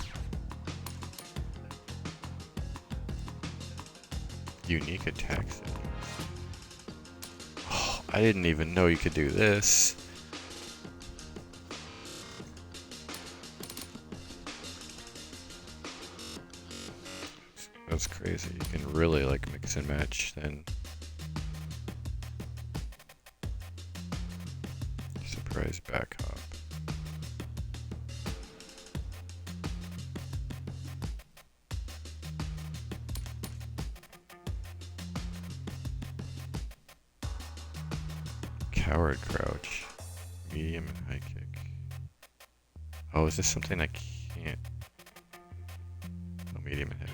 Unique attack settings. Oh, I didn't even know you could do this. That's crazy. You can really like mix and match then. Surprise back hop. Coward crouch. Medium and high kick. Oh, is this something I can't? Oh, medium and heavy.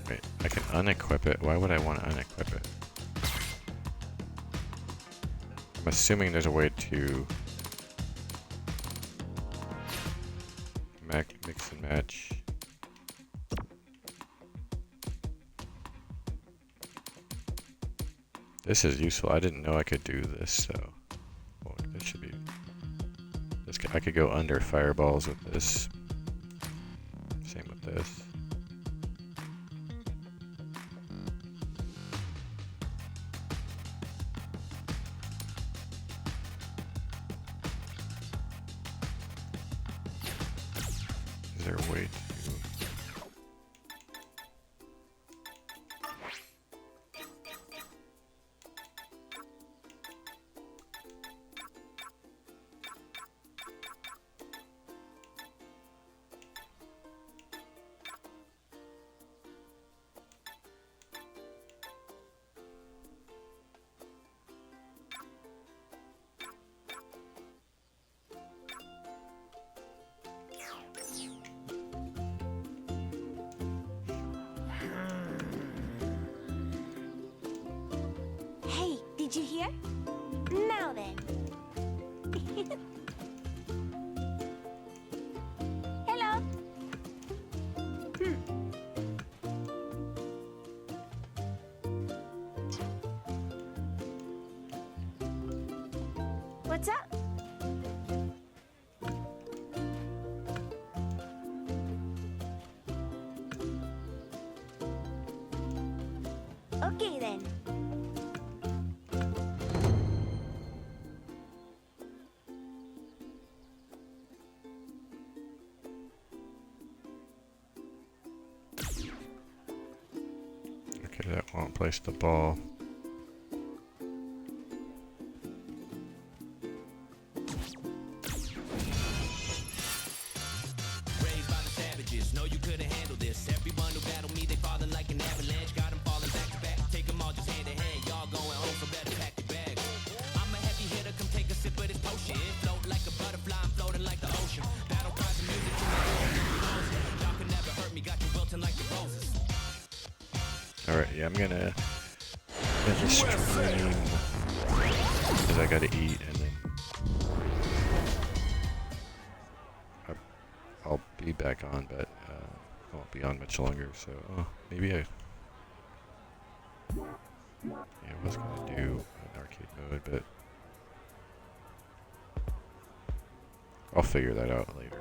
Wait, I can unequip it. Why would I want to unequip it? I'm assuming there's a way to mix and match. This is useful. I didn't know I could do this, so oh, this should be. I could go under fireballs with this. Same with this. Is there a way to... Hey, did you hear? Now then. Hello. What's up? Okay then. Okay, that won't place the ball. Raised by the savages, know you couldn't handle this. Alright, yeah, I'm gonna end the stream because I gotta eat, and then I'll be back on, but I won't be on much longer, so maybe I was gonna do an arcade mode, but I'll figure that out later.